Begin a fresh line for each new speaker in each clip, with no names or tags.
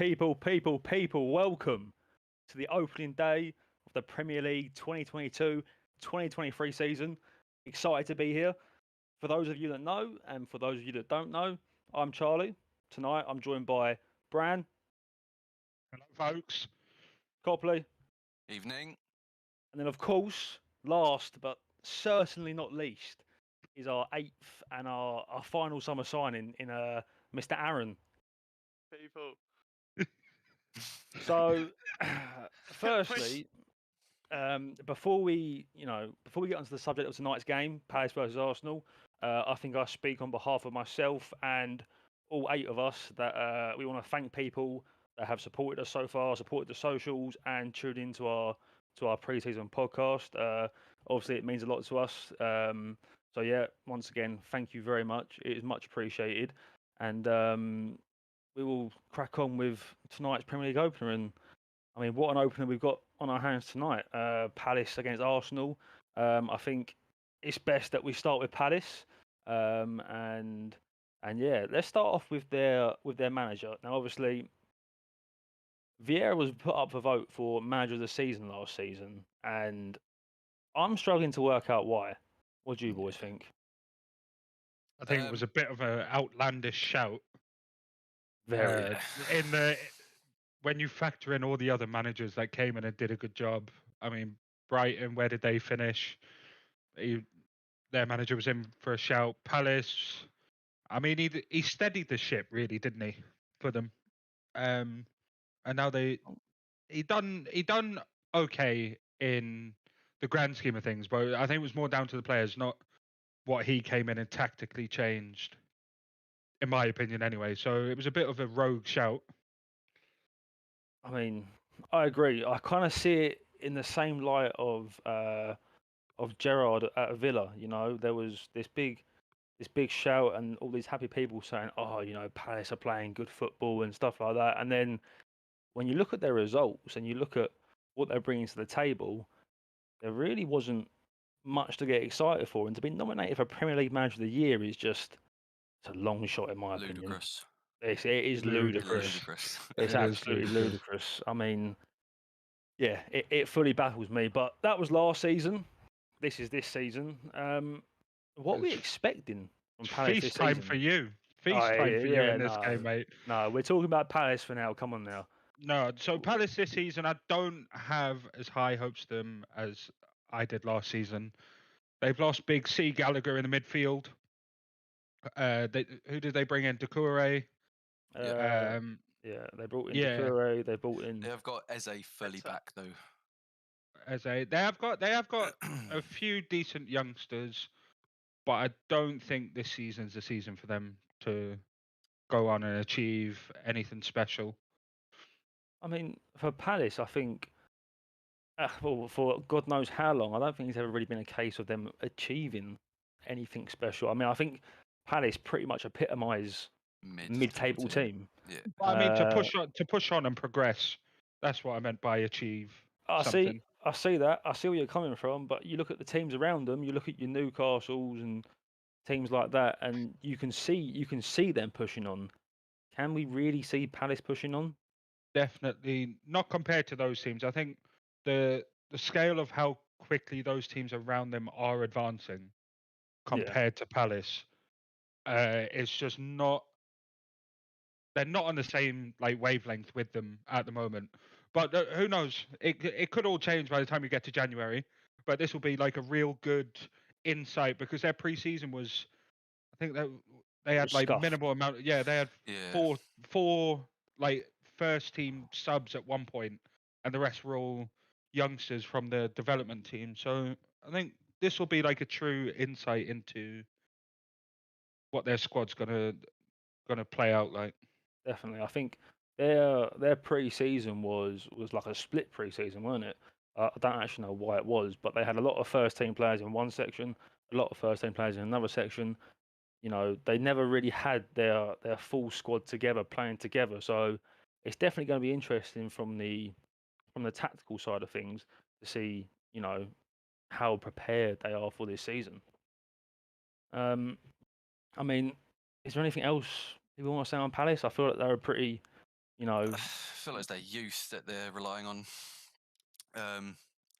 People, welcome to the opening day of the Premier League 2022-2023 season. Excited to be here. For those of you that know, and for those of you that don't know, I'm Charlie. Tonight I'm joined by Bran.
Hello, folks.
Copley.
Evening.
And then, of course, last but certainly not least, is our eighth and our final summer signing in Mr. Aaron.
People.
So, firstly, before we get onto the subject of tonight's game, Palace versus Arsenal, I think I speak on behalf of myself and all 8 of us that we want to thank people that have supported us so far, supported the socials, and tuned into our pre-season podcast. Obviously, it means a lot to us. So yeah, once again, thank you very much. It is much appreciated, and we will crack on with tonight's Premier League opener. And I mean, what an opener we've got on our hands tonight. Palace against Arsenal. I think it's best that we start with Palace. And yeah, let's start off with their manager. Now, obviously, Vieira was put up for vote for manager of the season last season, and I'm struggling to work out why. What do you boys think?
I think it was a bit of an outlandish shout.
Very.
When you factor in all the other managers that came in and did a good job. I mean, Brighton, where did they finish? Their manager was in for a shout. Palace, I mean, he steadied the ship, really, didn't he, for them? And now he done okay in the grand scheme of things, but I think it was more down to the players, not what he came in and tactically changed, in my opinion, anyway. So it was a bit of a rogue shout.
I mean, I agree. I kind of see it in the same light of Gerrard at Villa. You know, there was this big shout and all these happy people saying, "Oh, you know, Palace are playing good football" and stuff like that. And then when you look at their results and you look at what they're bringing to the table, there really wasn't much to get excited for. And to be nominated for Premier League Manager of the Year is just a long shot, in my opinion. It is ludicrous. It's absolutely ludicrous. I mean, yeah, it fully baffles me. But that was last season. This is this season. What are we expecting from Palace
Feast
this
time
season?
for you. Feast time for you in this game, mate.
No, we're talking about Palace for now. Come on now.
No, so Palace this season, I don't have as high hopes for them as I did last season. They've lost Big C Gallagher in the midfield. Who did they bring in? Doucouré.
Yeah, they brought in Doucouré. They brought in.
They have got Eze fully back though.
They have got a few decent youngsters, but I don't think this season's the season for them to go on and achieve anything special.
I mean, for Palace, I think, well, for God knows how long, I don't think it's ever really been a case of them achieving anything special. I mean, I think Palace pretty much epitomise mid-table team.
Yeah.
I mean, to push on and progress. That's what I meant by achieve.
I see that. I see where you're coming from, but you look at the teams around them. You look at your Newcastles and teams like that, and you can see them pushing on. Can we really see Palace pushing on?
Definitely not compared to those teams. I think the scale of how quickly those teams around them are advancing compared to Palace, it's just not. They're not on the same wavelength with them at the moment. But who knows? It could all change by the time you get to January. But this will be like a real good insight because their preseason was, I think they had minimal amount. Yeah, they had four first team subs at one point, and the rest were all youngsters from the development team. So I think this will be like a true insight into what their squad's gonna play out like.
Definitely, I think their pre-season was like a split pre-season, wasn't it? I don't actually know why it was, but they had a lot of first-team players in one section, a lot of first-team players in another section. You know, they never really had their full squad together, playing together. So it's definitely going to be interesting from the tactical side of things to see, you know, how prepared they are for this season. I mean, is there anything else we want to say on Palace? I feel like they're a pretty, You know,
I feel like it's their youth that they're relying on.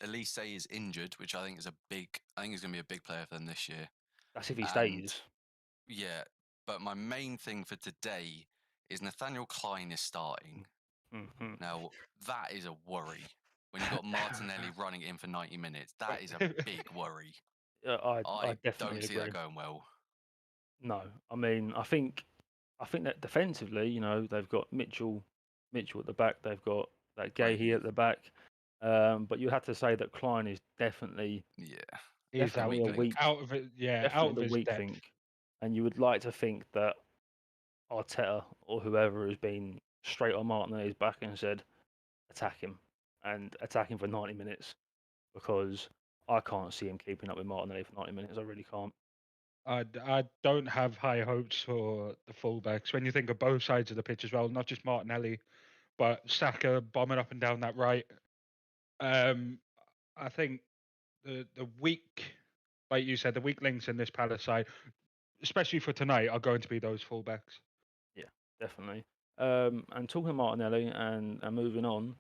Elise is injured, which I think is I think he's going to be a big player for them this year.
that's if he
And
stays.
yeah, but my main thing for today is Nathaniel Klein is starting.
Mm-hmm.
Now, that is a worry. When you've got Martinelli running in for 90 minutes, that is a big worry.
I definitely
don't see
agree.
that going well.
No, I mean, I think that defensively, you know, they've got Mitchell at the back. They've got that Gahey at the back. But you have to say that Klein is definitely
He's out,
definitely a weak,
out of it. Yeah, out
definitely
of
the
his
weak
depth.
thing. And you would like to think that Arteta or whoever has been straight on Martinelli's back and said, attack him and attack him for 90 minutes, because I can't see him keeping up with Martinelli for 90 minutes. I really can't.
I don't have high hopes for the fullbacks. When you think of both sides of the pitch as well, not just Martinelli, but Saka bombing up and down that right. I think the weak, like you said, the weak links in this Palace side, especially for tonight, are going to be those fullbacks.
Yeah, definitely. And talking of Martinelli and moving on,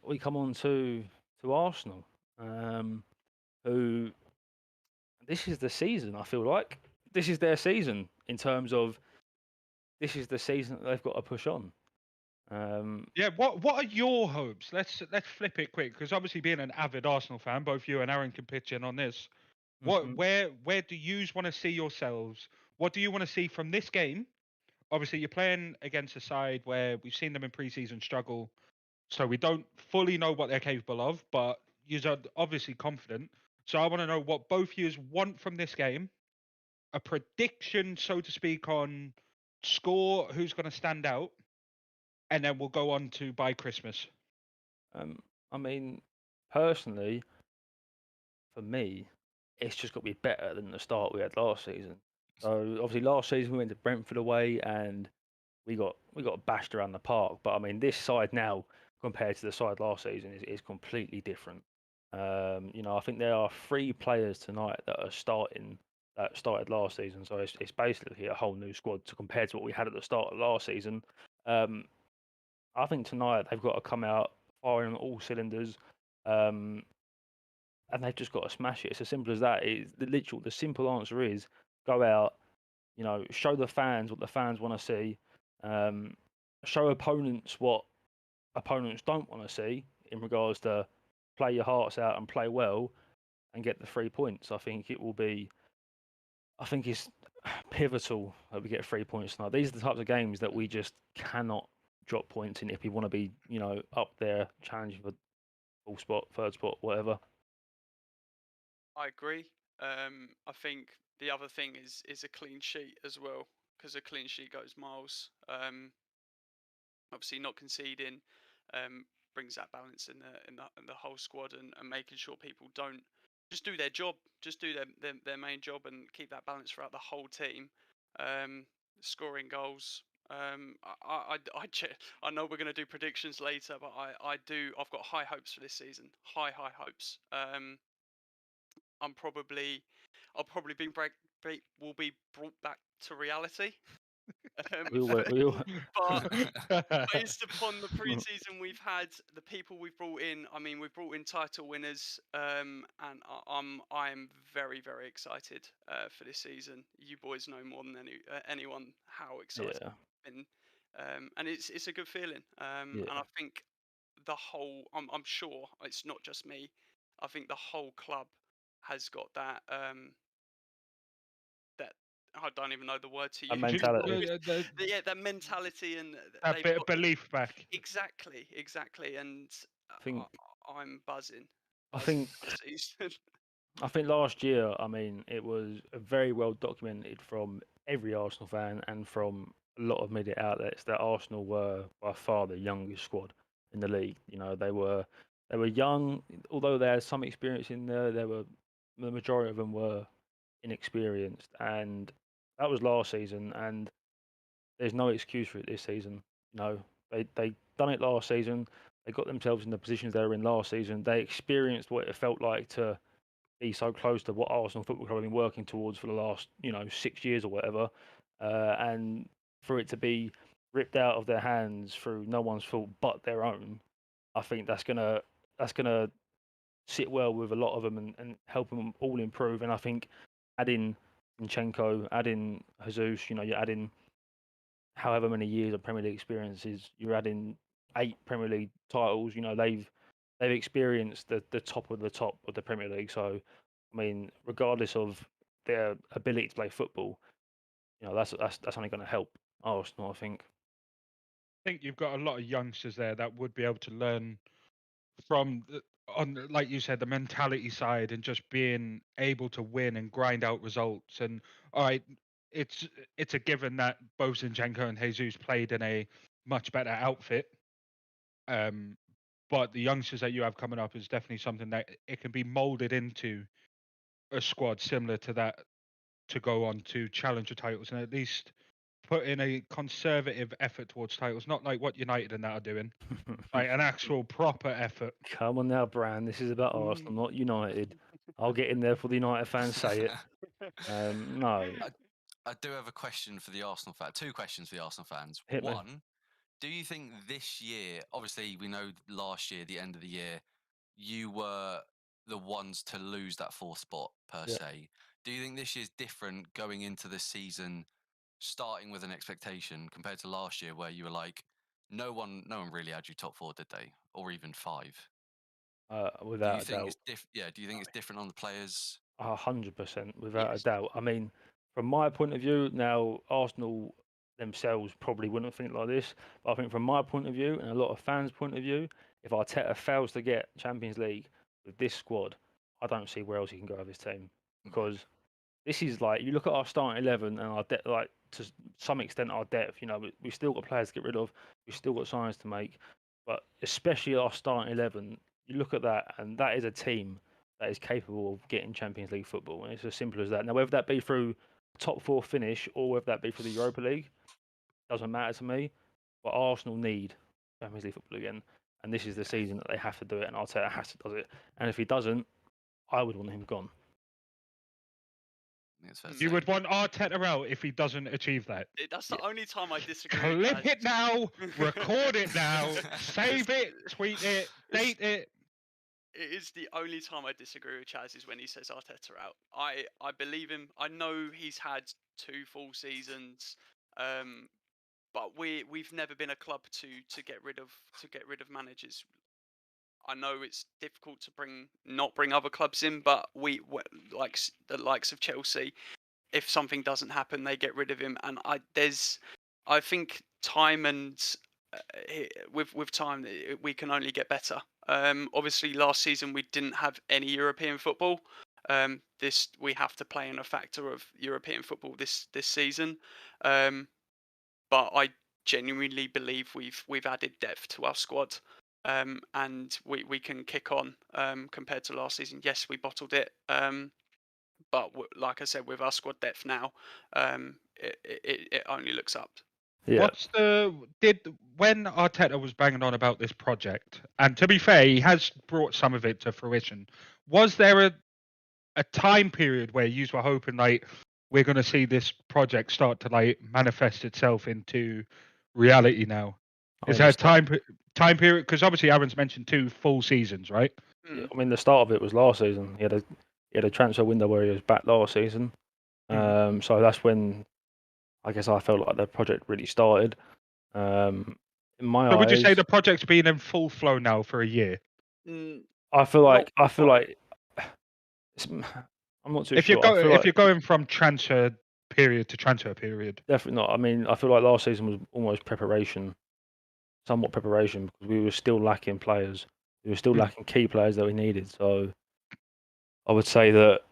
we come on to Arsenal, who this is the season. I feel like this is their season in terms of this is the season that they've got to push on.
Yeah, what are your hopes? Let's flip it quick, because obviously being an avid Arsenal fan, both you and Aaron can pitch in on this.
Mhm.
Where do you want to see yourselves? What do you want to see from this game? Obviously, you're playing against a side where we've seen them in pre-season struggle, so we don't fully know what they're capable of, but you're obviously confident. So I want to know what both yous want from this game, a prediction, so to speak, on score, who's going to stand out, and then we'll go on to by Christmas.
I mean, personally, for me, it's just got to be better than the start we had last season. So obviously, last season we went to Brentford away and we got bashed around the park. But I mean, this side now compared to the side last season is completely different. You know, I think there are 3 players tonight that are starting that started last season. So it's basically a whole new squad to compare to what we had at the start of last season. Um, I think tonight they've got to come out firing on all cylinders. And they've just got to smash it. It's as simple as that. The simple answer is go out, you know, show the fans what the fans want to see, show opponents what opponents don't want to see in regards to play your hearts out and play well and get the 3 points. I think it's pivotal that we get 3 points tonight. These are the types of games that we just cannot drop points in if we want to be, you know, up there challenging for full spot, third spot, whatever.
I agree. I think the other thing is a clean sheet as well, because a clean sheet goes miles. Obviously, not conceding brings that balance in the whole squad, and making sure people don't just do their job, just do their main job, and keep that balance throughout the whole team. Scoring goals. I know we're going to do predictions later, but I've got high hopes for this season. High hopes. I'll probably will be brought back to reality. But based upon the pre-season we've had, the people we've brought in, I mean, we've brought in title winners, and I am very excited for this season. You boys know more than anyone how excited I've been, and it's a good feeling. And I think the whole, I'm sure it's not just me. I think the whole club has got that that I don't even know the word to use.
Mentality.
That mentality, and
that bit of belief back.
Exactly, and I'm buzzing.
I think last year, I mean, it was very well documented from every Arsenal fan and from a lot of media outlets that Arsenal were by far the youngest squad in the league. You know, they were young, although they had some experience in there. The majority of them were inexperienced, and that was last season. And there's no excuse for it this season. You know, they done it last season. They got themselves in the positions they were in last season. They experienced what it felt like to be so close to what Arsenal Football Club have been working towards for the last, you know, 6 years or whatever. And for it to be ripped out of their hands through no one's fault but their own, I think that's gonna sit well with a lot of them and help them all improve. And I think adding Zinchenko, adding Jesus, you're adding however many years of Premier League experiences, you're adding 8 Premier League titles. They've experienced the top of the Premier League. So, I mean, regardless of their ability to play football, that's only going to help Arsenal, I think.
I think you've got a lot of youngsters there that would be able to learn from like you said, the mentality side and just being able to win and grind out results. And all right, it's a given that both Zinchenko and Jesus played in a much better outfit. But the youngsters that you have coming up is definitely something that it can be molded into a squad similar to that to go on to challenge the titles and at least put in a conservative effort towards titles, not like what United and that are doing, like an actual proper effort.
Come on now, Bran. This is about Arsenal, not United. I'll get in there for the United fans say it. No.
I do have a question for the Arsenal fans. 2 questions for the Arsenal fans.
Hit me.
One, do you think this year, obviously we know last year, the end of the year, you were the ones to lose that 4th spot per se. Do you think this year's different going into the season, starting with an expectation compared to last year where you were like, no one really had you top 4, did they? Or even 5?
Without a doubt.
Do you think it's different on the players?
100%, without
Yes.
a doubt. I mean, from my point of view, now Arsenal themselves probably wouldn't think like this, but I think from my point of view and a lot of fans' point of view, if Arteta fails to get Champions League with this squad, I don't see where else he can go with his team. Because this is like, you look at our starting 11 and our depth, like to some extent our depth, we still got players to get rid of, we've still got signings to make, but especially our starting 11, you look at that and that is a team that is capable of getting Champions League football. And it's as simple as that. Now, whether that be through top 4 finish or whether that be for the Europa League, doesn't matter to me. But Arsenal need Champions League football again. And this is the season that they have to do it. And Arteta has to do it. And if he doesn't, I would want him gone.
You would want Arteta out if he doesn't achieve that.
That's the only time I disagree.
Clip it now, record it now, save it, tweet it, date it.
It is the only time I disagree with Chaz is when he says Arteta out. I believe him. I know he's had 2 full seasons, but we've never been a club to get rid of managers. I know it's difficult to not bring other clubs in, but we like the likes of Chelsea. If something doesn't happen, they get rid of him, and I think time and with time we can only get better. Obviously, last season we didn't have any European football. We have to play in a factor of European football this season. But I genuinely believe we've added depth to our squad. And we can kick on compared to last season. Yes, we bottled it, but like I said, with our squad depth now, it only looks up.
Yeah.
When Arteta was banging on about this project, and to be fair, he has brought some of it to fruition. Was there a time period where you were hoping like we're going to see this project start to like manifest itself into reality now? Is there a time period? Because obviously Aaron's mentioned 2 full seasons, right?
Yeah, I mean, the start of it was last season. He had a transfer window where he was back last season. So that's when I guess I felt like the project really started. In my eyes,
would you say the project's been in full flow now for a year?
I feel like I'm not too sure.
If you're going from transfer period to transfer period,
definitely not. I mean, I feel like last season was almost somewhat preparation, because we were still lacking players. We were still lacking key players that we needed. So I would say that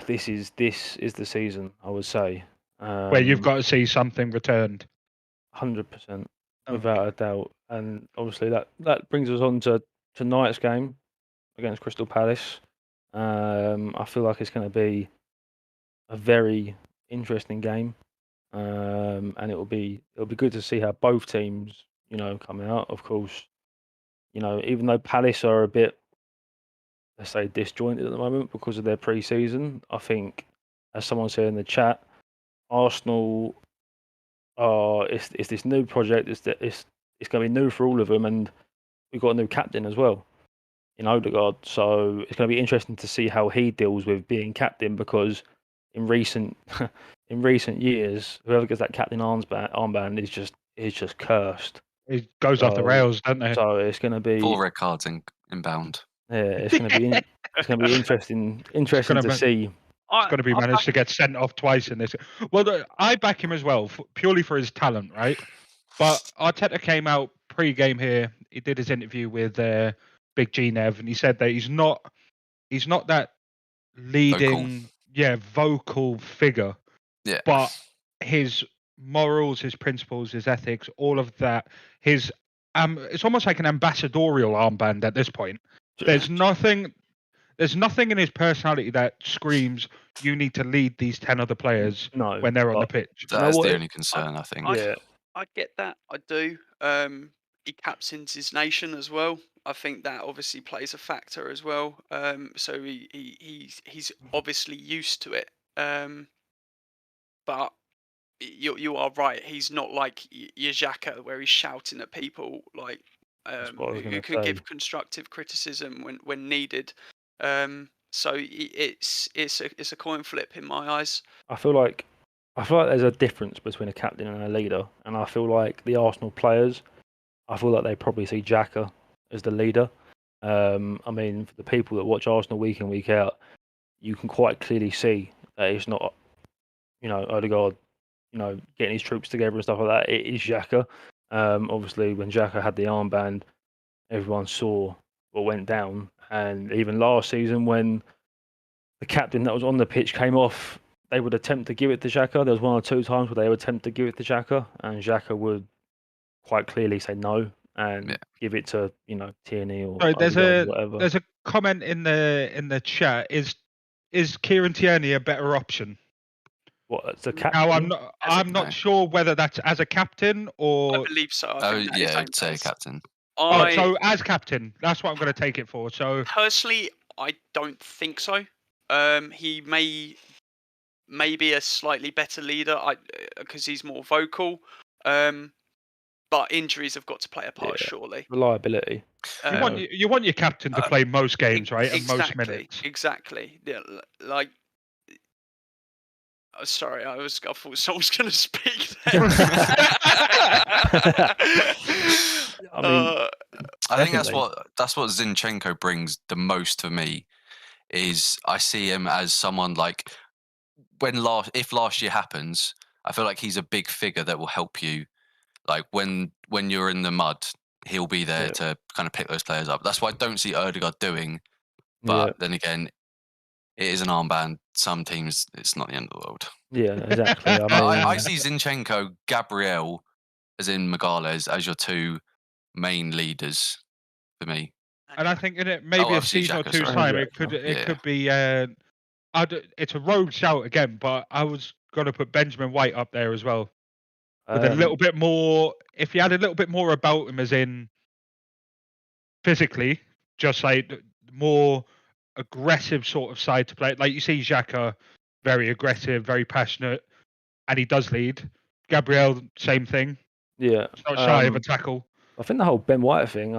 this is the season. I would say
where you've got to see something returned.
100%, without a doubt. And obviously that brings us on to tonight's game against Crystal Palace. I feel like it's going to be a very interesting game, and it'll be good to see how both teams come out. Of course, even though Palace are a bit, let's say, disjointed at the moment because of their pre-season, I think, as someone said in the chat, Arsenal it's this new project. It's going to be new for all of them, and we've got a new captain as well in Odegaard. So it's going to be interesting to see how he deals with being captain, because in recent years, whoever gets that captain armband is just cursed.
It goes off the rails, doesn't it?
So it's going to be
4 red cards inbound.
Yeah, it's going to be it's going to be interesting to see.
It's going to be managed to get sent off twice in this. Well, I back him as well, purely for his talent, right? But Arteta came out pre-game here. He did his interview with Big G Nev, and he said that he's not that leading, vocal figure.
Yeah.
But his morals, his principles, his ethics, all of that, it's almost like an ambassadorial armband at this point. There's nothing in his personality that screams you need to lead these 10 other players when they're on the pitch.
That's the only concern, I think.
I get that. I do. He captains his nation as well. I think that obviously plays a factor as well. So he's obviously used to it. But you are right. He's not like your Xhaka, where he's shouting at people like who can give constructive criticism when needed. So it's a coin flip in my eyes.
I feel like there's a difference between a captain and a leader, and I feel like the Arsenal players, I feel like they probably see Xhaka as the leader. I mean, for the people that watch Arsenal week in, week out, you can quite clearly see that it's not, Odegaard, getting his troops together and stuff like that. It is Xhaka. Obviously, when Xhaka had the armband, everyone saw what went down. And even last season, when the captain that was on the pitch came off, they would attempt to give it to Xhaka. There was 1 or 2 times where they would attempt to give it to Xhaka, and Xhaka would quite clearly say no and give it to Tierney or whatever.
There's a comment in the chat. Is Kieran Tierney a better option?
What, as a captain?
Now I'm not sure whether that's as a captain or.
I believe so.
I'd say captain.
So as captain, that's what I'm going to take it for. So
personally, I don't think so. He may be a slightly better leader, because he's more vocal. But injuries have got to play a part, surely.
Reliability.
You want your captain to play most games, right? And most minutes.
Exactly. Yeah, like. Sorry, I thought someone was going to speak there.
I think that's what Zinchenko brings the most for me. Is I see him as someone like if last year happens, I feel like he's a big figure that will help you. Like when you're in the mud, he'll be there to kind of pick those players up. That's what I don't see Odegaard doing. But then again, it is an armband. Some teams, it's not the end of the world.
Yeah, exactly.
I see Zinchenko, Gabriel, as in Magalhaes, as your 2 main leaders for me.
And I think in it maybe a season or 2's time, it could be. It's a rogue shout again, but I was going to put Benjamin White up there as well. With a little bit more, if he had a little bit more about him, as in physically, just like more aggressive sort of side to play. Like you see Xhaka, very aggressive, very passionate, and he does lead. Gabriel, same thing.
Yeah.
He's not shy of a tackle.
I think the whole Ben White thing,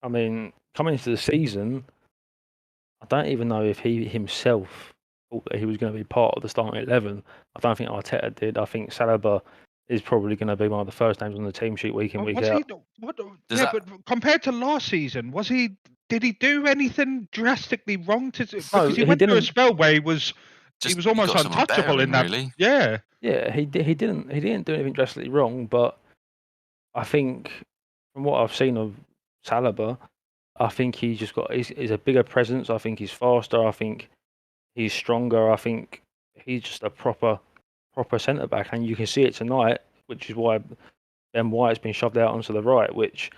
coming into the season, I don't even know if he himself thought that he was going to be part of the starting 11. I don't think Arteta did. I think Saliba is probably going to be one of the first names on the team sheet week in, week out.
But compared to last season, did he do anything drastically wrong? Because he went through a spell where he was almost untouchable in that.
Really?
Yeah.
Yeah, he didn't do anything drastically wrong, but I think from what I've seen of Saliba, I think he's a bigger presence. I think he's faster. I think he's stronger. I think he's just a proper centre back, and you can see it tonight, which is why Ben White's been shoved out onto the right, which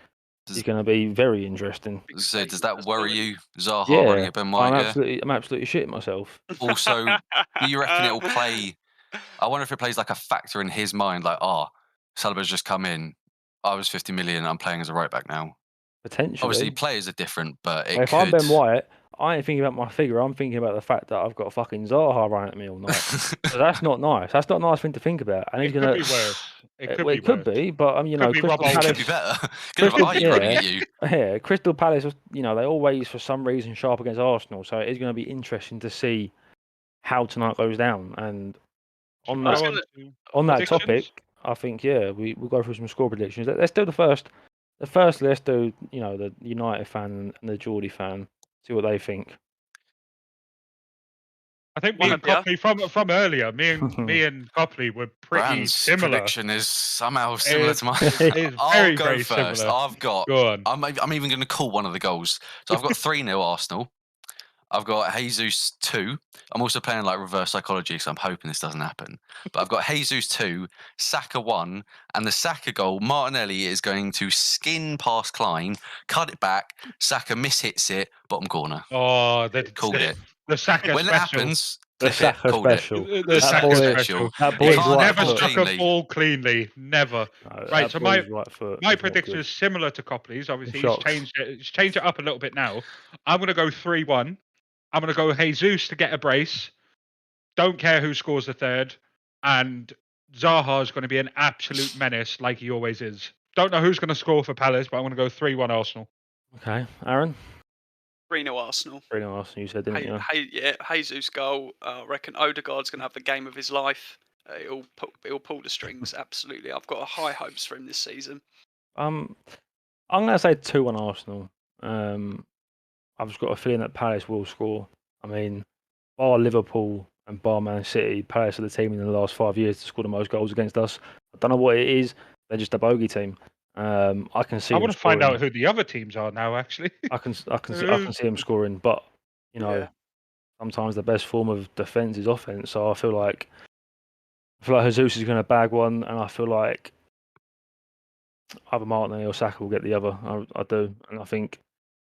is going to be very interesting.
So does that worry you, Zaha, running at Ben White?
I'm absolutely shitting myself.
Also, do you reckon it'll play? I wonder if it plays like a factor in his mind, like, Saliba's just come in. I was 50 million. I'm playing as a right back now.
Potentially.
Obviously, players are different, but
if I'm Ben White, I ain't thinking about my figure. I'm thinking about the fact that I've got fucking Zaha running at me all night. So that's not nice. That's not a nice thing to think about. And he's
It
gonna.
could be worse. It could
Well,
be
it could
worse.
be, but you
Could
know,
be
Crystal
Rob
It
Palace.
could be better. Could have a
Crystal,
Bailly running at you.
Yeah, Crystal Palace. You know, they always for some reason sharp against Arsenal. So it is going to be interesting to see how tonight goes down. And on
Should we
that
go on to
on that
predictions?
topic, I think we'll go through some score predictions. Let's do the first. Let's do the United fan and the Geordie fan. See what they think.
I think me and
Yeah.
Copley from earlier. Me and Copley were pretty
Brand's
similar.
prediction is somehow similar to mine.
It's
I'll
very,
go
very
first.
similar.
I've got.
Go on.
I'm even going to call one of the goals. So I've got 3-0 Arsenal. I've got Jesus 2. I'm also playing like reverse psychology, so I'm hoping this doesn't happen. But I've got Jesus 2, Saka 1, and the Saka goal, Martinelli is going to skin past Klein, cut it back, Saka mishits it, bottom corner.
Oh,
Called it.
The Saka
When
special.
it happens,
The
clip it,
Saka
called
special.
it.
The Saka
boy-
special.
That
You
boy's
can't
right
Never
have
foot.
struck
cleanly.
a ball cleanly. Never.
No,
Right,
that
so
boy's right foot
My
is not
prediction
good.
is similar to Copley's. Obviously,
Shocked.
he's changed it up a little bit now. I'm going to go 3-1. I'm going to go Jesus to get a brace. Don't care who scores the third. And Zaha is going to be an absolute menace like he always is. Don't know who's going to score for Palace, but I'm going to go 3-1 Arsenal.
Okay, Aaron.
3-0 Arsenal.
3-0 Arsenal. You said, didn't you?
Jesus goal. I reckon Odegaard's going to have the game of his life. He'll pull the strings. Absolutely. I've got high hopes for him this season.
I'm going to say 2-1 Arsenal. I've just got a feeling that Palace will score. I mean, bar Liverpool and bar Man City, Palace are the team in the last 5 years to score the most goals against us. I don't know what it is. They're just a bogey team. I can see.
I want to find out who the other teams are now. Actually,
I can see them scoring, but sometimes the best form of defense is offense. So I feel like Jesus is going to bag one, and I feel like either Martinelli or Saka will get the other. I do, and I think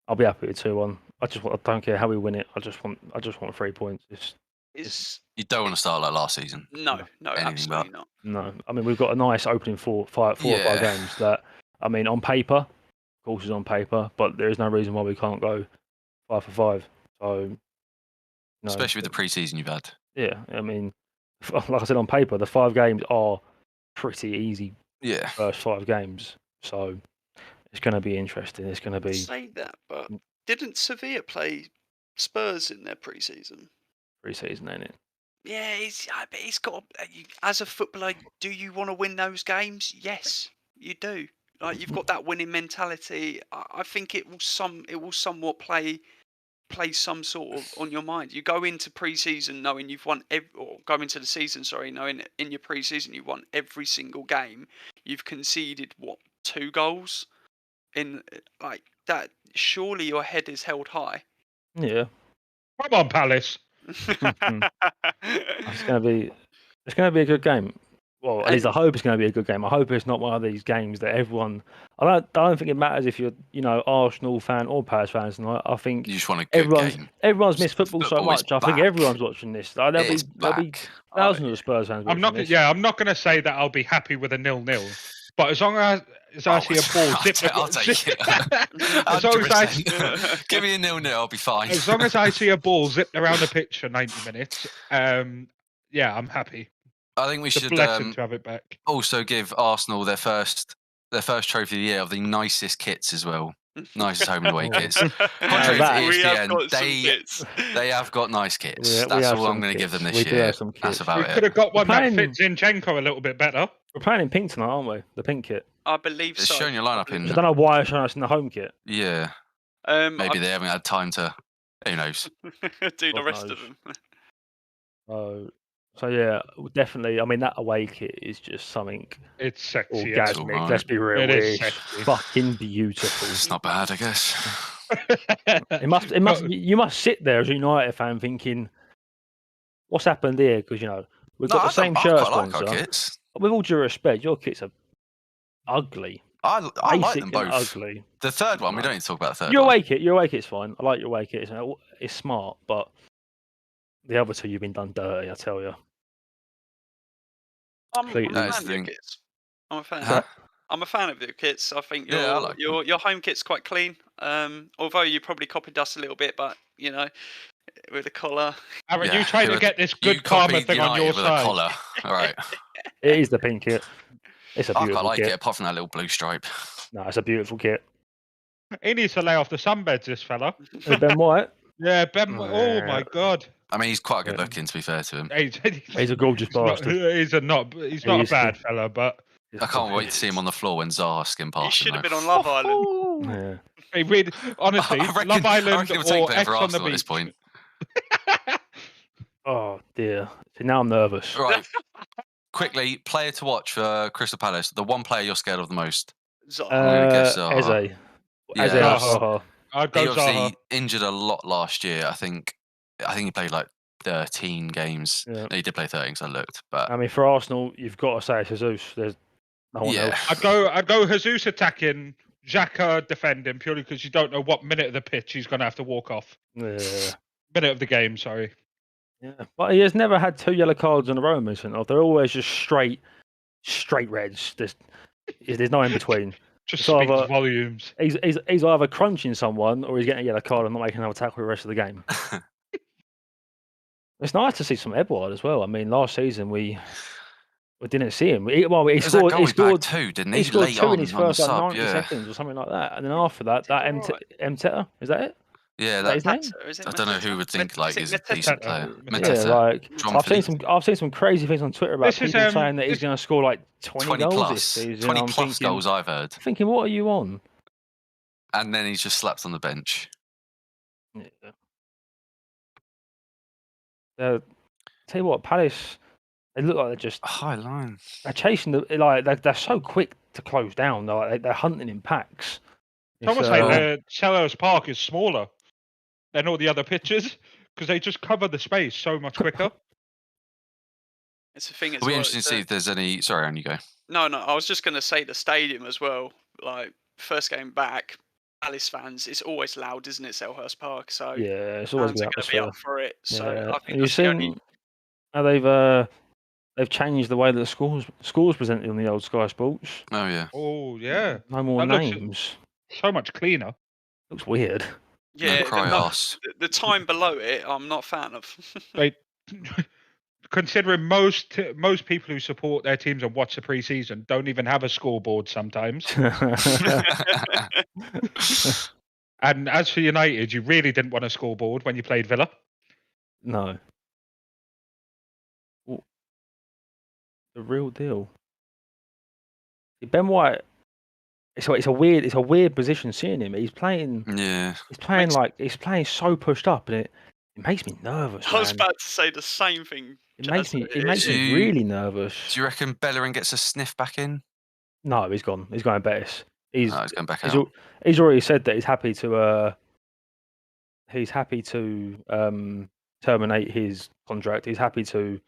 I'll be happy with 2-1. I don't care how we win it. I just want 3 points.
You don't want to start like last season.
No, absolutely not.
No, I mean we've got a nice opening four or five games. That I mean, on paper, of course, is on paper, but there is no reason why we can't go 5 for 5. So,
especially with the pre-season you've had.
Yeah, I mean, like I said, on paper, the 5 games are pretty easy.
Yeah,
first 5 games, so it's going to be interesting. It's going to be.
Say that, but didn't Sevilla play Spurs in their pre-season?
Pre-season, ain't it?
Yeah, he's got. As a footballer, do you want to win those games? Yes, you do. Like you've got that winning mentality. I think it will somewhat play some sort of on your mind. You go into pre-season knowing you've won or go into the season, knowing in your pre-season you've won every single game. You've conceded 2 goals in like that. Surely your head is held high.
Yeah.
Come on, Palace.
It's going to be a good game. Well, at least I hope it's going to be a good game. I hope it's not one of these games that everyone. I don't think it matters if you're, Arsenal fan or Palace fans. And I think
you just want a good game.
Everyone's missed football so much. I think everyone's watching this. There'll be thousands of Spurs fans watching this.
I'm not going to say that I'll be happy with a 0-0, but as long as I see a ball zip,
I'll take it.
As long as
give me a 0-0, I'll be fine.
As long as I see a ball zipped around the pitch for 90 minutes, yeah, I'm happy.
I think we should
to have it back.
Also give Arsenal their first trophy of the year of the nicest kits as well. Nicest home and away kits. Contrary to ESPN, they have got nice kits.
Yeah,
that's all I'm going to give them this year. That's about it.
We could have got one that fits Zinchenko a little bit better.
We're playing in pink tonight, aren't we? The pink kit.
I believe
it's
so.
It's showing your lineup in.
I don't know why it's showing us in the home kit.
Yeah. Maybe they haven't had time to. Who knows?
Do the rest of them.
So yeah, definitely. I mean, that away kit is just something.
It's sexy.
Orgasmic. Let's be real. It's fucking beautiful.
It's not bad, I guess.
You must sit there as a United fan thinking, "What's happened here?" Because we've got the same shirt sponsor. With all due respect, your kits are ugly.
I like them both.
Ugly.
The third one, we don't need to talk about the third
your
one.
Your away kit's fine. I like your away kit. It's smart, but the other 2 you've been done dirty. I tell you.
I'm a fan of your kits. I'm a fan.
Huh?
I'm a fan of the kits. I think
Yeah, I like
your home kit's quite clean. Although you probably copied us a little bit, but with the collar.
Aaron,
Yeah,
you trying to
you
get this
you
good karma
copied
thing on your
United with a
side.
collar. All right.
It is the pink kit. It's a
I quite
beautiful
like
kit.
it, apart from that little blue stripe.
No, it's a beautiful kit.
He needs to lay off the sunbeds, this fella.
Ben White.
Yeah, Ben. Oh my God.
I mean, he's quite good
Yeah.
looking, to be fair to him.
He's a gorgeous bastard.
He's not a bad fella, but
I can't wait to see him on the floor when Zaha skin
He
past him.
should have
though.
been on Love Island.
Yeah.
he really, honestly,
I reckon,
Love Island
it would take
or
better
X
for
on the
Arsenal at this
beach.
point.
Oh dear. See, now I'm nervous.
Right. Quickly, player to watch for Crystal Palace. The one player you're scared of the most.
Zaha.
I'm gonna guess Zaha.
Eze.
Yeah.
Eze
Zaha.
Zaha.
I'd
He
go
obviously
Zaha.
injured a lot last year. I think he played like 13 games.
Yeah.
No, he did play 13, so I looked. But
I mean, for Arsenal, you've got to say it's Jesus. There's no one
Yeah.
else.
I'd go Jesus attacking, Xhaka defending, purely because you don't know what minute of the pitch he's going to have to walk off.
Yeah.
Minute of the game, sorry.
Yeah. But he has never had 2 yellow cards in a row, Mason. They're always just straight reds. There's no in between.
Just
So
speaks
I've,
volumes.
He's either crunching someone or he's getting a yellow card and not making another tackle the rest of the game. It's nice to see some Edouard as well. I mean, last season we didn't see him. He scored. He scored
2, didn't he?
He scored
Late
2 in
on
his
on the
first like
sub,
90
yeah.
seconds or something like that. And then after that, that Mteta, is that it?
Yeah,
Is that his name?
I don't know who would think like he's a decent player.
Yeah,
Mateta.
like
John
I've seen some crazy things on Twitter about
This is,
people saying that he's
this-
going to score like 20 goals
plus.
this season.
20
I'm
plus
thinking,
goals I've heard.
Thinking, what are you on?
And then he's just slapped on the bench.
Yeah. Tell you what, Palace, they look like they're just
High line.
they're chasing they're so quick to close down. They're hunting in packs.
It's almost like the Selhurst Park is smaller than all the other pitches because they just cover the space so much quicker.
It's a thing.
It'll be interesting to see if there's any. Sorry, on you go.
No, I was just going to say the stadium as well. Like first game back, Palace fans, it's always loud, isn't it, Selhurst Park? So
yeah, it's always
fans are going to be up for it. So I think
you've
that's the only...
seen how they've changed the way that the scores presented on the old Sky Sports.
Oh yeah.
Oh yeah.
No more
That
names.
So much cleaner.
Looks weird.
Yeah,
no
the time below it, I'm not a fan of.
Like, considering most people who support their teams and watch the pre-season don't even have a scoreboard sometimes. And as for United, you really didn't want a scoreboard when you played Villa.
No. Ooh. The real deal. Ben White. It's a weird position seeing him. He's playing.
Yeah.
He's playing so pushed up, and it makes me nervous.
I was
man.
about to say the same thing.
It makes me really nervous.
Do you reckon Bellerin gets a sniff back in?
No, he's gone. He's going Betis. He's
going back out.
He's already said that he's happy to terminate his contract. He's happy to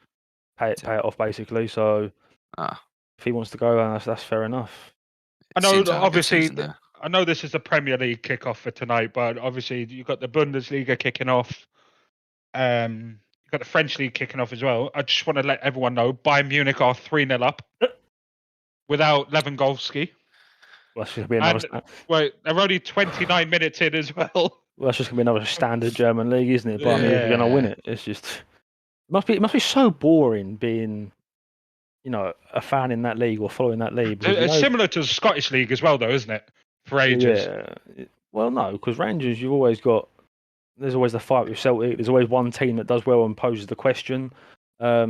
pay it off basically. So if he wants to go, that's fair enough.
I know, obviously, I know this is the Premier League kickoff for tonight, but obviously you've got the Bundesliga kicking off. You've got the French League kicking off as well. I just want to let everyone know Bayern Munich are 3-0 up without Lewandowski.
Well, that's just gonna be
well, they're only 29 minutes in as well.
Well, that's just gonna be another standard German league, isn't it? But I mean, if you're gonna win it, it's just it must be so boring being, a fan in that league or following that league.
It's similar to the Scottish League as well, though, isn't it? For ages.
Yeah. Well, no, because Rangers, you've always got. There's always the fight with Celtic. There's always one team that does well and poses the question. I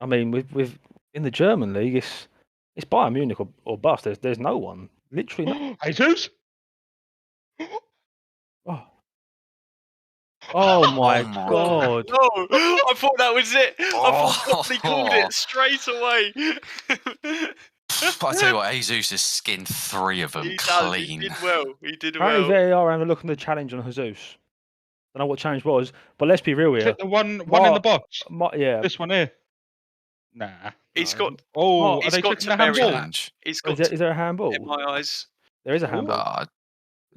mean, with in the German league, it's Bayern Munich or bust. There's no one. Literally no.
Jesus.
Oh my god!
No, I thought that was it. I thought Copley called it straight away.
But I tell you what, Jesus has skinned 3 of them clean.
He did well. He did
Apparently
well.
VAR having a look at the challenge on Jesus. Don't know what challenge was, but let's be real here.
The one in the box.
Yeah.
This one here. Nah.
He's got.
Oh,
he's
are they
got
taking
to
the
bury
handball?
that. He's got.
Is there a handball?
In my eyes.
There is a handball.
Nah,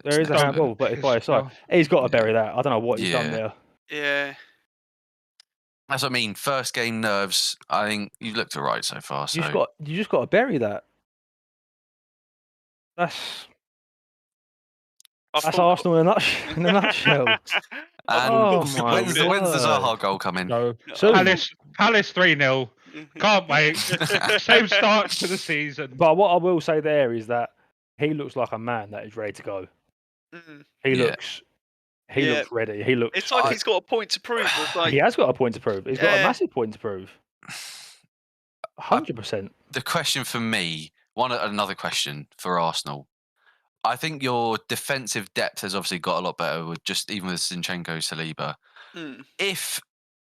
there is a handball, but it's by his side. He's got to bury that. I don't know what he's done there.
Yeah.
That's what I mean. First game nerves. I think you've looked alright so far. So
You just got to bury that. That's
I
that's
thought-
Arsenal in a nutshell.
And
Oh my
when's the
word.
Zaha goal coming?
So
So-
Palace 3-0. Can't wait. Same start to the season.
But what I will say there is that he looks like a man that is ready to go. He
Yeah.
looks
Yeah.
ready. He looks.
It's like he's got a point to prove. With, like,
he has got a point to prove. He's got a
Yeah.
massive point to prove. 100%.
The question for me, another question for Arsenal. I think your defensive depth has obviously got a lot better with even with Zinchenko, Saliba. If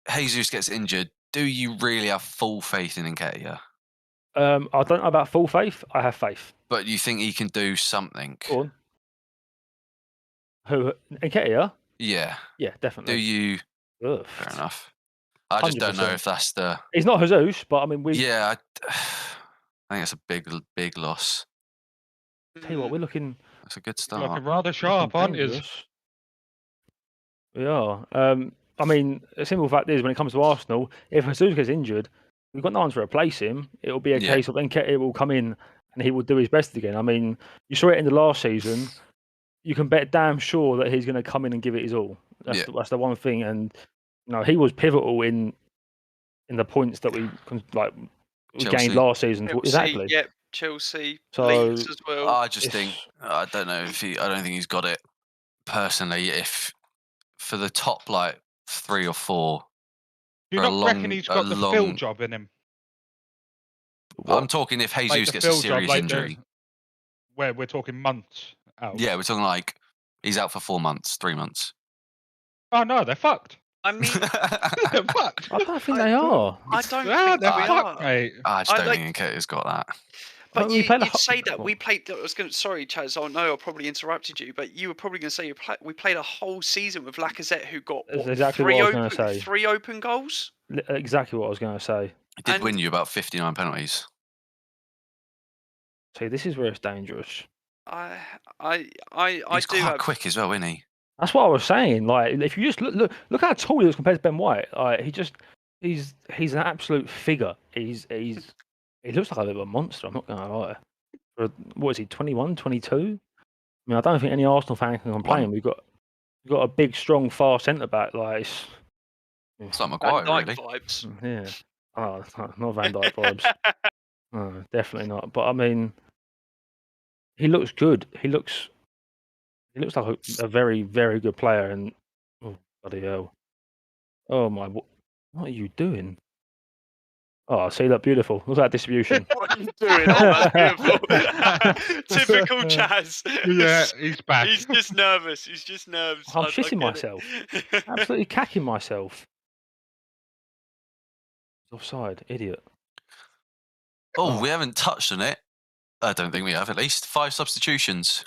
Jesus gets injured, do you really have full faith in Nketiah?
I don't know about full faith. I have faith.
But you think he can do something?
Go on. Who? Nketiah?
Yeah.
Yeah, definitely.
Do you?
Ugh.
Fair enough. I just don't know
100%.
if that's the.
He's not Jesus, but I mean,
Yeah, I think it's a big loss.
Tell you what, we're looking.
That's a good
You're
start.
looking rather sharp, aren't you?
dangerous. We are. I mean, a simple fact is, when it comes to Arsenal, if Jesus gets injured, we've got no one to replace him. It'll be a case of Nketiah will come in and he will do his best again. I mean, you saw it in the last season. You can bet damn sure that he's going to come in and give it his all. That's the one thing. And he was pivotal in the points that we gained last season.
Chelsea,
Exactly.
Yep. Chelsea,
So,
Leeds as well.
I just think I don't know if I don't think he's got it personally. If for the top 3 or 4,
Do you not reckon he's got the Phil job in him?
I'm talking if Jesus gets a serious injury.
Where we're talking months out.
Yeah, we're talking he's out for 4 months, 3 months.
Oh no, they're fucked.
I mean,
they're fucked.
I don't think they are.
I don't
Yeah,
think
they're
we
fucked,
are.
mate.
I just don't think Nketiah's got that.
But
we
you
played
say that we played. Sorry, Chaz. I know I probably interrupted you, but you were probably going to say we played a whole season with Lacazette, who got
That's exactly what I was going to say.
3 open goals.
Exactly what I was going to say.
He did win you about 59 penalties.
See, this is where it's dangerous.
I
He's
do
quite
have.
quick as well, isn't he?
That's what I was saying. If you just look how tall he is compared to Ben White. He's an absolute figure. He looks like a bit of a monster. I'm not going to lie. What is he? 21, 22? I mean, I don't think any Arsenal fan can complain. We've got a big, strong, fast centre back.
It's like Maguire, really.
Vibes.
Yeah. Oh, not Van Dijk vibes. No, definitely not. But I mean, he looks good. He looks like a very, very good player. And oh, bloody hell! Oh my! What are you doing? Oh, see that beautiful. Look at that distribution.
What are you doing? Oh, that's beautiful. Typical Chaz.
Yeah, he's back.
He's just nervous.
I'm shitting myself. Absolutely cacking myself. Offside, idiot.
Oh, we haven't touched on it. I don't think we have, at least. 5 substitutions.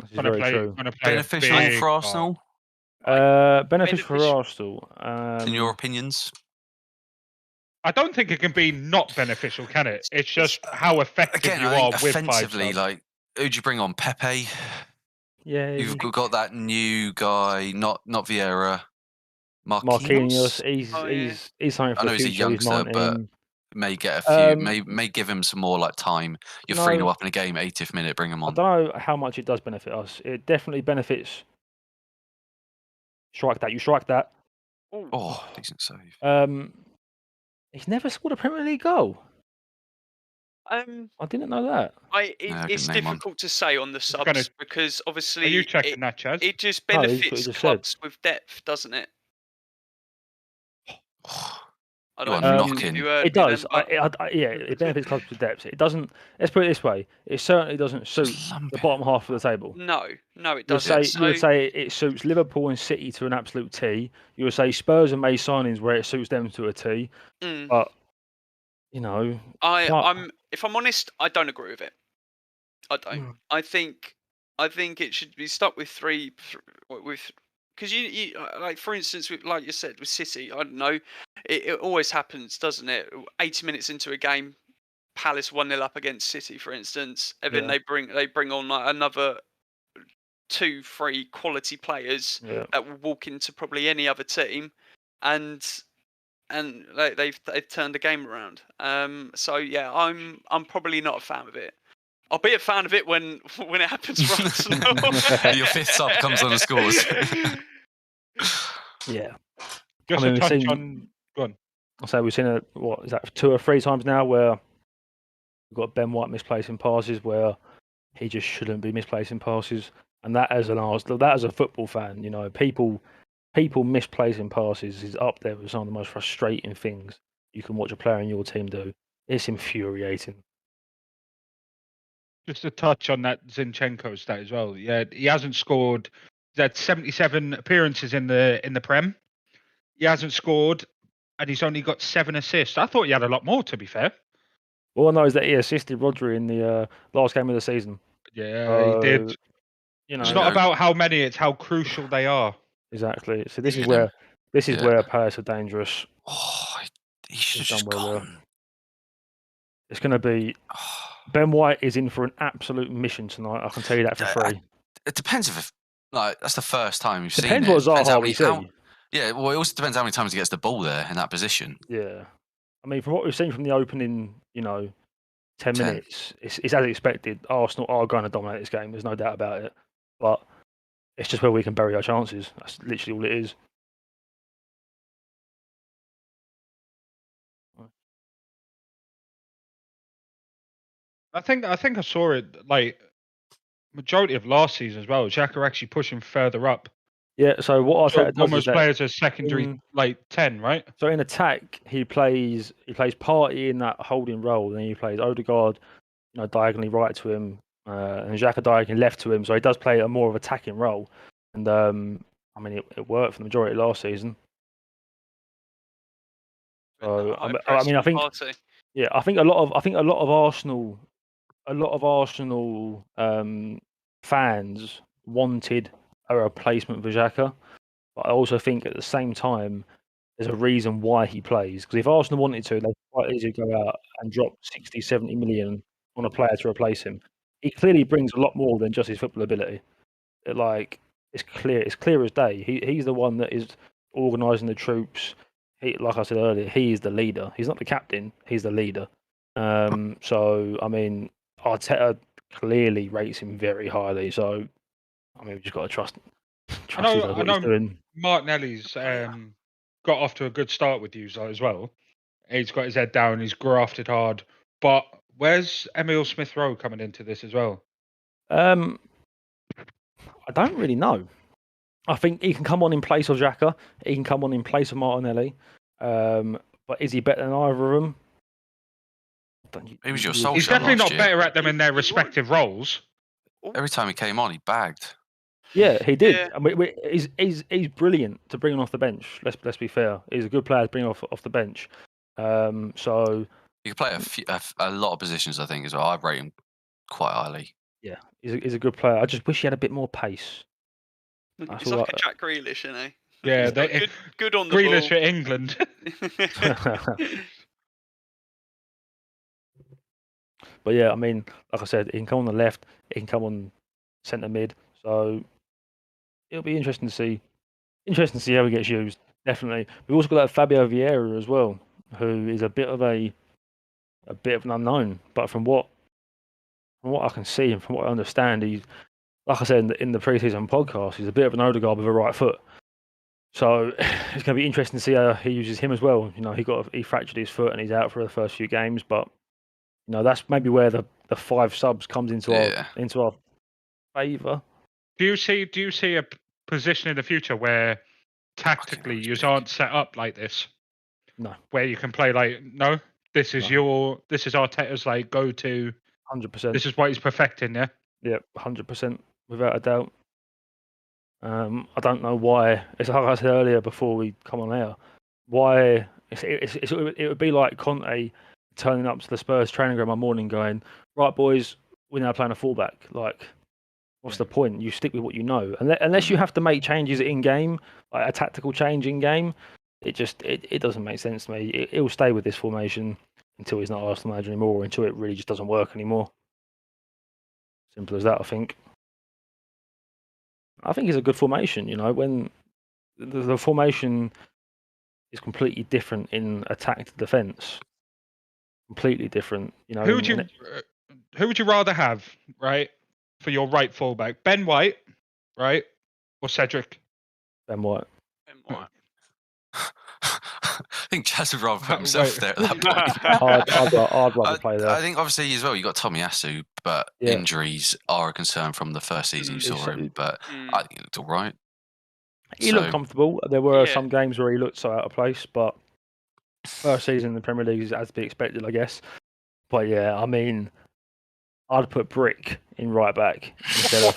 This is very true.
Beneficial for Arsenal?
Beneficial for Arsenal.
In your opinions?
I don't think it can be not beneficial, can it? It's just how effective you are with
offensively. Who'd you bring on? Pepe?
Yeah.
You've got that new guy, not Vieira.
Marquinhos. He's something for
I know
the
he's a
future.
youngster, but may get a few. May give him some more time. You're 3-0 up in a game, 80th minute. Bring him on.
I don't know how much it does benefit us. It definitely benefits. Strike that. You strike that.
Oh, decent save.
He's never scored a Premier League goal.
I
didn't know that.
It's difficult to say on the subs because obviously.
Are you checking that, Chaz?
It just benefits clubs with depth, doesn't it? I don't know if you heard
it does.
Yeah,
it benefits clubs with depth. It doesn't. Let's put it this way: it certainly doesn't suit the bottom half of the table.
No, it doesn't.
You would say it suits Liverpool and City to an absolute T. You would say Spurs and May signings where it suits them to a T. But
if I'm honest, I don't agree with it. I don't. I think it should be stuck with 3 with. Because you for instance, like you said with City, I don't know, it always happens, doesn't it? 80 minutes into a game, Palace 1-0 up against City, for instance, and then they bring on another 2-3 quality players that will walk into probably any other team, and they've turned the game around. So yeah, I'm probably not a fan of it. I'll be a fan of it when it happens for Arsenal.
Your fifth sub comes on and scores.
Yeah.
Just
I mean,
to touch
we've seen.
on. Go on.
I'll say we've seen what is that 2 or 3 times now where we've got Ben White misplacing passes where he just shouldn't be misplacing passes, and that as a football fan, you know, people misplacing passes is up there with some of the most frustrating things you can watch a player in your team do. It's infuriating.
Just to touch on that Zinchenko stat as well. Yeah, he hasn't scored. He's had 77 appearances in the Prem. He hasn't scored, and he's only got 7 assists. I thought he had a lot more, to be fair.
All I know is that he assisted Rodri in the last game of the season.
Yeah, he did.
You know,
it's not about how many; it's how crucial they are.
Exactly. So this is where players are dangerous.
Oh, he should have just gone.
It's going to be. Ben White is in for an absolute mission tonight. I can tell you that for free.
It depends if that's the first time you've seen it.
Depends what Zaha we see.
Yeah, well, it also depends how many times he gets the ball there in that position.
Yeah, I mean, from what we've seen from the opening, 10 minutes, it's as expected. Arsenal are going to dominate this game. There's no doubt about it. But it's just where we can bury our chances. That's literally all it is.
I think I saw it like majority of last season as well. Xhaka actually pushing further up.
Yeah. So what Arteta does
almost
is that
play as a secondary 10, right?
So in attack, he plays Partey in that holding role, then he plays Odegaard, diagonally right to him, and Xhaka diagonally left to him. So he does play a more of attacking role, and I mean it worked for the majority of last season. So I think I think a lot of Arsenal fans wanted a replacement for Xhaka, but I also think at the same time there's a reason why he plays. Because if Arsenal wanted to, they'd quite easily go out and drop 60, 70 million on a player to replace him. He clearly brings a lot more than just his football ability. It's clear as day. He's the one that is organising the troops. Like I said earlier, he is the leader. He's not the captain. He's the leader. So I mean, Arteta clearly rates him very highly. So I mean, we just got to trust
I know
he's doing.
Martinelli's got off to a good start with you as well. He's got his head down. He's grafted hard. But where's Emile Smith-Rowe coming into this as well?
I don't really know. I think he can come on in place of Xhaka. He can come on in place of Martinelli. But is he better than either of them?
He was your soul.
He's definitely not better at them in their respective roles.
Every time he came on, he bagged.
Yeah, he did. Yeah. I mean, he's brilliant to bring him off the bench. Let's be fair. He's a good player to bring off the bench. So
he could play a lot of positions, I think, as well. I rate him quite highly.
Yeah, he's a good player. I just wish he had a bit more pace.
He's like a Jack Grealish, isn't he?
Yeah,
good on the
Grealish
ball.
for England.
But yeah, I mean, like I said, he can come on the left. He can come on centre mid. So it'll be interesting to see. Interesting to see how he gets used. Definitely. We've also got that Fabio Vieira as well, who is a bit of an unknown. But from what I can see and from what I understand, he's, like I said in the pre-season podcast, he's a bit of an Odegaard with a right foot. So it's going to be interesting to see how he uses him as well. He fractured his foot and he's out for the first few games. But that's maybe where the 5 subs comes into our favour.
Do you see a position in the future where tactically you aren't set up like this?
No.
Where you can play this is Arteta's go to.
100%.
This is what he's perfecting, yeah.
Yeah, 100%, without a doubt. I don't know why. It's like I said earlier before we come on air. Why it would be like Conte turning up to the Spurs training ground one morning, going, "Right, boys, we're now playing a fullback." Like, what's the point? You stick with what you know, unless you have to make changes in game, like a tactical change in game. It doesn't make sense to me. It will stay with this formation until he's not Arsenal manager anymore, or until it really just doesn't work anymore. Simple as that, I think. I think it's a good formation, when the formation is completely different in attack to defence. Completely different,
Who would you who would you rather have, right, for your right fullback? Ben White, right, or Cedric?
Ben White.
Ben White.
I think Chaz would rather put himself there at that point.
I'd rather play there.
I think obviously as well you got Tomiyasu, but injuries are a concern from the first season you saw him. But I think he looked all right.
He looked comfortable. There were some games where he looked so out of place, but first season in the Premier League is as to be expected, I guess. But yeah, I mean, I'd put Brick in right back instead of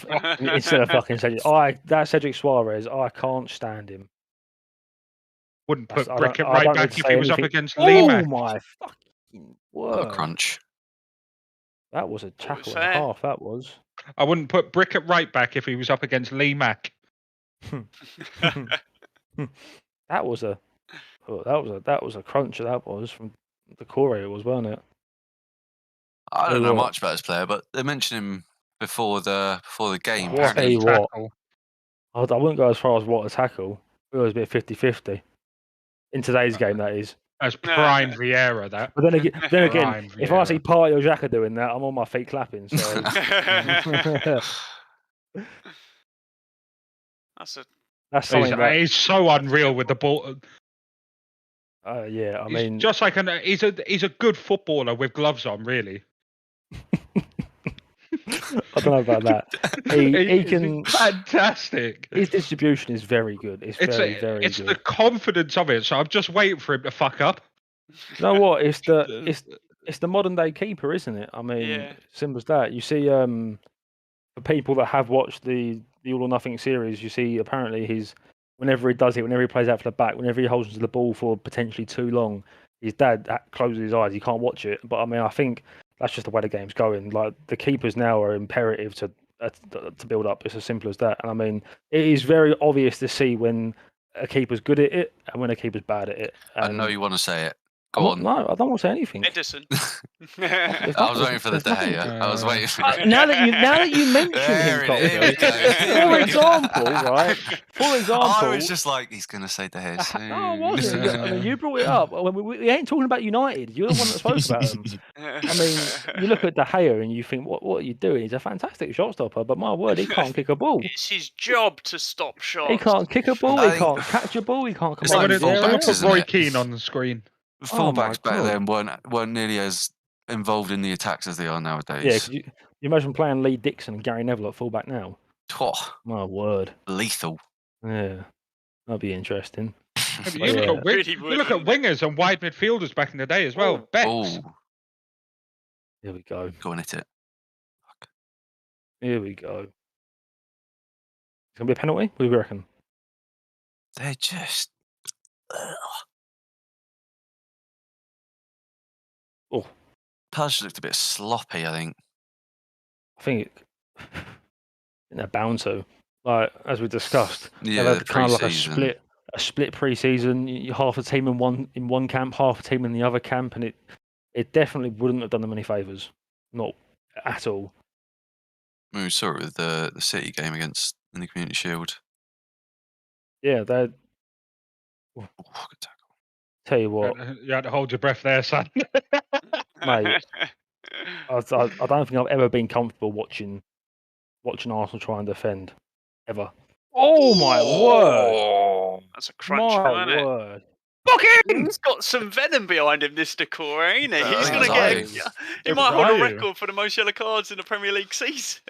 fucking Cedric. That Cedric Suarez, I can't stand him.
Wouldn't put Brick at right back if he was up against Lee
Oh
Mack.
my fucking word!
A crunch.
That was a tackle and a half. That was.
I wouldn't put Brick at right back if he was up against Lee Mack.
That was a cruncher. That was from the core. It was, wasn't it?
I don't know much about this player, but they mentioned him before the game.
I wouldn't go as far as what a tackle. It was a bit 50-50. In today's game, that is.
As prime Vieira, that.
But then again, if I see Party or Xhaka doing that, I'm on my feet clapping. So. That's something
he's so unreal with the ball.
Yeah, I
he's
mean,
just like he's a good footballer with gloves on, really.
I don't know about that. He can
fantastic.
His distribution is very good. It's very good.
It's the confidence of it. So I'm just waiting for him to fuck up.
You know what? It's the modern day keeper, isn't it? I mean, simple as that. You see, for people that have watched the All or Nothing series, you see apparently whenever he does it, whenever he plays out for the back, whenever he holds onto the ball for potentially too long, his dad closes his eyes. He can't watch it. But I mean, I think that's just the way the game's going. Like the keepers now are imperative to build up. It's as simple as that. And I mean, it is very obvious to see when a keeper's good at it and when a keeper's bad at it. And
I know you want to say it. Go on.
No, I don't want to say anything.
Edison.
I was waiting for the day. I was waiting for it.
Now that you mention him, for example, right? For example,
I was just like, he's going to say De Gea soon.
No, I wasn't. I mean, you brought it up. We ain't talking about United. You're the one that spoke about them. I mean, you look at De Gea and you think, what are you doing? He's a fantastic shot stopper, but my word, he can't kick a ball.
It's his job to stop shots.
He can't kick a ball. He can't catch a ball. He can't come
over
there.
Don't put Roy Keane on the screen.
Fullbacks back then weren't nearly as involved in the attacks as they are nowadays.
Yeah, could you imagine playing Lee Dixon and Gary Neville at fullback now?
Oh,
my word.
Lethal.
Yeah, that'd be interesting.
You look at wingers and wide midfielders back in the day as well. Becks.
Here we go.
Go and hit it.
Here we go. It's going to be a penalty? What do we reckon?
They're just... Palace looked a bit sloppy, I think.
I think they're bound to. Like, as we discussed,
yeah,
they've had kind of like a split pre-season. Half a team in one camp, half a team in the other camp, and it definitely wouldn't have done them any favours. Not at all.
I mean, we saw it with the City game in the Community Shield.
Yeah, they're...
good tackle.
Tell you what.
You had to hold your breath there, son.
Mate, I don't think I've ever been comfortable watching Arsenal try and defend. Ever. Oh my word!
That's a crunch, isn't it?
Word.
He's got some venom behind him, this Decore, ain't he? He's going to get... He might hold a record for the most yellow cards in the Premier League season.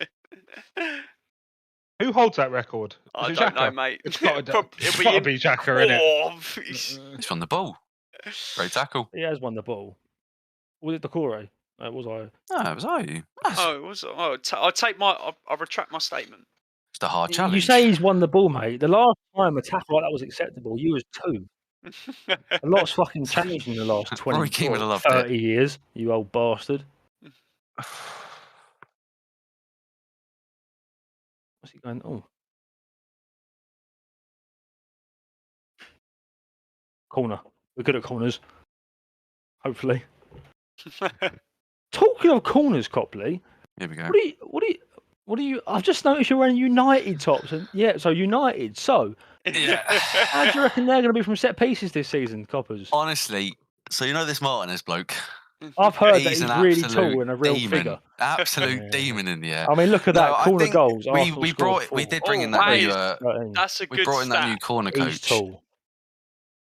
Who holds that record?
I don't know, mate.
It's got to be Xhaka, innit?
He's won the ball. Great tackle.
He has won the ball. Was it Decore? No, was I?
No, it was I.
Oh, it was. I'll retract my statement.
It's a hard challenge.
You say he's won the ball, mate. The last time a tackle like that was acceptable, you was 2. A lot's fucking changed in the last 30 years, you old bastard. What's he going? Oh. Corner. We're good at corners. Hopefully. Talking of corners, Copley.
Here we go.
What do you? I've just noticed you're wearing United tops, and so United. So, how do you reckon they're going to be from set pieces this season, Coppers?
Honestly, so you know this Martinez bloke.
I've heard that
He's
he's
an
really
absolute
tall and a real
demon.
figure.
Absolute
Yeah.
demon in the air.
I mean, look at
No,
that
I
corner
think
goals.
we
Arsenal
we
scored
brought we
4.
did bring in
Oh,
that
that
new
is-
13.
That's a
we
good
brought in that new
stat.
corner
He's
coach,
tall.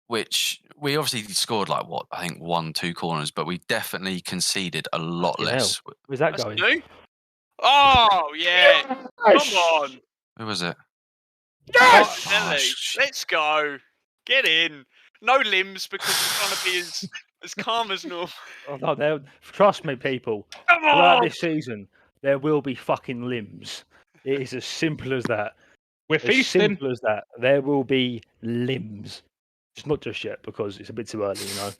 which we obviously scored like what I think 1-2 corners, but we definitely conceded a lot
Fucking
less.
Where's that
That's
going?
new. Oh yeah, come on,
Who was it?
Yes!
Oh,
Nelly, let's go. Get in. No limbs because we're trying to be as calm as normal.
Oh, no, trust me, people.
Come
Throughout
on.
this season, there will be fucking limbs. It is as simple as that.
We're
As
feasting.
simple as that. There will be limbs. Just not just yet because it's a bit too early, you know.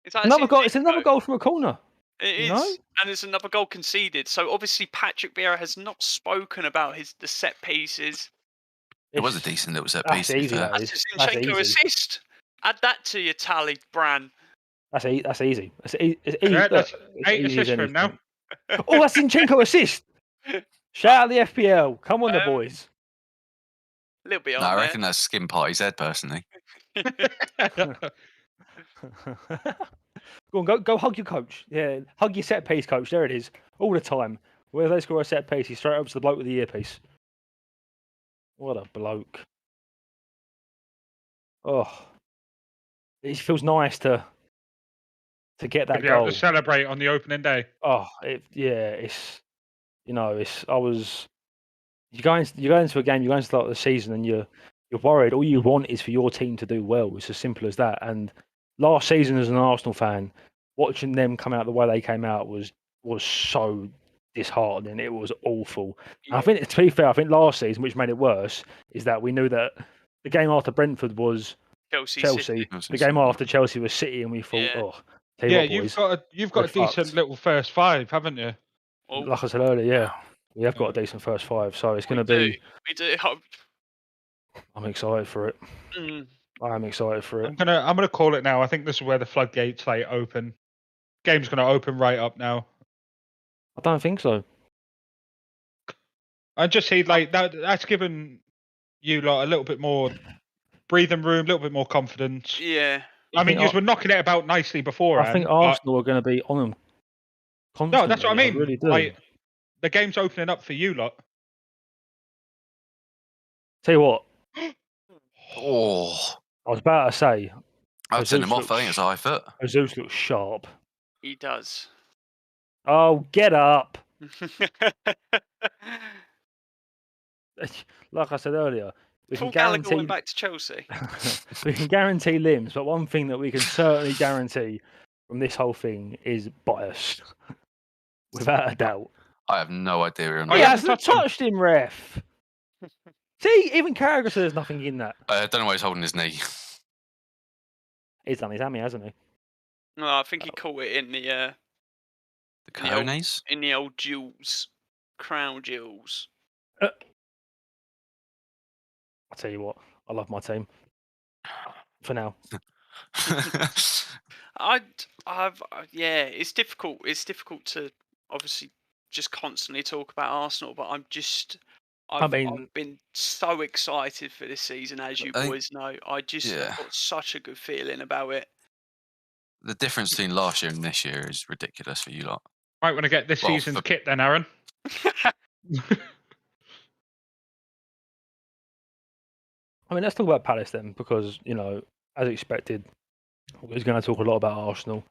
It's
Another goal.
Zinchenko.
It's another goal from a corner.
It
you
is,
know?
and it's another goal conceded. So obviously Patrick Vieira has not spoken about the set pieces.
It was a
It's-
decent little set
That's
piece. to be
easy.
fair.
That
That's
is.
a
That's
Zinchenko
easy.
assist. Add that to your tally, Bran.
That's easy. It's easy. It's
Yeah, that's
it's
8
easy as
assists for him now.
anything. Oh, that's Zinchenko assist. Shout out the FPL. Come on, the boys.
A little bit
No,
on
I
there.
reckon that's skin party's head personally.
Go on, go hug your coach. Yeah, hug your set piece coach. There it is. All the time. Where they score a set piece, he's straight over to the bloke with the earpiece. What a bloke. Oh. It feels nice to get that
to be able
goal.
to celebrate on the opening day.
Oh, it's you go into a game, you go into the start of the season and you're worried. All you want is for your team to do well. It's as simple as that. And last season as an Arsenal fan, watching them come out the way they came out was so disheartening. It was awful. And I think, to be fair, I think last season, which made it worse, is that we knew that the game after Brentford was
Chelsea.
Chelsea. The game after Chelsea was City, and we thought,
Yeah.
oh, tell you
Yeah,
what, boys,
you've got a
we're
decent
fucked.
little first 5, haven't you?
Oh,
Like I said earlier, yeah, we have got a decent first 5, so it's going to be.
We do.
I'm excited for it.
Mm.
I am excited for it.
I'm gonna call it now. I think this is where the floodgates like open. Game's gonna open right up now.
I don't think so.
I just see like that's given you like a little bit more breathing room, a little bit more confidence.
Yeah.
I mean,
think
you were knocking it about nicely beforehand.
I think
but-
Arsenal are going to be on them.
No, that's what I mean.
really do.
Like, the game's opening up for you lot.
Tell you what,
Oh,
I was about to say,
I'd send him
Jesus
off. I think it's a high foot.
Jesus looks sharp.
He does.
Oh, get up! Like I said earlier, we can
Paul Gallagher
guarantee
went back to Chelsea.
we can guarantee limbs, but one thing that we can certainly guarantee from this whole thing is bias, without a doubt.
I have no idea. Who
He
yeah,
hasn't
touched him.
touched him, ref. See, even Carragher said there's nothing in that.
I don't know why he's holding his knee.
He's done his hammy, hasn't he?
No, I think he caught it in the
The
The old-
cojones.
in the old jewels, crown jewels.
I'll tell you what, I love my team. For now.
Yeah, it's difficult. It's difficult to obviously just constantly talk about Arsenal, but I've been so excited for this season, as you boys know. I've got such a good feeling about it.
The difference between last year and this year is ridiculous for you lot.
Might want to get this season's kit then, Aaron.
I mean, let's talk about Palace then, because, as expected, we're going to talk a lot about Arsenal.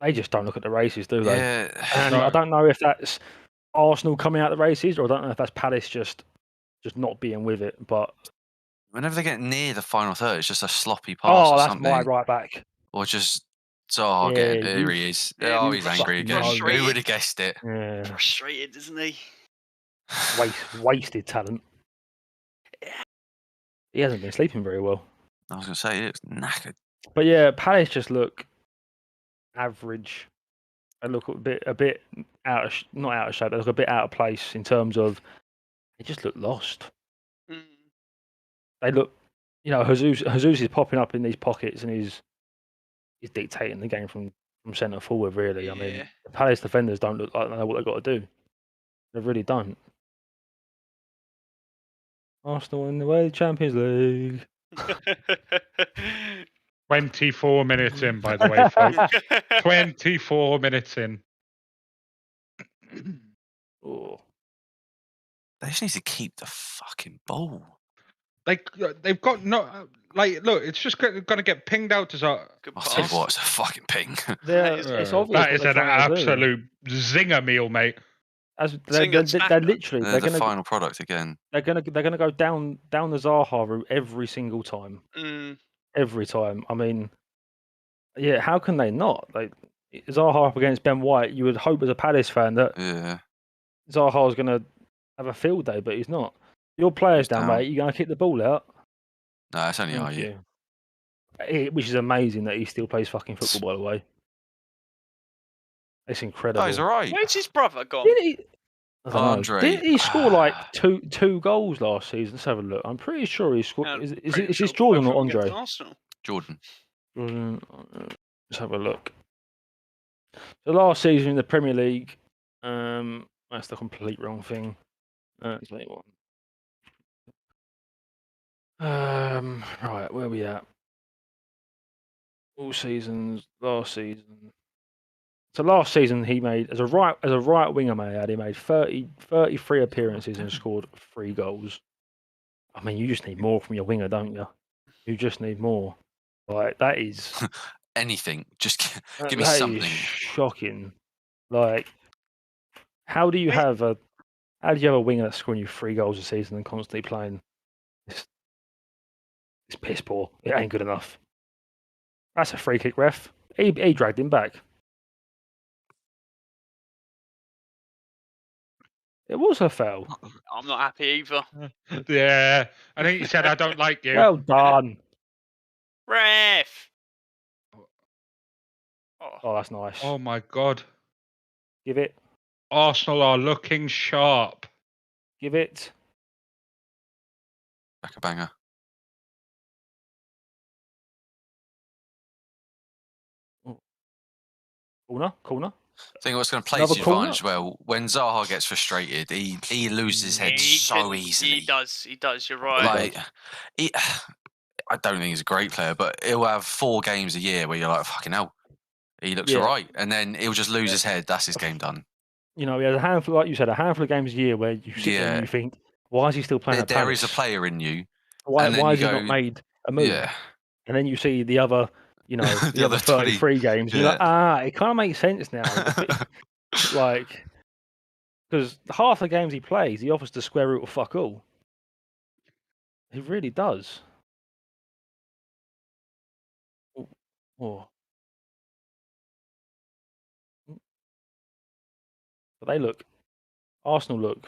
They just don't look at the races, do they?
Yeah.
And I don't know if that's Arsenal coming out the races, or I don't know if that's Palace just not being with it. But
whenever they get near the final third, it's just a sloppy pass or
that's
something.
my right back.
Or just, here he is.
Yeah,
He's angry again.
frustrated.
Who would have guessed it?
Yeah.
Frustrated, isn't he?
Wasted talent. He hasn't been sleeping very well.
I was going to say, he looks knackered.
But yeah, Palace just look average. They look a bit not out of shape. They look a bit out of place in terms of they just look lost.
Mm.
They look, Jesus is popping up in these pockets and he's dictating the game from centre forward. Really,
Yeah.
I mean, the Palace defenders don't look like they know what they've got to do. They really don't. Arsenal in the way of the Champions League.
24 minutes in, by the way, folks. 24 minutes in.
Oh.
They just need to keep the fucking ball.
They've got no look. It's just going to get pinged out as a.
I'll tell you what, it's a fucking ping.
It's obvious.
That is an absolute zinger meal, mate.
They're literally
they're the final product again.
They're gonna go down the Zaha route every single time. Every time. I mean, yeah. How can they not? Like Zaha up against Ben White, you would hope as a Palace fan that Zaha's gonna have a field day, but he's not. Your player's down, mate. You're gonna kick the ball out.
No, it's only
you. Which is amazing that he still plays fucking football, by the way. It's incredible.
Oh, he's alright.
Where's his brother gone?
Andre.
Didn't he score like two goals last season? Let's have a look. I'm pretty sure he scored. Is this Jordan or Andre?
Jordan.
Let's have a look. So last season in the Premier League, that's the complete wrong thing. Right, where are we at? All seasons, last season. So last season he made as a right winger, he made 33 appearances and scored 3 goals. I mean, you just need more from your winger, don't you? You just need more. Like that is
anything. Just give me something.
Shocking. Like, how do you have a winger that's scoring you 3 goals a season and constantly playing? It's piss poor. It ain't good enough. That's a free kick, ref. He dragged him back. It was a foul.
I'm not happy either.
Yeah, I think he said, "I don't like you."
Well done,
ref.
Oh, that's nice.
Oh my god.
Give it.
Arsenal are looking sharp.
Give it.
Like a banger.
Corner.
I think what's going to play to your advantage as well, when Zaha gets frustrated, he loses his head so easily.
He does, you're right.
Like, I don't think he's a great player, but he'll have 4 games a year where you're like, fucking hell, he looks alright. And then he'll just lose his head, that's his game done.
You know, he has a handful, like you said, a handful of games a year where you sit there and you think, why is he still playing at Palace?
There is a player in you.
Why has he not made a move? Yeah. And then you see the other... You know, the other 33 games. You're like, it kind of makes sense now. Like, because half the games he plays, he offers the square root of fuck all. He really does. Oh. But Arsenal look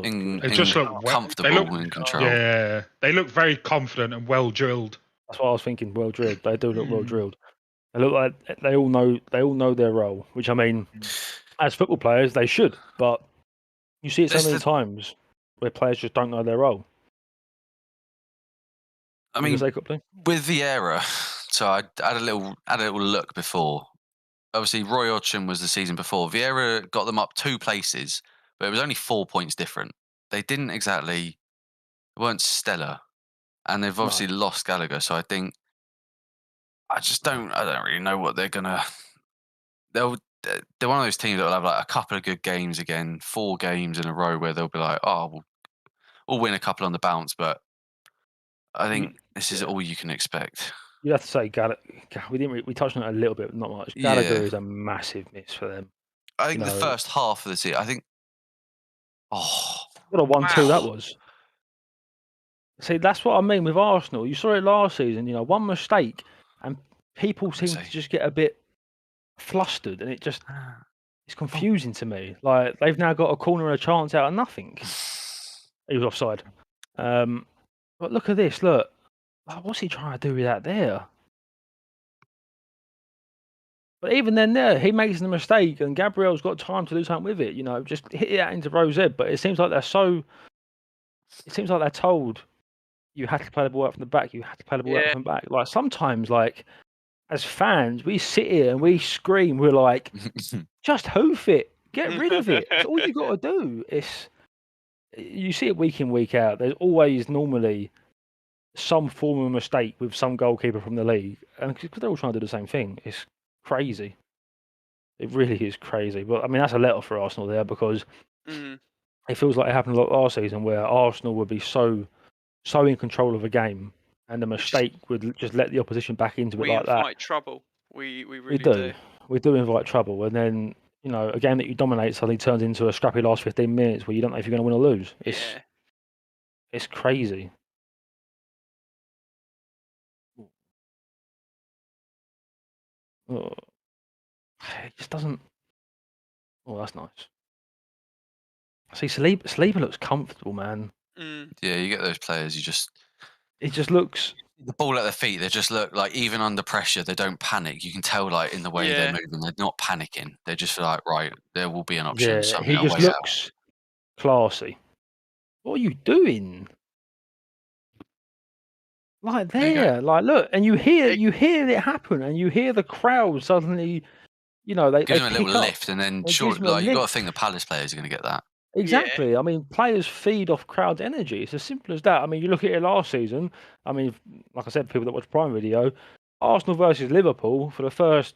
they just look
comfortable and in control.
Yeah, they look very confident and well drilled.
That's what I was thinking. Well drilled. They do look well drilled. They look like they all know their role. Which I mean, as football players, they should. But you see it so many times where players just don't know their role.
I mean, with Vieira, so I had a little look before. Obviously, Roy Hodgson was the season before. Vieira got them up 2 places, but it was only 4 points different. They weren't stellar. And they've obviously lost Gallagher, so I think I don't really know what they're gonna. They're one of those teams that will have like a couple of good games again, 4 games in a row where they'll be like, oh, we'll win a couple on the bounce, but I think this is all you can expect.
You have to say Gallagher. We touched on it a little bit, not much. Gallagher is a massive miss for them.
I think the first half of the season,
what a 1-2 that was. See, that's what I mean with Arsenal. You saw it last season, you know, one mistake and people seem to just get a bit flustered and it's confusing to me. Like, they've now got a corner and a chance out of nothing. He was offside. But look at this, look. What's he trying to do with that there? But even then there, he makes the mistake and Gabriel's got time to do something with it, you know, just hit it out into Rose Ed. But it seems like they're told you had to play the ball out from the back. You had to play the ball out from the back. Like sometimes, like as fans, we sit here and we scream. We're like, just hoof it, get rid of it. That's all you got to do. You see it week in, week out. There's always normally some form of mistake with some goalkeeper from the league, and because they're all trying to do the same thing, it's crazy. It really is crazy. But I mean, that's a letter for Arsenal there, because it feels like it happened a lot last season, where Arsenal would be so in control of a game, and the mistake would just let the opposition back into it like that.
We invite trouble. We really
do. We do invite trouble, and then a game that you dominate suddenly turns into a scrappy last 15 minutes where you don't know if you're going to win or lose. It's crazy. Oh. It just doesn't. Oh, that's nice. See, Saliba looks comfortable, man.
Yeah, you get those players.
It just looks.
The ball at their feet. They just look like, even under pressure, they don't panic. You can tell, like, in the way they're moving, they're not panicking. They're just like, right, there will be an option.
Yeah, he just looks classy. What are you doing? Like there, like look, and you hear it happen, and you hear the crowd suddenly. They
give them a little
up.
lift, and then sure, like, you got to think the Palace players are going to get that.
Exactly. Yeah. I mean, players feed off crowd energy. It's as simple as that. I mean, you look at it last season. I mean, like I said, people that watch Prime Video, Arsenal versus Liverpool, for the first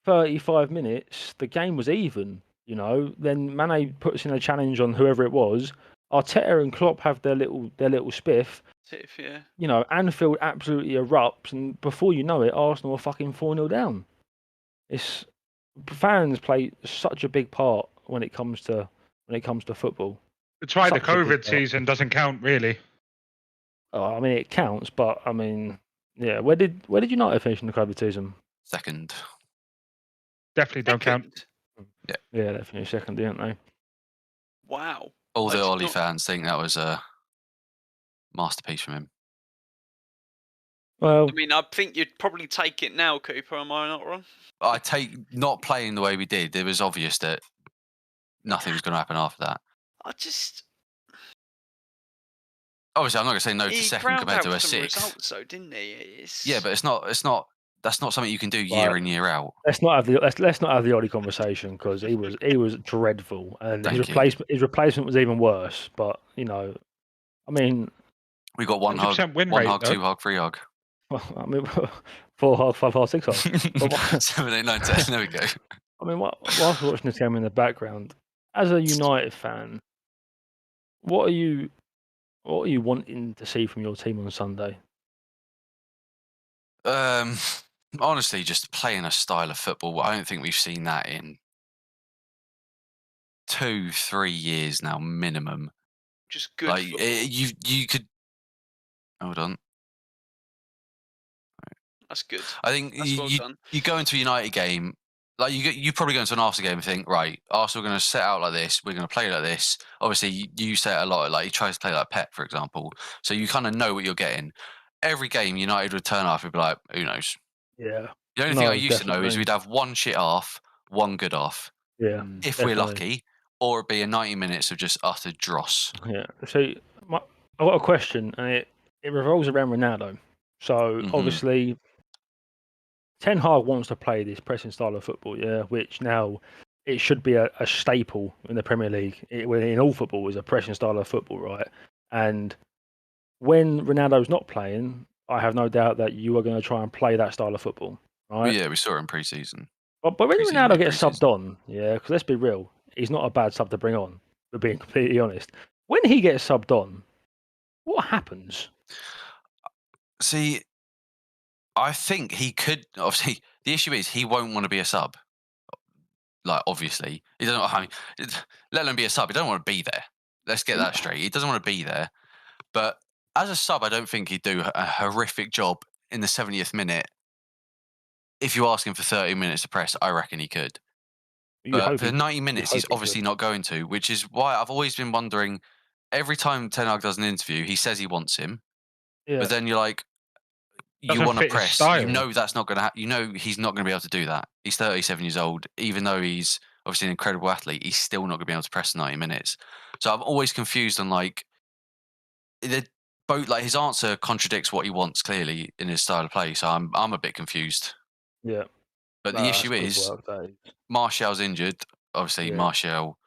35 minutes, the game was even. Then Mane puts in a challenge on whoever it was. Arteta and Klopp have their little spiff.
Yeah.
Anfield absolutely erupts, and before you know it, Arsenal are fucking 4-0 down. Fans play such a big part when it comes to football.
It's why the COVID season doesn't count, really.
Oh, I mean, it counts, but I mean, yeah. Where did United finish in the COVID season?
Second.
Definitely don't count.
Yeah, they finished second, didn't they?
Wow.
All the Ollie fans think that was a masterpiece from him.
Well,
I mean, I think you'd probably take it now, Cooper. Am I not wrong?
I take not playing the way we did. It was obvious that nothing was going to happen after that. Obviously, I'm not going to say no to second compared to a sixth.
Results, though, didn't he?
Yeah, but it's not. That's not something you can do year in, year out.
Let's not have the Ollie conversation, because he was dreadful, and his replacement was even worse. But I mean,
we got one hug, one hug, 2 hug, 3 hug.
Well, I mean, 4 hug, 5 hug, 6 hug.
7, 8, 9, 10. There we go.
I mean, whilst watching this game in the background, as a United fan, what are you wanting to see from your team on Sunday?
Honestly, just playing a style of football. I don't think we've seen that in 2-3 years now, minimum.
Just good.
Like you could. Hold on.
That's good.
I think you go into a United game, like you probably go into an Arsenal game and think, right, Arsenal are going to set out like this, we're going to play like this. Obviously, you say it a lot, like he tries to play like Pep, for example, so you kind of know what you're getting. Every game, United would turn up and be like, who knows?
Yeah.
The only thing I used to know is we'd have one shit half, one good half.
Yeah.
If we're lucky, or it'd be a 90 minutes of just utter dross.
Yeah. So I've got a question, and it revolves around Ronaldo. So obviously, Ten Hag wants to play this pressing style of football, which now it should be a staple in the Premier League. In all football, is a pressing style of football, right? And when Ronaldo's not playing, I have no doubt that you are going to try and play that style of football, right?
Well, yeah, we saw it in pre-season.
But when Ronaldo gets subbed on, because let's be real, he's not a bad sub to bring on, for being completely honest. When he gets subbed on, what happens?
See, I think he could. Obviously, the issue is he won't want to be a sub. Like, obviously, he doesn't. I mean, let him be a sub. He doesn't want to be there. Let's get that straight. He doesn't want to be there. But as a sub, I don't think he'd do a horrific job in the 70th minute. If you ask him for 30 minutes to press, I reckon he could. But for 90 minutes, he's obviously not going to, which is why I've always been wondering. Every time Ten Hag does an interview, he says he wants him. Yeah. But then you're like, you want to press. You know that's not going to happen. You know he's not going to be able to do that. He's 37 years old. Even though he's obviously an incredible athlete, he's still not going to be able to press 90 minutes. So I'm always confused on like, both like his answer contradicts what he wants clearly in his style of play. So I'm a bit confused.
Yeah.
But the issue is Martial's injured. Obviously, Martial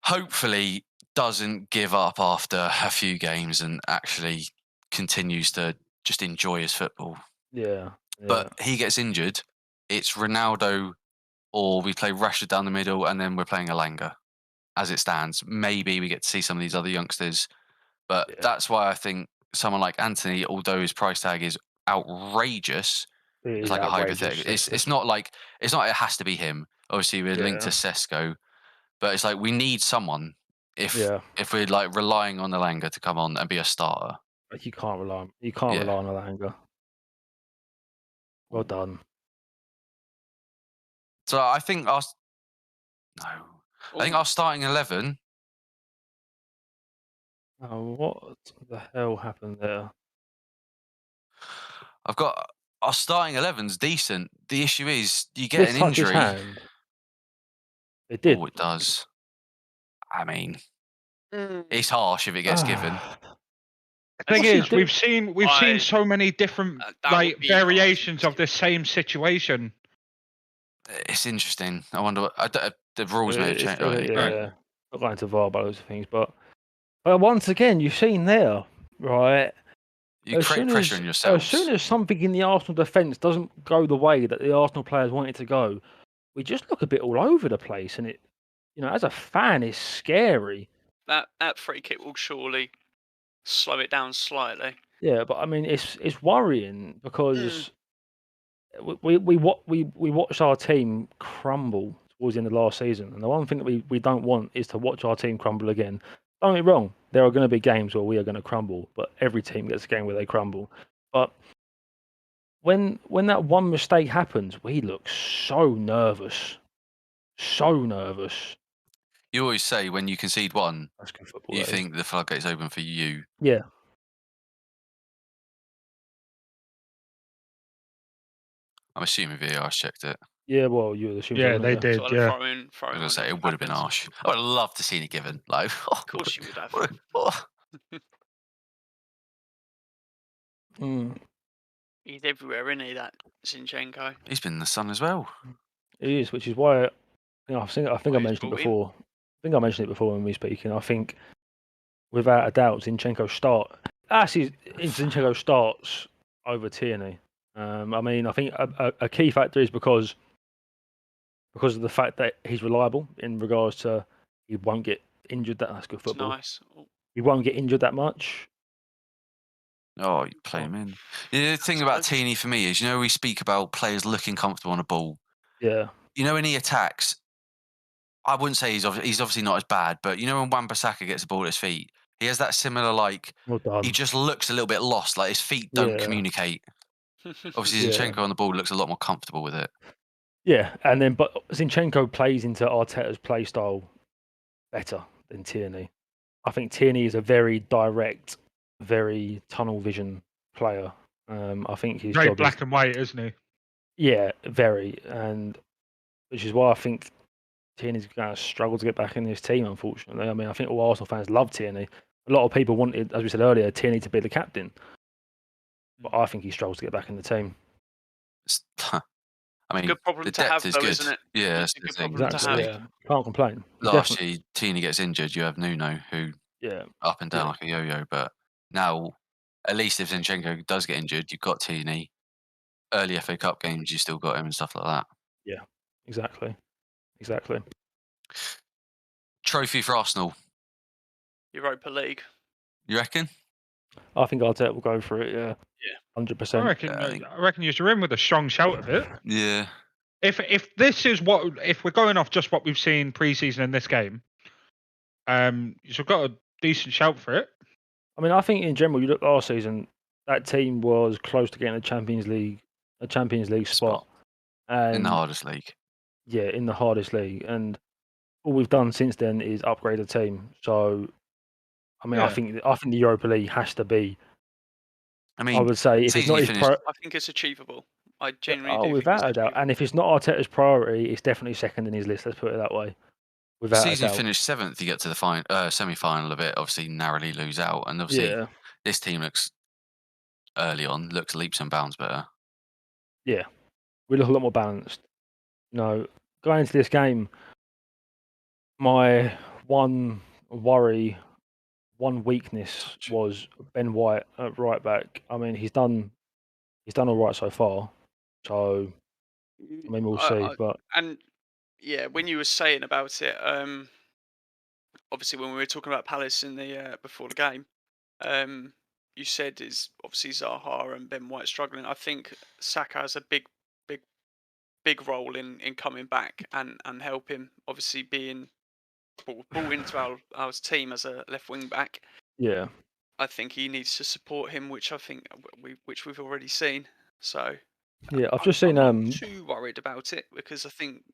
hopefully doesn't give up after a few games and actually continues to just enjoy his football.
Yeah.
But he gets injured, it's Ronaldo, or we play Rashford down the middle, and then we're playing Elanga. As it stands, maybe we get to see some of these other youngsters, but that's why I think someone like Anthony, although his price tag is outrageous, it's like a hypothetical. It's not like it has to be him. Obviously, we're linked to Sesko, but it's like we need someone. If we're like relying on Elanga to come on and be a starter,
you can't rely on Elanga. Well done.
So I think our starting 11.
Oh, what the hell happened there?
I've got our starting 11's decent. The issue is you get an injury.
His hand? It did.
Oh, it does. I mean, it's harsh if it gets given.
The thing is, we've seen so many different like variations of the same situation.
It's interesting. I wonder what the rules may have changed.
Not going to VAR about those things, but once again, you've seen there, right?
You create pressure on yourselves.
As soon as something in the Arsenal defence doesn't go the way that the Arsenal players want it to go, we just look a bit all over the place, and it, as a fan, is scary.
That free kick will surely slow it down slightly.
Yeah, but I mean, it's worrying because we watched our team crumble towards the end of last season, and the one thing that we don't want is to watch our team crumble again. Don't get me wrong, there are going to be games where we are going to crumble, but every team gets a game where they crumble. But when that one mistake happens, we look so nervous. So nervous.
You always say when you concede one,
that's good football,
you think the floodgates open for you.
Yeah.
I'm assuming VAR checked it.
Yeah, well, you would assume.
Yeah, they did.
So
yeah.
I was going to say it would have been harsh. I would love to see it given. Like,
of course you would have. He's everywhere, isn't he? That Zinchenko.
He's been in the sun as well.
He is, which is why I think I mentioned it before. I think I mentioned it before when we were speaking. I think without a doubt, Zinchenko starts over Tierney. I mean, I think a key factor is because of the fact that he's reliable in regards to he won't get injured. That's good football.
Nice.
He won't get injured that much.
Oh, you play him in. The thing about Tierney for me is, we speak about players looking comfortable on a ball.
Yeah.
When he attacks, I wouldn't say he's obviously not as bad, but when Wan-Bissaka gets the ball at his feet, he has that similar he just looks a little bit lost, like his feet don't communicate. Obviously, Zinchenko on the ball looks a lot more comfortable with it.
Yeah, but Zinchenko plays into Arteta's play style better than Tierney. I think Tierney is a very direct, very tunnel vision player. I think he's
very black and white, isn't he?
Yeah, very, and which is why I think Tierney's going to struggle to get back in this team. Unfortunately, I mean, I think all Arsenal fans love Tierney. A lot of people wanted, as we said earlier, Tierney to be the captain, but I think he struggles to get back in the team.
I mean,
good problem to have, though, isn't it?
Yeah,
it's a good problem to have.
Yeah. Can't complain.
Last year, Tierney gets injured. You have Nuno, who up and down like a yo-yo. But now, at least if Zinchenko does get injured, you've got Tierney. Early FA Cup games, you still got him and stuff like that.
Yeah, exactly.
Trophy for Arsenal.
Europa League.
You reckon?
I think Arteta will go for it. Yeah. 100%.
I reckon you're in with a strong shout of it.
Yeah.
If we're going off just what we've seen pre-season in this game, you've got a decent shout for it.
I mean, I think in general, you look last season, that team was close to getting a Champions League spot. And
in the hardest league.
Yeah, in the hardest league, and all we've done since then is upgrade the team. So, I mean, I think the Europa League has to be. I mean, I would say if it's not
I think it's achievable. I genuinely do.
Without a doubt. And if it's not Arteta's priority, it's definitely second in his list. Let's put it that way. Without
season finished 7th, you get to the semi-final of it. Obviously, narrowly lose out, and obviously this team looks leaps and bounds better.
Yeah, we look a lot more balanced. Going into this game, my one worry one weakness was Ben White at right back. I mean, he's done all right so far. So I mean, we'll see. But
and yeah, when you were saying about it, obviously when we were talking about Palace in the before the game, you said is obviously Zaha and Ben White struggling. I think Saka has a big role in coming back and helping. Obviously being brought into our team as a left wing back.
yeah,
I think he needs to support him, which I think we've already seen. So
yeah, I've just seen
I'm not too worried about it because I think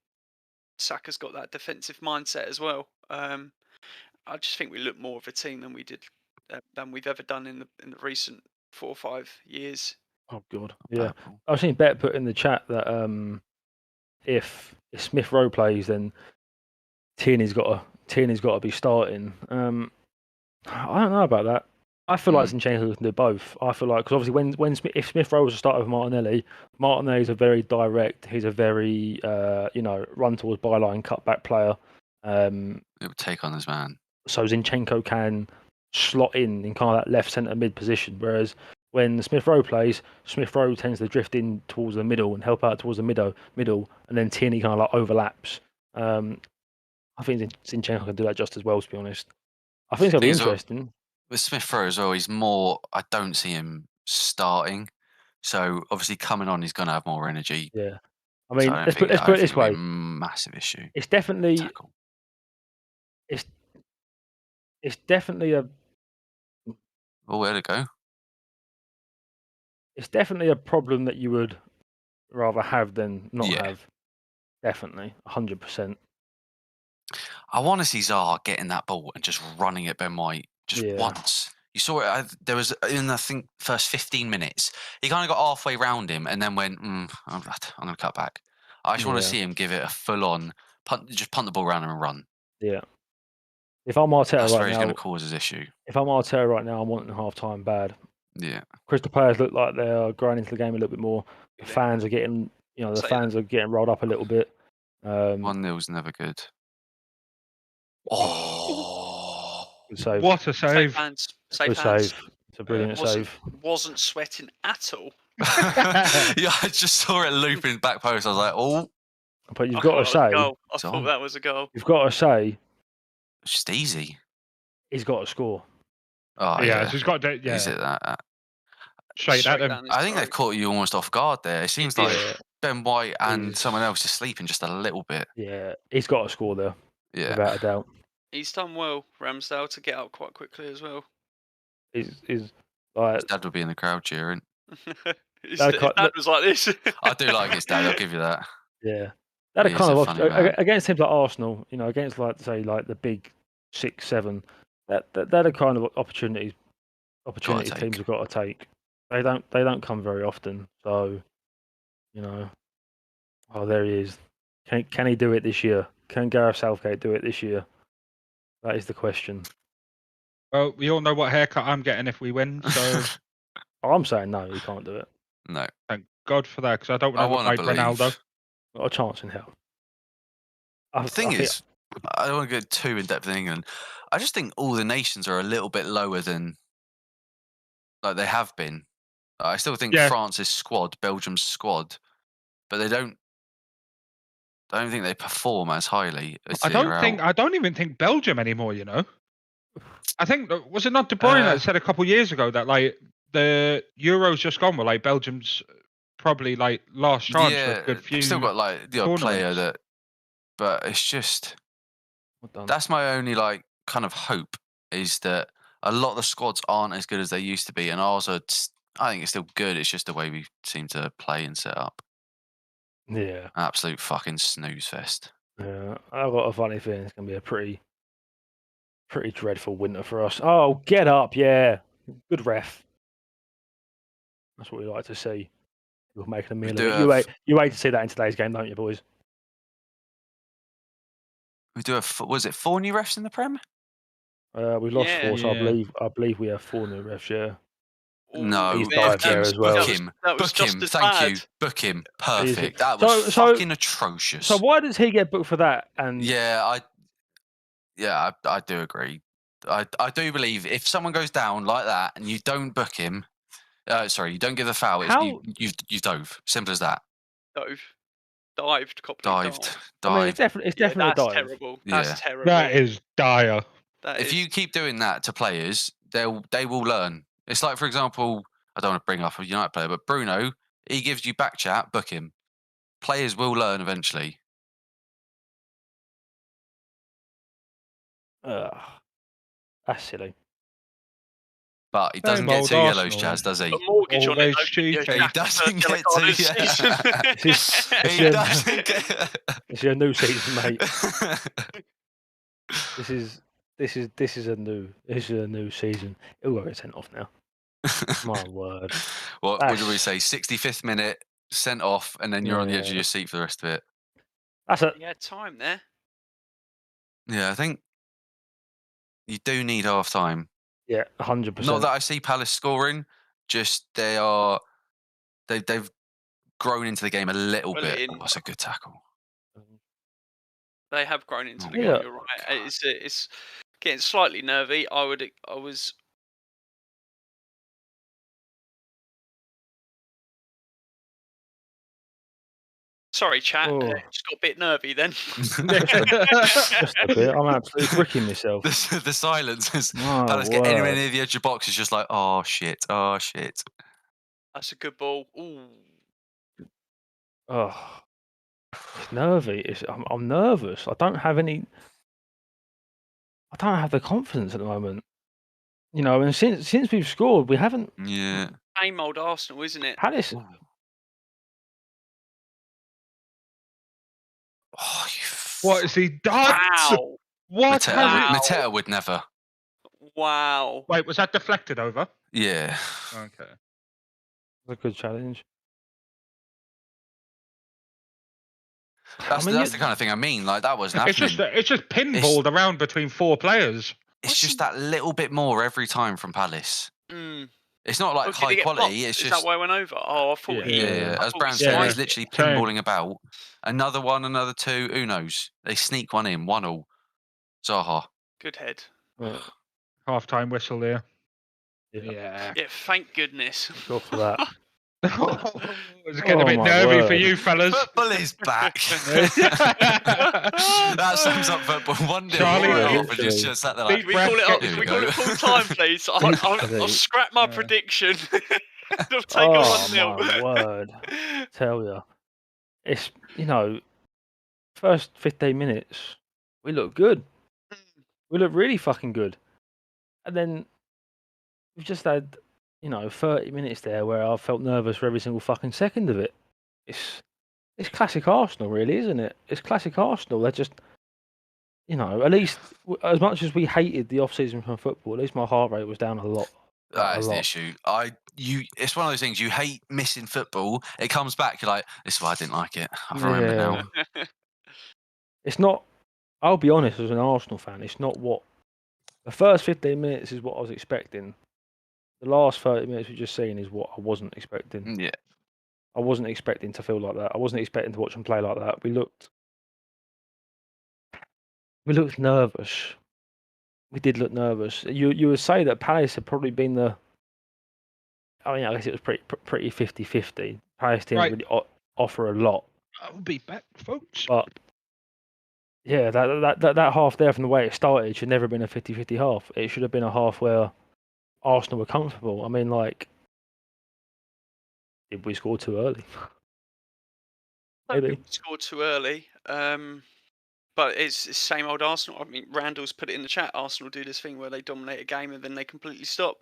Saka's got that defensive mindset as well. I just think we look more of a team than we did than we've ever done in the recent 4 or 5 years.
Oh god, yeah. I've seen Bet put in the chat that if Smith Rowe plays, then Tierney's got to be starting. I don't know about that. I feel like Zinchenko can do both. I feel like because obviously if Smith Rowe was a starter with Martinelli's a very direct. He's a very run towards byline cutback player.
It would take on his man.
So Zinchenko can slot in kind of that left centre mid position, whereas when Smith Rowe plays, Smith Rowe tends to drift in towards the middle and help out towards the middle, and then Tierney kind of like overlaps. I think Zinchenko can do that just as well, to be honest. I think it's going to be interesting.
With Smith Rowe as well, he's more. I don't see him starting, so obviously coming on, he's going to have more energy.
Yeah, I mean,
so
let's put it this way:
massive issue.
It's definitely it's definitely a.
Oh, where'd it go?
It's definitely a problem that you would rather have than not have. Definitely, 100%.
I want to see Zaha getting that ball and just running at Ben White just once. You saw it. There was in I think first 15 minutes. He kind of got halfway round him and then went, I'm going to cut back. I just want to see him give it a full on punt, just punt the ball around him and run.
Yeah. If I'm Arteta
that's
right
where
now,
he's going to cause his issue.
If I'm Arteta right now, I'm wanting half time bad.
Yeah.
Crystal players look like they're growing into the game a little bit more. The fans are getting, are getting rolled up a little bit.
1-0's never good. Oh,
good save.
What a save!
Safe hands.
It's a brilliant save.
Wasn't sweating at all.
Yeah, I just saw it looping back post. I was like, oh.
But you've got to say,
I thought that was a goal.
You've got to say,
it's just easy.
He's got to score.
Oh
yeah, so he's got to. Yeah,
is it that?
Straight at him.
I think they've caught you almost off guard there. It seems like Ben White and someone else is sleeping just a little bit.
Yeah, he's got to score there. Yeah, without a doubt.
He's done well, Ramsdale, to get up quite quickly as well.
His
dad would be in the crowd cheering.
His dad was like this.
I do like his dad. I'll give you that.
Yeah, that are kind of against teams like Arsenal. Against like the big 6, 7. That are kind of opportunities teams have got to take. They don't come very often. So, oh, there he is. Can he do it this year? Can Gareth Southgate do it this year? That is the question.
Well, we all know what haircut I'm getting if we win, so
I'm saying no, he can't do it.
No.
Thank God for that, because I don't want to look like Ronaldo.
Not a chance in hell.
The thing is, I don't want to go too in depth in England. I just think all the nations are a little bit lower than like they have been. I still think France's squad, Belgium's squad, but I don't think they perform as highly.
I don't even think Belgium anymore. I think was it not De Bruyne that said a couple of years ago that like the Euros just gone were like Belgium's probably like last chance for a good few.
Still got like the odd player that, but it's just that's my only like kind of hope is that a lot of the squads aren't as good as they used to be, and also I think it's still good. It's just the way we seem to play and set up.
Yeah,
absolute fucking snooze fest.
Yeah, I've got a funny feeling it's gonna be a pretty dreadful winter for us. Oh, get up, yeah, good ref. That's what we like to see. We're making a meal of it. You hate to see that in today's game, don't you, boys?
We do was it 4 new refs in the Prem?
We've lost 4, so I believe we have 4 new refs. Yeah.
No,
he's dived there as well.
Book him. Thank you. Book him. Perfect. That was fucking atrocious.
So why does he get booked for that? And
I do agree. I do believe if someone goes down like that and you don't book him, you don't give the foul. You dove. Simple as that.
Dived. Copley
Dived.
I mean, it's definitely
that's
a dive.
terrible.
Yeah.
That's terrible.
That is dire.
If you keep doing that to players, they will learn. It's like, for example, I don't want to bring up a United player, but Bruno, he gives you back chat, book him. Players will learn eventually.
That's silly.
But he doesn't
Same
get
old
2 yellows,
Arsenal.
Chaz, does he?
A mortgage on it.
Always
though,
cheeky.
yeah,
He doesn't
first
get
yellow
2
card of the season.
He doesn't get.
It's your new season, mate. This is a new season. He'll go get sent off now. My word.
What did we say? 65th minute, sent off, and then you're on the edge of your seat for the rest of it.
That's it.
Yeah, time there.
Yeah, I think you do need half time.
Yeah, 100%.
Not that I see Palace scoring, just they've grown into the game a little bit. That's a good tackle.
They have grown into the game. You're right. It's getting slightly nervy. Sorry, chat. Just got a bit nervy then.
Just a bit. I'm absolutely bricking myself.
The silence as Palace get anywhere near the edge of the box is just like, oh shit.
That's a good ball. Ooh.
Oh, it's nervy. I'm nervous. I don't have the confidence at the moment. You know, and since we've scored, we haven't.
Yeah.
Same old Arsenal, isn't it?
Palace.
Oh,
what has he done?
Wow.
What?
Mateta would never.
Wow.
Wait, was that deflected over?
Yeah.
Okay.
A good challenge.
That's the kind of thing I mean. Like, that wasn't happening.
It's just pinballed around between 4 players.
It's just that little bit more every time from Palace.
Mm.
It's not like high quality. It's
Is
just
that why I went over? Oh, I thought
as Bran said, he's literally pinballing about. Another one, another 2. Who knows? They sneak one in. 1-1. Zaha.
Good head.
Half-time whistle there.
Yeah. Thank goodness.
Go for that.
It's getting a bit nervy for you fellas.
Football is back. That sums up football. 1-0.
Charlie,
just sat there like,
we call it full time, please. I'll scrap my prediction. I'll take a 1-0.
My word. Tell you. It's, first 15 minutes, we look good. We look really fucking good. And then we've just had 30 minutes there where I felt nervous for every single fucking second of it. It's classic Arsenal, really, isn't it? It's classic Arsenal. They're just, at least as much as we hated the off-season from football, at least my heart rate was down a lot.
That is the issue. It's one of those things, you hate missing football. It comes back, you're like, this is why I didn't like it. I remember now.
It's not, I'll be honest, as an Arsenal fan, it's not what, the first 15 minutes is what I was expecting. The last 30 minutes we've just seen is what I wasn't expecting.
Yeah.
I wasn't expecting to feel like that. I wasn't expecting to watch them play like that. We looked nervous. We did look nervous. You would say that Palace had probably been I guess it was pretty 50-50. Palace didn't really offer a lot.
I'll be back, folks.
But yeah, that half there from the way it started should never have been a 50-50 half. It should have been a half where Arsenal were comfortable. I mean, did we score too early? Maybe.
We scored too early. But it's the same old Arsenal. I mean, Randall's put it in the chat. Arsenal do this thing where they dominate a game and then they completely stop.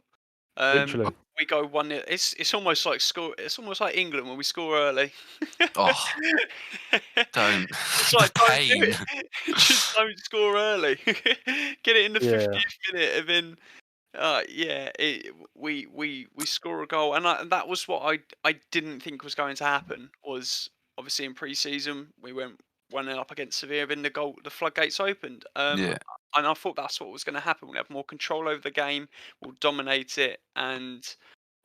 Literally.
We go 1-0. It's almost like It's almost like England when we score early.
Oh, don't.
It's like don't do it. Just don't score early. Get it in the 50th minute, and then we score a goal, and that was what I didn't think was going to happen. Was obviously in pre-season we went 1-0 up against Sevilla, then the floodgates opened. And I thought that's what was going to happen. We'll have more control over the game, we'll dominate it, and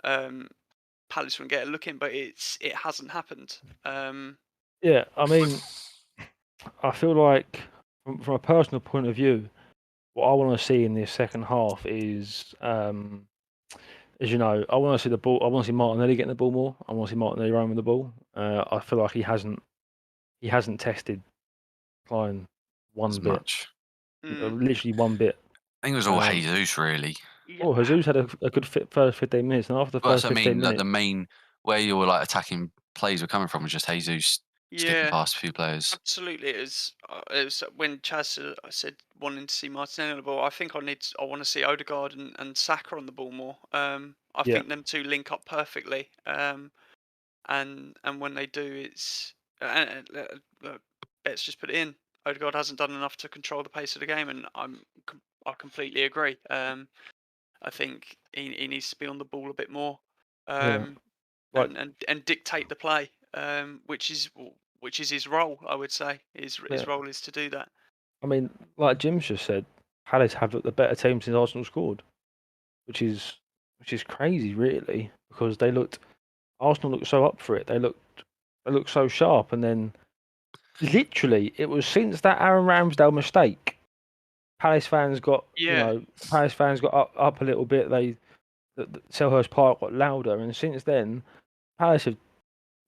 Palace won't get a look in. But it hasn't happened.
Yeah, I mean, I feel like from a personal point of view, what I want to see in this second half is, as you know, I want to see the ball. I want to see Martinelli getting the ball more. I want to see Martinelli running with the ball. I feel like he hasn't tested Klein one
As
bit,
much.
literally one bit.
I think it was all
Um,
Jesus, really.
Oh, Jesus had a good first 15 minutes, and after the
Well,
first
that's what I
15
mean. Like
minutes,
the main where your like attacking plays were coming from was just Jesus skipping
Yeah,
past a few players.
absolutely. It was when Chaz said wanting to see Martinelli on the ball. I think I want to see Odegaard and Saka on the ball more. I
Yeah.
think them two link up perfectly. And when they do, it's look, let's just put it in. Odegaard hasn't done enough to control the pace of the game, and I completely agree. I think he needs to be on the ball a bit more,
Yeah. Like,
and dictate the play, which is his role. I would say his
Yeah.
role is to do that.
I mean, like Jim's just said, Palace have looked the better team since Arsenal scored, which is crazy, really, because Arsenal looked so up for it. They looked so sharp, and then literally it was since that Aaron Ramsdale mistake, Palace fans got
Yeah.
up a little bit. Selhurst Park got louder, and since then, Palace have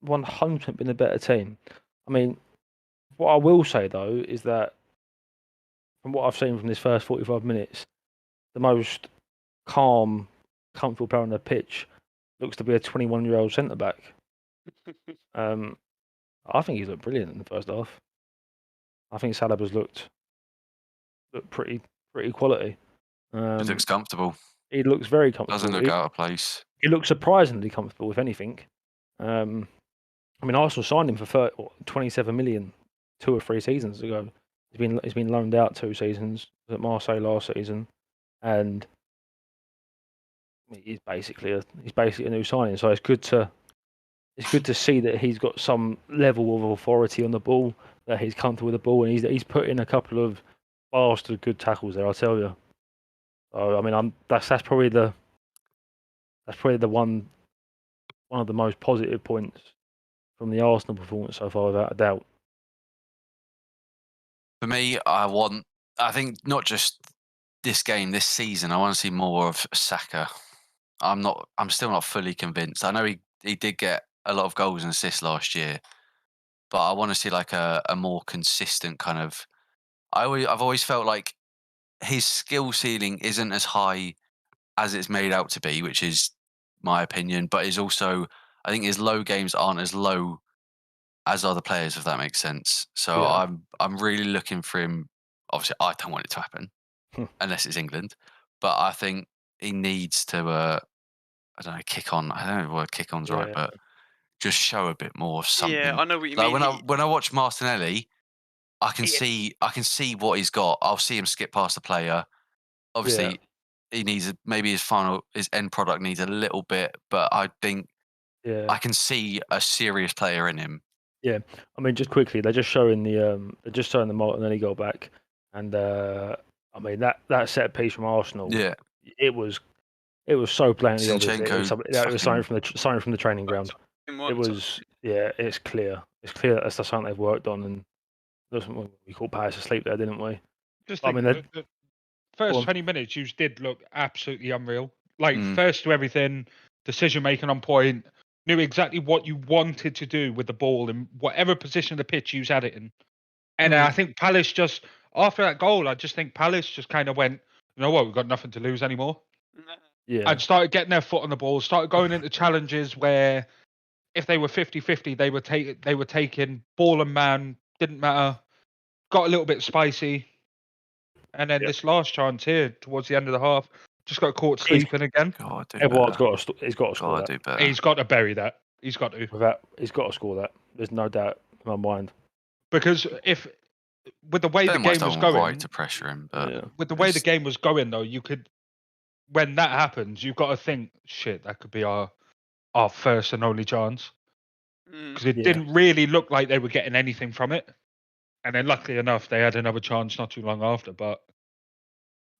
100% been a better team. I mean, what I will say though is that from what I've seen from this first 45 minutes, the most calm, comfortable player on the pitch looks to be a 21-year-old centre back. I think he's looked brilliant in the first half. I think Saliba's looked pretty quality.
He looks comfortable.
He looks very comfortable.
Doesn't look out of place.
He looks surprisingly comfortable, if anything. I mean, Arsenal signed him for 27 million 2 or 3 seasons ago. He's been loaned out 2 seasons at Marseille last season, and he's basically a new signing. So it's good to see that he's got some level of authority on the ball, that he's comfortable with the ball, and he's put in a couple of bastard good tackles there. I'll tell you. So I mean, that's probably the one of the most positive points from the Arsenal performance so far, without a doubt.
For me, I think not just this game, this season, I want to see more of Saka. I'm still not fully convinced. I know he did get a lot of goals and assists last year, but I want to see like a more consistent kind of. I've always felt like his skill ceiling isn't as high as it's made out to be, which is my opinion, but is also, I think his low games aren't as low as other players, if that makes sense. So
Yeah.
I'm really looking for him. Obviously, I don't want it to happen unless it's England, but I think he needs to. I don't know, kick on. I don't know if the word kick on's right, but just show a bit more of something.
Yeah, I know what you
like
mean.
when I watch Martinelli, I can see what he's got. I'll see him skip past the player. Obviously, he needs maybe his end product needs a little bit, but I think I can see a serious player in him.
Yeah, I mean, just quickly, they're just showing the Martinelli goal back, and I mean that set piece from Arsenal.
Yeah,
it was so blatantly obvious. It was something from the training ground. It was it's clear. It's clear that's something they've worked on, and we caught Paris asleep there, didn't we?
Just think, the first 20 minutes, you did look absolutely unreal. Like first to everything, decision making on point. Knew exactly what you wanted to do with the ball in whatever position of the pitch you had it in. And I think Palace just, after that goal, I just think Palace just kind of went, you know what, we've got nothing to lose anymore.
Yeah.
And started getting their foot on the ball, started going into challenges where if they were 50-50, they were taking ball and man, didn't matter. Got a little bit spicy. And then this last chance here, towards the end of the half, just got caught sleeping again.
Everyone's he's got to score that.
Do better.
He's got to bury that. He's got to.
He's got to score that. There's no doubt in my mind.
Because with the way the game was going,
right to pressure him, but
with the way the game was going, though, you could, when that happens, you've got to think, shit, that could be our first and only chance. Because it didn't really look like they were getting anything from it. And then, luckily enough, they had another chance not too long after. But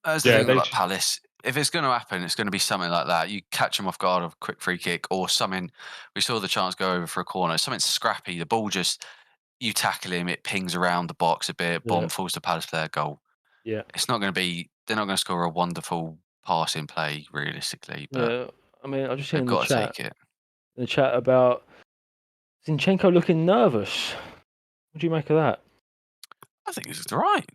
as the thing about Palace, if it's going to happen, it's going to be something like that. You catch them off guard of a quick free kick or something. We saw the chance go over for a corner. Something scrappy. The ball just, you tackle him, it pings around the box a bit. Bomb falls to Palace player, goal.
Yeah,
it's not going to be they're not going to score a wonderful passing play realistically. But
Yeah, I mean, I just seen
they've
in the
got to
chat,
take it.
about Zinchenko looking nervous. What do you make of that?
I think it's right.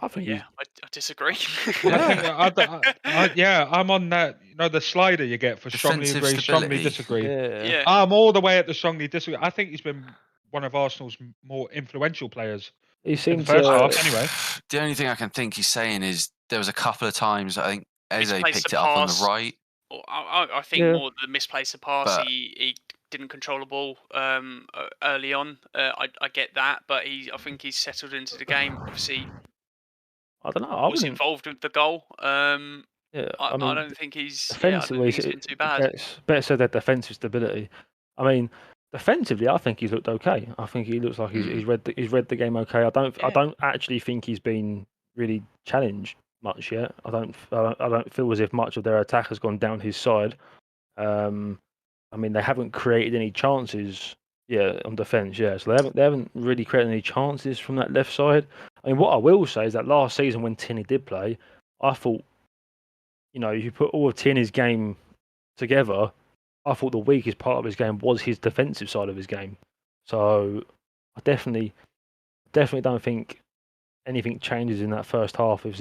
I think
Yeah, I disagree.
I'm on that. The slider you get for strongly
Defensive
agree, strongly
stability.
disagree.
Yeah.
I'm all the way at the strongly disagree. I think he's been one of Arsenal's more influential players
he
in the
seems
first half. Anyway,
The only thing I can think he's saying is there was a couple of times I think Eze
Misplaced
picked
a
it up on the
pass.
right.
I think
Yeah.
more the misplaced a pass.
But-
He didn't control the ball early on. I get that, but I think he's settled into the game. Obviously,
I don't know. I
was
wouldn't.
involved with the goal.
Yeah,
I
mean,
don't think he's. Yeah, I
defensively,
don't think he's been too bad.
better said that defensive stability. I mean, defensively, I think he's looked okay. I think he looks like he's read the game okay. I don't actually think he's been really challenged much yet. I don't feel as if much of their attack has gone down his side. I mean, they haven't created any chances. Yeah, on defence. Yeah, so they haven't really created any chances from that left side. I mean, what I will say is that last season when Tierney did play, I thought, if you put all of Tierney's game together, I thought the weakest part of his game was his defensive side of his game. So I definitely don't think anything changes in that first half if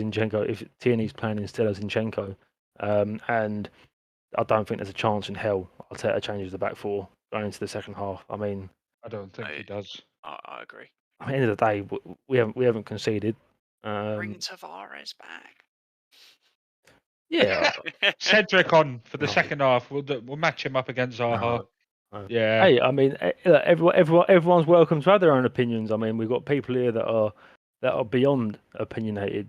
Tierney's playing instead of Zinchenko. And I don't think there's a chance in hell Arteta changes the back four going into the second half. I mean,
I don't think he does.
I agree.
at the end of the day, we haven't conceded.
Bring Tavares back.
Yeah.
Cedric on for the second half. We'll match him up against Zaha.
No.
Yeah.
Hey, I mean, everyone's welcome to have their own opinions. I mean, we've got people here that are beyond opinionated.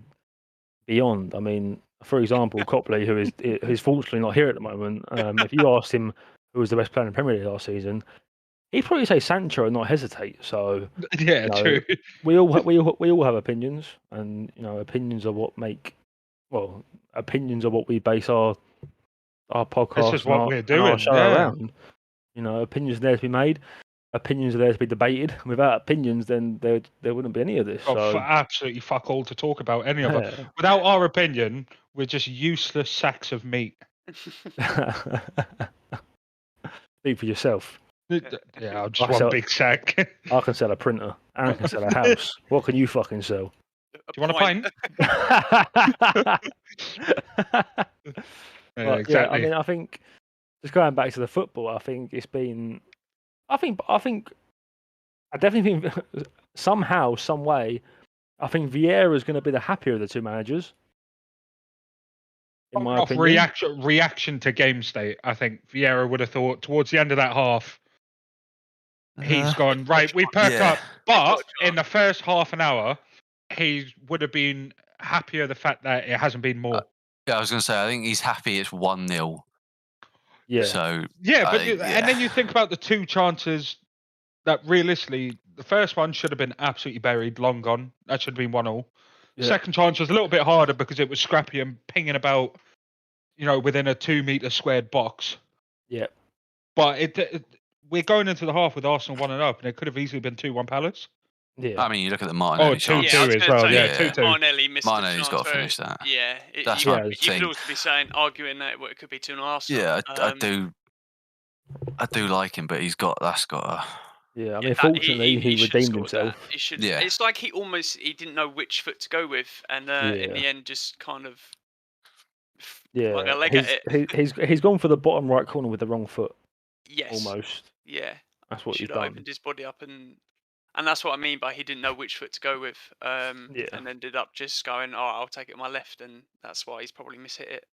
Beyond. I mean, for example, Copley, who's fortunately not here at the moment. If you asked him who was the best player in the Premier League last season, he'd probably say Sancho and not hesitate. So
Yeah, true.
we all have opinions, and opinions are what make. Well, opinions are what we base our podcast
This is what we're
and our
doing.
show
Yeah.
around. Opinions are there to be made. Opinions are there to be debated. Without opinions, then there wouldn't be any of this.
Got
So
absolutely fuck all to talk about any of it.
yeah.
Without our opinion, we're just useless sacks of meat.
Speak for yourself.
Yeah, I'm just
I
one
sell-
big sack. Do
I can sell a printer. Aaron can sell a house. What can you fucking sell?
you want a pint?
But,
Exactly.
yeah, I mean, I think just going back to the football, I think it's been. I definitely think somehow, some way, I think Vieira is going to be the happier of the two managers. In my
Off
opinion,
reaction to game state, I think Vieira would have thought towards the end of that half, he's gone, right, we perk
yeah.
up. But in the first half an hour, he would have been happier the fact that it hasn't been more.
Yeah, I was going to say, I think he's happy it's 1-0.
yeah,
So,
Yeah, but
yeah.
and then you think about the two chances that realistically, the first one should have been absolutely buried, long gone. That should have been 1-1.
Yeah.
Second chance was a little bit harder because it was scrappy and pinging about, within a 2 meter squared box.
yeah,
But we're going into the half with Arsenal 1-0, and it could have easily been 2-1 Palace.
yeah.
I mean, you look at the Martinelli
2-2
chance.
I was
as
gonna
well.
say,
Yeah,
yeah.
2-2.
Martinelli missed
Martinelli's
the
got to
chance
finish that.
Yeah,
That's
you,
my
you
thing.
could also be arguing that it could be 2-0 Arsenal.
Yeah, I do like him, but that's got a.
Yeah, I mean, fortunately, he
should have
redeemed
scored
himself.
that. He should.
Yeah.
It's like he didn't know which foot to go with, and in the end, just kind of. Like a leg at it.
He's gone for the bottom right corner with the wrong foot.
Yes.
Almost.
Yeah.
That's what
He
he's
should have
done.
opened his body up, and that's what I mean by he didn't know which foot to go with. And ended up just going, I'll take it on my left, and that's why he's probably mishit it.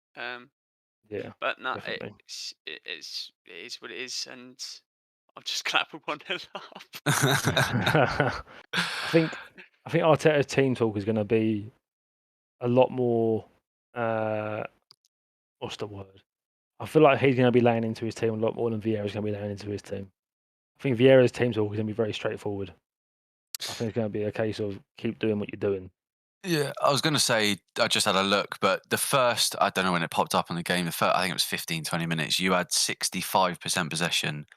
Yeah.
But no,
definitely.
it is what it is, and I'm just glad we won it up.
I think Arteta's team talk is going to be a lot more. What's the word? I feel like he's going to be laying into his team a lot more than Vieira's going to be laying into his team. I think Vieira's team talk is going to be very straightforward. I think it's going to be a case of keep doing what you're doing.
Yeah, I was going to say, I just had a look, but the first, I don't know when it popped up on the game, I think it was 15, 20 minutes, you had 65% possession.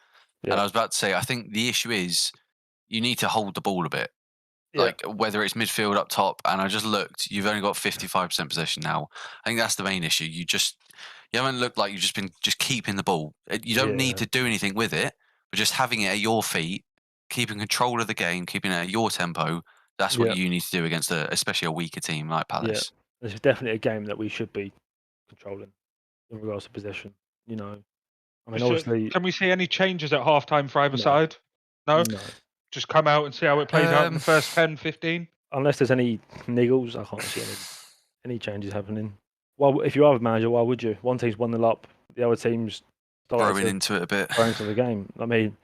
Yeah.
And I was about to say, I think the issue is you need to hold the ball a bit. like whether it's midfield up top, and I just looked. You've only got 55% possession now. I think that's the main issue. You haven't looked like you've just been keeping the ball. You don't need to do anything with it, but just having it at your feet, keeping control of the game, keeping it at your tempo. That's what you need to do against especially a weaker team like Palace.
Yeah, this is definitely a game that we should be controlling in regards to possession. You know, I mean, obviously,
can we see any changes at halftime for either side? No. Just come out and see how it plays out in the first 10, 15?
Unless there's any niggles, I can't see any changes happening. Well, if you are a manager, why would you? One team's 1-0 up, the other team's
growing into it a bit.
Growing into the game. I mean,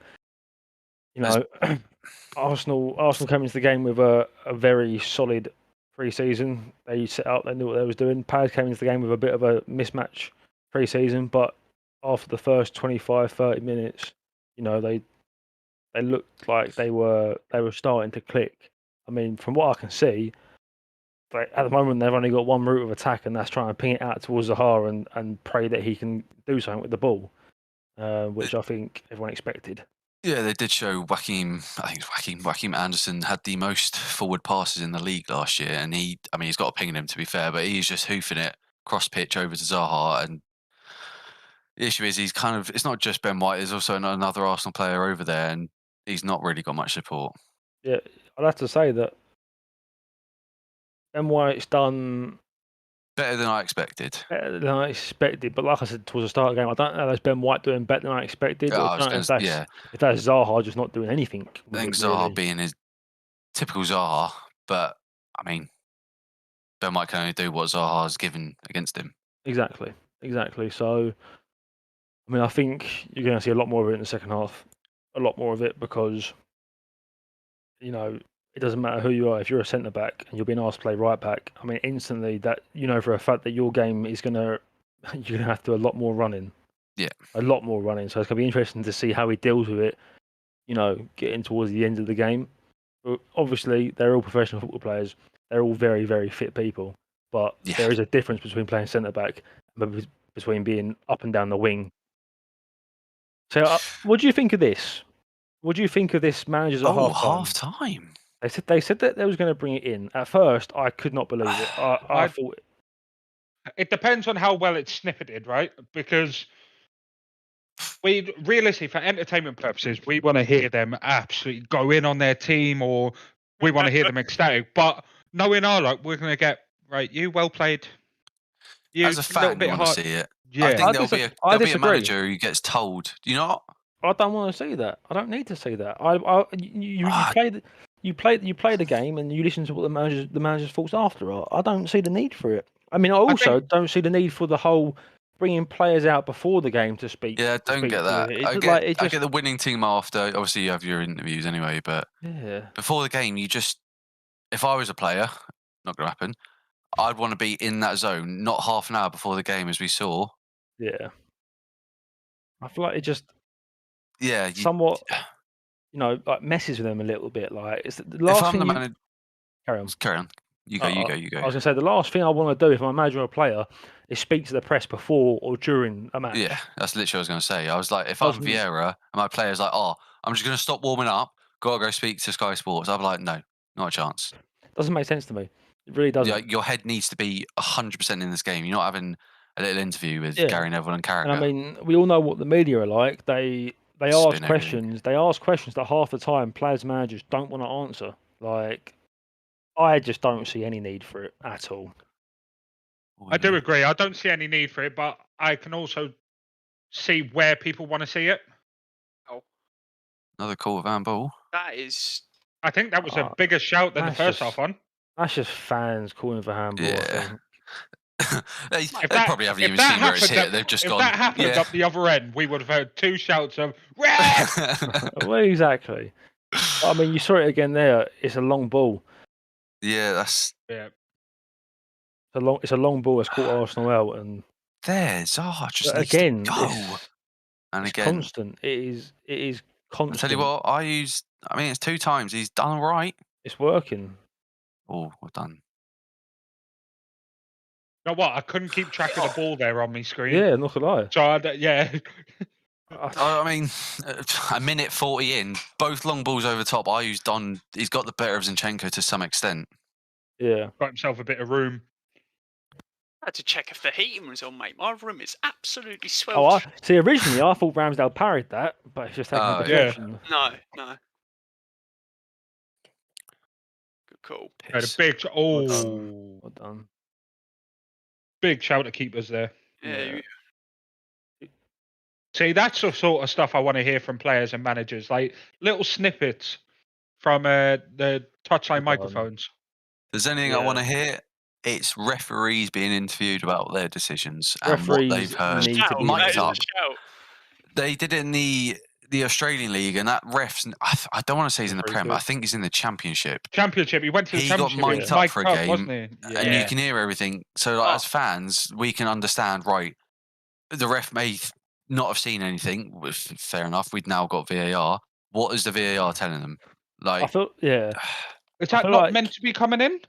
you know, Arsenal came into the game with a very solid pre-season. They set out, they knew what they was doing. Palace came into the game with a bit of a mismatch pre-season, but after the first 25, 30 minutes, you know, they looked like they were starting to click. I mean, from what I can see, at the moment they've only got one route of attack, and that's trying to ping it out towards Zaha and pray that he can do something with the ball, which I think everyone expected.
Yeah, they did show Joachim Anderson had the most forward passes in the league last year, and he's got a ping in him, to be fair, but he's just hoofing it cross pitch over to Zaha. And the issue is it's not just Ben White, there's also another Arsenal player over there, and he's not really got much support.
Yeah, I'd have to say that Ben White's done
better than I expected.
Better than I expected, but like I said towards the start of the game, I don't know if that's Ben White doing better than I expected. Or if that's Zaha just not doing anything.
I think Zaha being his typical Zaha, but I mean, Ben White can only do what Zaha's given against him.
Exactly. So, I mean, I think you're going to see a lot more of it in the second half. A lot more of it because, you know, it doesn't matter who you are. If you're a centre back and you're being asked to play right back, I mean, instantly that you know for a fact that your game is you're gonna have to do a lot more running.
Yeah,
a lot more running. So it's gonna be interesting to see how he deals with it. You know, getting towards the end of the game. But obviously, they're all professional football players. They're all very, very fit people. But there is a difference between playing centre back and between being up and down the wing. So, what do you think of this? What do you think of this manager's at half
time?
They said that they was going to bring it in. At first, I could not believe it. I thought
it depends on how well it's snippeted, right? Because we realistically, for entertainment purposes, we want to hear them absolutely go in on their team, or we want to hear them ecstatic. But knowing our luck, we're going to get you well played.
As a fan, you want to see it. Yeah. I think there'll be a manager who gets told. Do you not?
I don't want to see that. I don't need to see that. You play the game and you listen to what the manager's thoughts after are. I don't see the need for it. I mean, I also don't see the need for the whole bringing players out before the game to speak.
Yeah, I don't get that. I get the winning team after. Obviously, you have your interviews anyway, but before the game, if I was a player, not going to happen, I'd want to be in that zone, not half an hour before the game, as we saw.
Yeah. I feel like it just
Yeah,
somewhat, you know, like messes with them a little bit. Like it's the last
if I'm
thing.
The manager,
carry on.
You go.
I was going to say the last thing I want to do if I'm a manager or a player is speak to the press before or during a match.
Yeah, that's literally what I was going to say. I was like, if I'm Vieira and my player's like, "Oh, I'm just going to stop warming up, gotta go speak to Sky Sports," I'd be like, "No, not a chance."
Doesn't make sense to me. It really doesn't.
Yeah, your head needs to be 100% in this game. You're not having a little interview with Gary Neville and Carragher.
And I mean, we all know what the media are like. They ask questions. They ask questions that half the time players and managers don't want to answer. Like, I just don't see any need for it at all.
I do agree. I don't see any need for it, but I can also see where people want to see it.
Oh,
another call with handball.
That is.
I think that was a bigger shout than the first half one.
That's just fans calling for handball.
Yeah. they probably haven't even seen where it's hit. They've just gone.
If that happened up the other end, we would have heard two shouts of
well, exactly. I mean, you saw it again there. It's a long ball.
Yeah, that's
It's a long ball. It's caught Arsenal out, and
there's just
again
go. And
it's
again,
constant. It is constant.
I tell you what, it's 2 times. He's done all right.
It's working.
Oh, well done.
You know what? I couldn't keep track of the ball there on my screen.
Yeah, not gonna lie.
So
I mean, a minute 40 in, both long balls over the top. I used Don. He's got the better of Zinchenko to some extent.
Yeah.
Got himself a bit of room.
I had to check if the heating was on, mate. My room is absolutely
Oh,
sweltering.
see, originally I thought Ramsdale parried that, but it's just taking a
Oh,
deflection.
No. Good call.
Had a big. Oh,
Well done.
big shout to keepers there.
Yeah.
See, that's the sort of stuff I want to hear from players and managers, like little snippets from the touchline microphones.
If there's anything I want to hear, it's referees being interviewed about their decisions and what they've heard.
need to be
Mic'd up.
interviewed.
They did it in the Australian League, and that ref's. I don't want to say he's in the
Pretty
Prem, but I
good.
think he's in the Championship.
Championship, he went to the
He got
championship.
mic'd up for a game,
wasn't he?
and you can hear everything. So, like, as fans, we can understand. Right, the ref may not have seen anything. Fair enough. We've now got VAR. What is the VAR telling them? Like,
I thought, yeah.
Is that not meant to be coming in,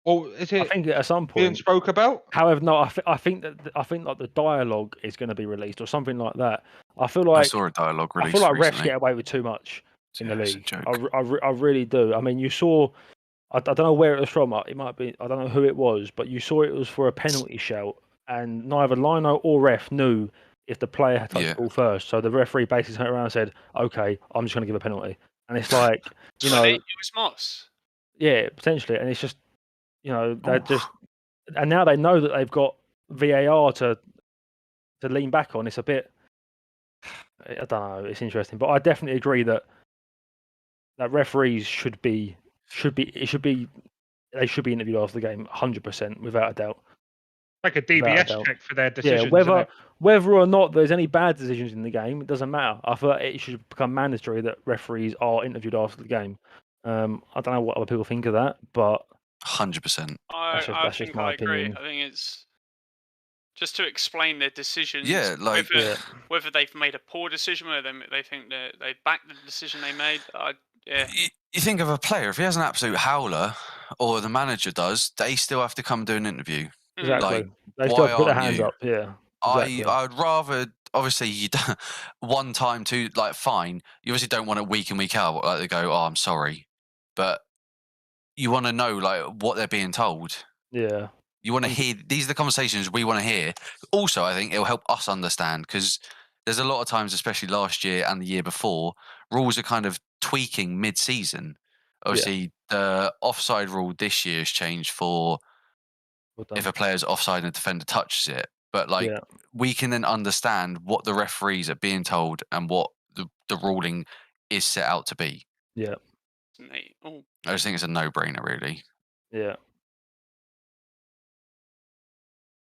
or is it?
I think at some
being
point
spoke about.
However, no, I think that the dialogue is going to be released or something like that. I feel like
I saw a dialogue release.
I feel like
recently.
refs get away with too much in the
It's a
league.
joke.
I really do. I mean, you saw. I don't know where it was from. It might be. I don't know who it was, but you saw it was for a penalty shout, and neither Lino or ref knew if the player had touched the ball first. So the referee basically turned around and said, "Okay, I'm just going to give a penalty." And it's like, you know,
it was Moss.
Yeah, potentially, and it's just, you know, they're just, and now they know that they've got VAR to lean back on. It's a bit, I don't know. It's interesting, but I definitely agree that referees should be interviewed after the game, 100%, without a doubt.
Like a DBS check for their decisions.
Yeah, whether or not there's any bad decisions in the game, it doesn't matter. I feel like it should become mandatory that referees are interviewed after the game. I don't know what other people think of that, but
100%.
I think I agree. I think it's just to explain their decisions.
Yeah, like
whether they've made a poor decision, whether they think that they backed the decision they made.
You think of a player, if he has an absolute howler, or the manager does, they still have to come do an interview.
Exactly.
Like,
they still put their hands up. Yeah. Exactly.
I would rather, obviously, you don't, one time, two, like, fine. You obviously don't want it week in, week out. Like, they go, "Oh, I'm sorry," but you want to know, like, what they're being told.
Yeah.
You want to hear. These are the conversations we want to hear. Also, I think it'll help us understand, because there's a lot of times, especially last year and the year before, rules are kind of tweaking mid-season. Obviously, the offside rule this year has changed for if a player's offside and a defender touches it. But, like, we can then understand what the referees are being told and what the ruling is set out to be.
Yeah.
I just think it's a no-brainer, really.
Yeah.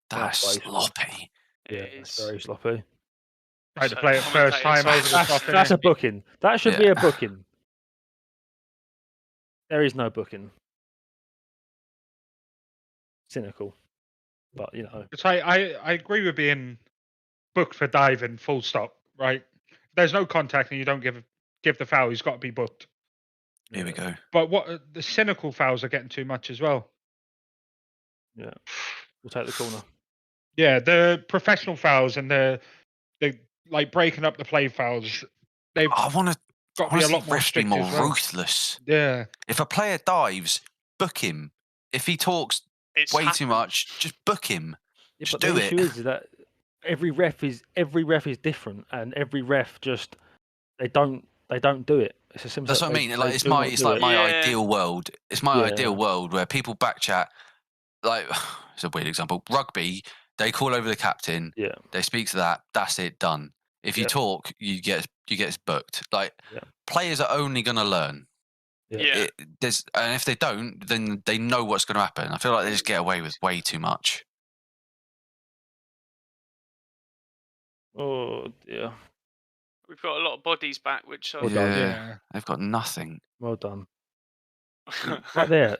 That's sloppy.
Yeah, it's very sloppy.
I had to play it first time over the top.
That's a booking. That should be a booking. There is no booking. Cynical, but you know.
It's I agree with being booked for diving. Full stop. Right. If there's no contact and you don't give the foul, he's got to be booked.
Here we go.
But what the cynical fouls are getting too much as well.
Yeah. We'll take the corner.
Yeah, the professional fouls and the like breaking up the play fouls. They've
I want to
be a lot more
refs be more ruthless.
Yeah.
If a player dives, book him. If he talks too much, just book him.
Yeah,
just
but
do
the
it.
issue is that every ref is different, and every ref just they don't do it. It's as simple.
That's what I mean. Like, it's like my ideal world. It's my ideal world where people backchat. Like, it's a weird example. Rugby, they call over the captain.
Yeah.
They speak to that. That's it. Done. If you talk, you get booked. Like, players are only going to learn.
Yeah.
And if they don't, then they know what's going to happen. I feel like they just get away with way too much.
Oh dear.
We've got a lot of bodies back, which
they've got nothing.
Well done. Right there.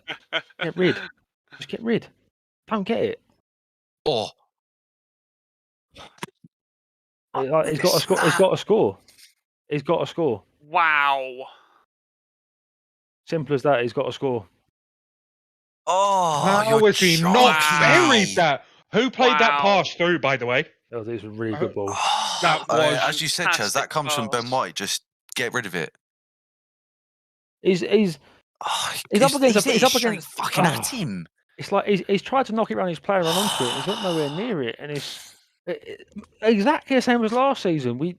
Get rid. Just get rid. Don't get it.
Oh.
He's got to score. He's got to score. He's got to score.
Wow.
Simple as that. He's got to score.
Oh,
how was he not buried that? Who played that pass through, by the way?
Oh, this was a really good ball.
That was
as you said, Chaz, that comes from Ben
pass.
White. Just get rid of it.
He's up against. He's up against.
Fucking at him.
It's like he's tried to knock it around his player and run onto it. And he's went nowhere near it, and it's exactly the same as last season. We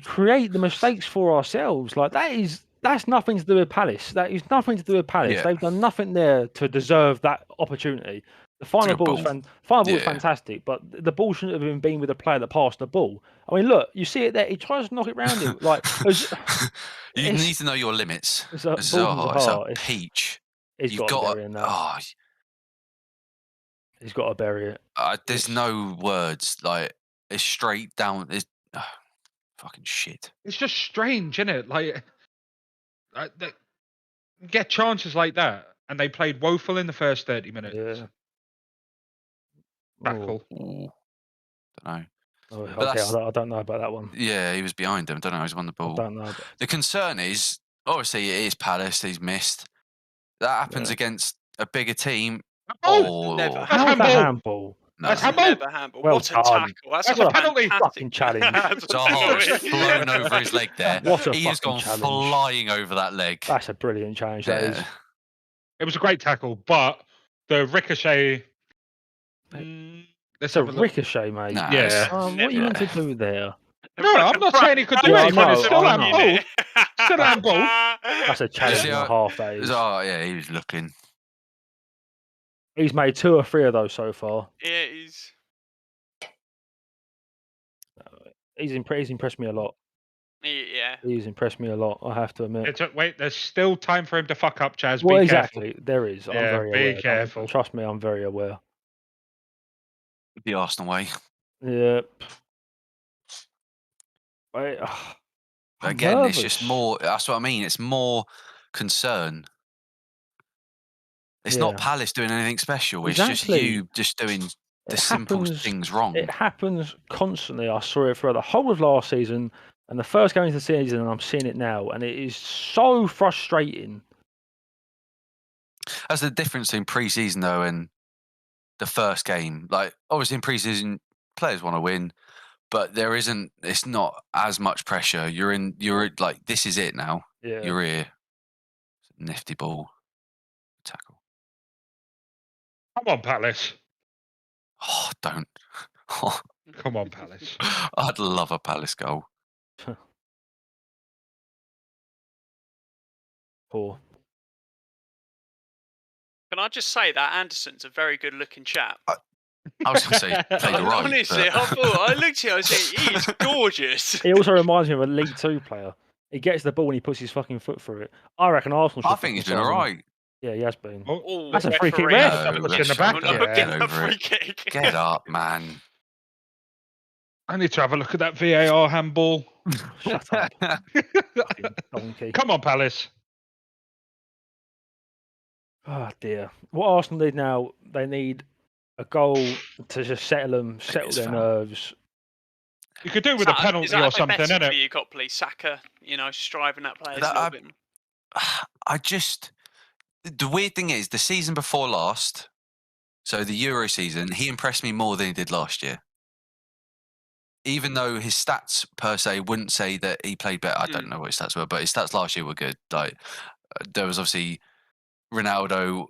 create the mistakes for ourselves. Like that's nothing to do with Palace. That is nothing to do with Palace.
Yeah.
They've done nothing there to deserve that opportunity. The final
good
ball was
ball.
final ball was
Yeah.
fantastic, but the ball shouldn't have even been with the player that passed the ball. I mean, look, you see it there. He tries to knock it round him. Like
You need to know your limits.
it's a
It's
ball from the
a
heart.
peach.
He's
You've
got to
got
bury in that.
oh,
He's got to bury it.
there's no words. Like it's straight down. It's fucking shit.
It's just strange, isn't it? Like, they get chances like that, and they played woeful in the first 30 minutes.
Yeah.
Tackle.
Ooh. Don't know.
Oh,
But
okay,
that's-
I don't know about that one.
Yeah, he was behind him. Don't know. He's won the
I
ball.
don't know.
The concern is obviously it is Palace. He's missed. That happens
Yeah.
against a bigger team.
Oh,
Never.
That's
How's that
handball.
handball?
No.
That's
That's
handball.
never handball.
Well
What a
done.
tackle! That's
That's
a
a penalty.
fantastic
Fucking challenge.
That's a
Zaha's
penalty.
flown over his leg there.
What a
He has
fucking
gone
challenge.
flying over that leg.
That's a brilliant challenge. That is.
Yeah.
It was a great tackle, but the ricochet. Let's
It's a
have a look.
ricochet, mate.
Nah,
Yeah.
it's-
What are you meant to do there?
No, I'm not saying he could do
Yeah,
it,
I
but it's
know,
still
I
handball.
know.
Still handball.
That's a challenge
see
and a
how-
half. That is.
Oh yeah, he was looking.
He's made 2 or 3 of those so far.
Yeah, he's.
He's impressed me a lot.
Yeah.
He's impressed me a lot. I have to admit.
Wait, there's still time for him to fuck up, Chaz.
Well,
Be
exactly. There is. I'm
Yeah,
very
be
aware. Don't-
careful.
Trust me, I'm very aware.
The Arsenal way.
Yeah. I'm
Again, it's just
nervous.
more. That's what I mean. It's more concern. It's not
Yeah.
Palace doing anything special. It's just
Exactly.
you just doing the
It
simple
happens-
things wrong.
It happens constantly. I saw it throughout the whole of last season and the first game of the season, and I'm seeing it now, and it is so frustrating.
That's the difference in pre-season though and the first game. Like obviously in pre-season, players want to win, but there isn't. It's not as much pressure. You're like this is it now.
Yeah.
You're here. Nifty ball. Tackle.
Come on, Palace.
Oh, don't.
Come on, Palace.
I'd love a Palace goal.
Poor.
Can I just say that Anderson's a very good-looking chap?
I was going to say played all right.
Honestly,
but-
I looked at him. I was saying, he's gorgeous.
He also reminds me of a League 2 player. He gets the ball and he puts his fucking foot through it. I reckon Arsenal should
I think he's been
fucking
all
sign him.
right.
Yeah, he has been.
Oh,
That's a free kick
referee.
there.
Have a look in the
ref-
back,
Oh, no,
yeah.
get
Get
a
over
free
it.
kick.
Get up, man.
I need to have a look at that VAR handball.
Shut up, fucking donkey.
Come on, Palace.
Oh dear. What Arsenal need now, they need a goal to just settle them, settle
it's
their
foul.
nerves.
You could do with
Is
a
that
penalty
is that
or
a bit
something,
better
innit?
for you, Copley? Saka, striving at players
That-
a little bit.
I just the weird thing is the season before last, so the Euro season, he impressed me more than he did last year. Even though his stats per se wouldn't say that he played better. I don't know what his stats were, but his stats last year were good. Like there was obviously Ronaldo,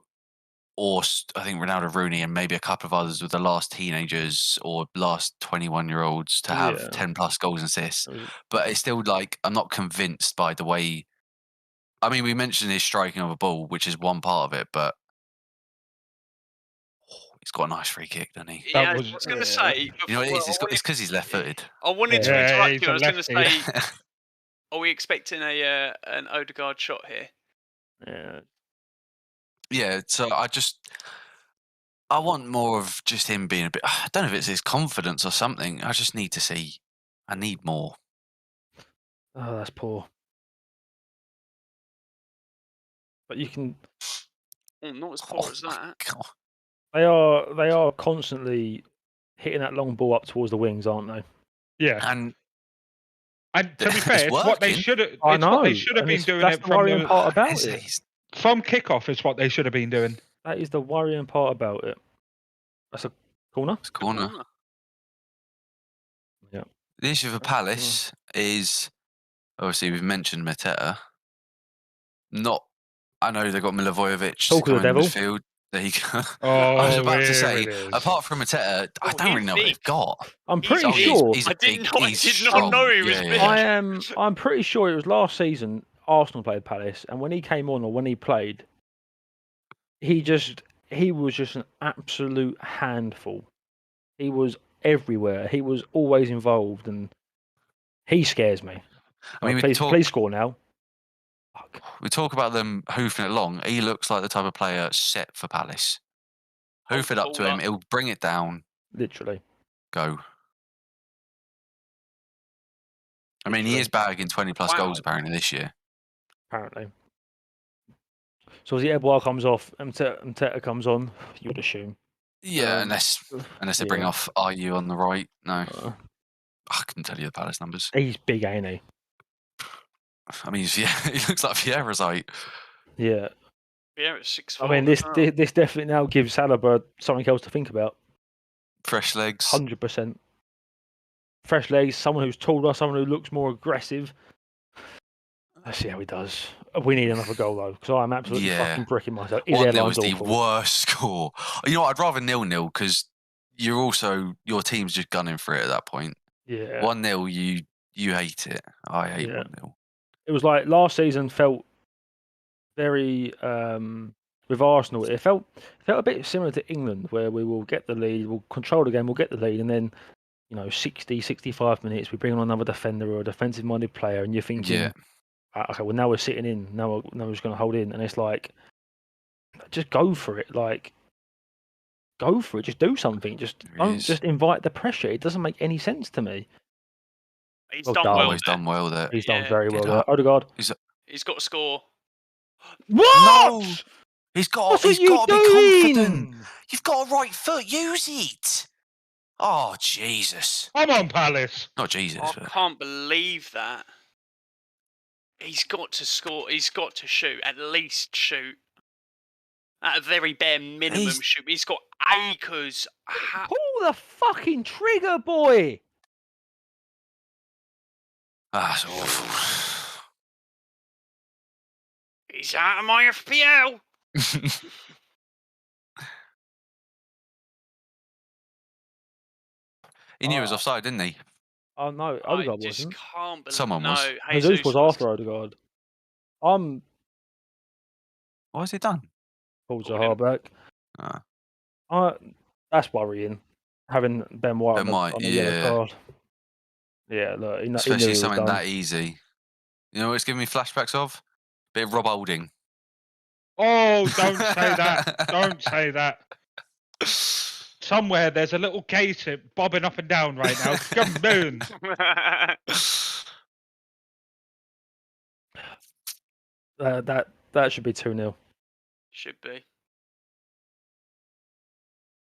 or I think Ronaldo, Rooney, and maybe a couple of others were the last teenagers or last 21-year-olds to have
Yeah.
10 plus goals and assists.
It was-
But it's still like I'm not convinced by the way. I mean, we mentioned his striking of a ball, which is one part of it, but he's got a nice free kick, doesn't he?
That
Yeah,
was-
I was going to
yeah.
say.
You know what it is?
before-
It's because he's left-footed.
I wanted to
Yeah,
interrupt
he's
you.
a
I was going to
lefty.
say, are we expecting an Odegaard shot here?
Yeah.
Yeah, so I want more of just him being a bit. I don't know if it's his confidence or something. I just need to see. I need more.
Oh, that's poor. But you can.
Oh, not as poor as that.
God.
They are constantly hitting that long ball up towards the wings, aren't they?
Yeah.
And
And to be
It's
fair, it's what they
working.
should have.
I
It's
know.
what they should have
and
been
it's-
doing
that's
it
the
from
worrying
the
part about
it's-
it.
it's-
from kickoff. Is what they should have been doing.
That is the worrying part about it. That's a corner.
it's corner.
Corner.
The issue for Palace is obviously we've mentioned Mateta. I know they've got Milivojevic
Talk of the
coming in
devil.
midfield. There you go.
Oh,
I was about to
here
say,
it is.
apart from Mateta, I don't really know what they've got.
I'm
He's
pretty
big.
sure.
He's
I
a
did
big,
not
he's
know
strong.
he was big.
I'm pretty sure it was last season Arsenal played Palace, and when he came on or when he played, he was just an absolute handful. He was everywhere. He was always involved, and he scares me.
I mean,
please score now. Fuck.
We talk about them hoofing it along. He looks like the type of player set for Palace. Hoof it up to him. He'll bring it down.
Literally.
Go. I mean, he is bagging 20-plus goals apparently this year.
Apparently. So as the Edouard comes off and Teta comes on, you would assume.
Yeah, unless they bring off IU on the right. No. I couldn't tell you the Palace numbers.
He's big, ain't he?
I mean, he looks like Vieira's height.
Yeah.
Vieira's 6'4".
I mean, this definitely now gives Salah something else to think about.
Fresh legs.
100%. Fresh legs, someone who's taller, someone who looks more aggressive. Let's see how he does. We need another goal, though, because I'm absolutely fucking bricking myself.
1-0 is the worst score. You know what? I'd rather 0-0 because your team's just gunning for it at that point.
Yeah.
1-0, you hate it. I hate 1-0.
It was like last season felt very with Arsenal. It felt a bit similar to England, where we will get the lead, we'll control the game, we'll get the lead, and then 60, 65 minutes, we bring on another defender or a defensive-minded player, and you're thinking, okay, well now we're sitting in, now we're just going to hold in, and it's like, just go for it, just do something, just invite the pressure. It doesn't make any sense to me.
He's done well.
He's done well there.
He's done very well there. Odegaard.
He's got to score.
What?
No! He's got to be confident. You've got a right foot. Use it. Oh, Jesus.
Come on, Palace.
Not Jesus.
I can't believe that. He's got to score. He's got to shoot. At least shoot. At a very bare minimum shoot. He's got acres.
Pull the fucking trigger, boy.
That's awful.
He's out of my FPL.
He knew he was offside, didn't he?
Oh no, Odegaard wasn't.
Can't believe
Someone was.
Jesus was after Odegaard.
What has he done?
Pulls a hard back. That's worrying. Having Ben White on the yellow card. Yeah, look,
especially something that easy. You know what it's giving me flashbacks of? Bit of Rob Holding.
Oh, don't say that. Don't say that. Somewhere there's a little case bobbing up and down right now. Come on.
That should be 2-0.
Should be.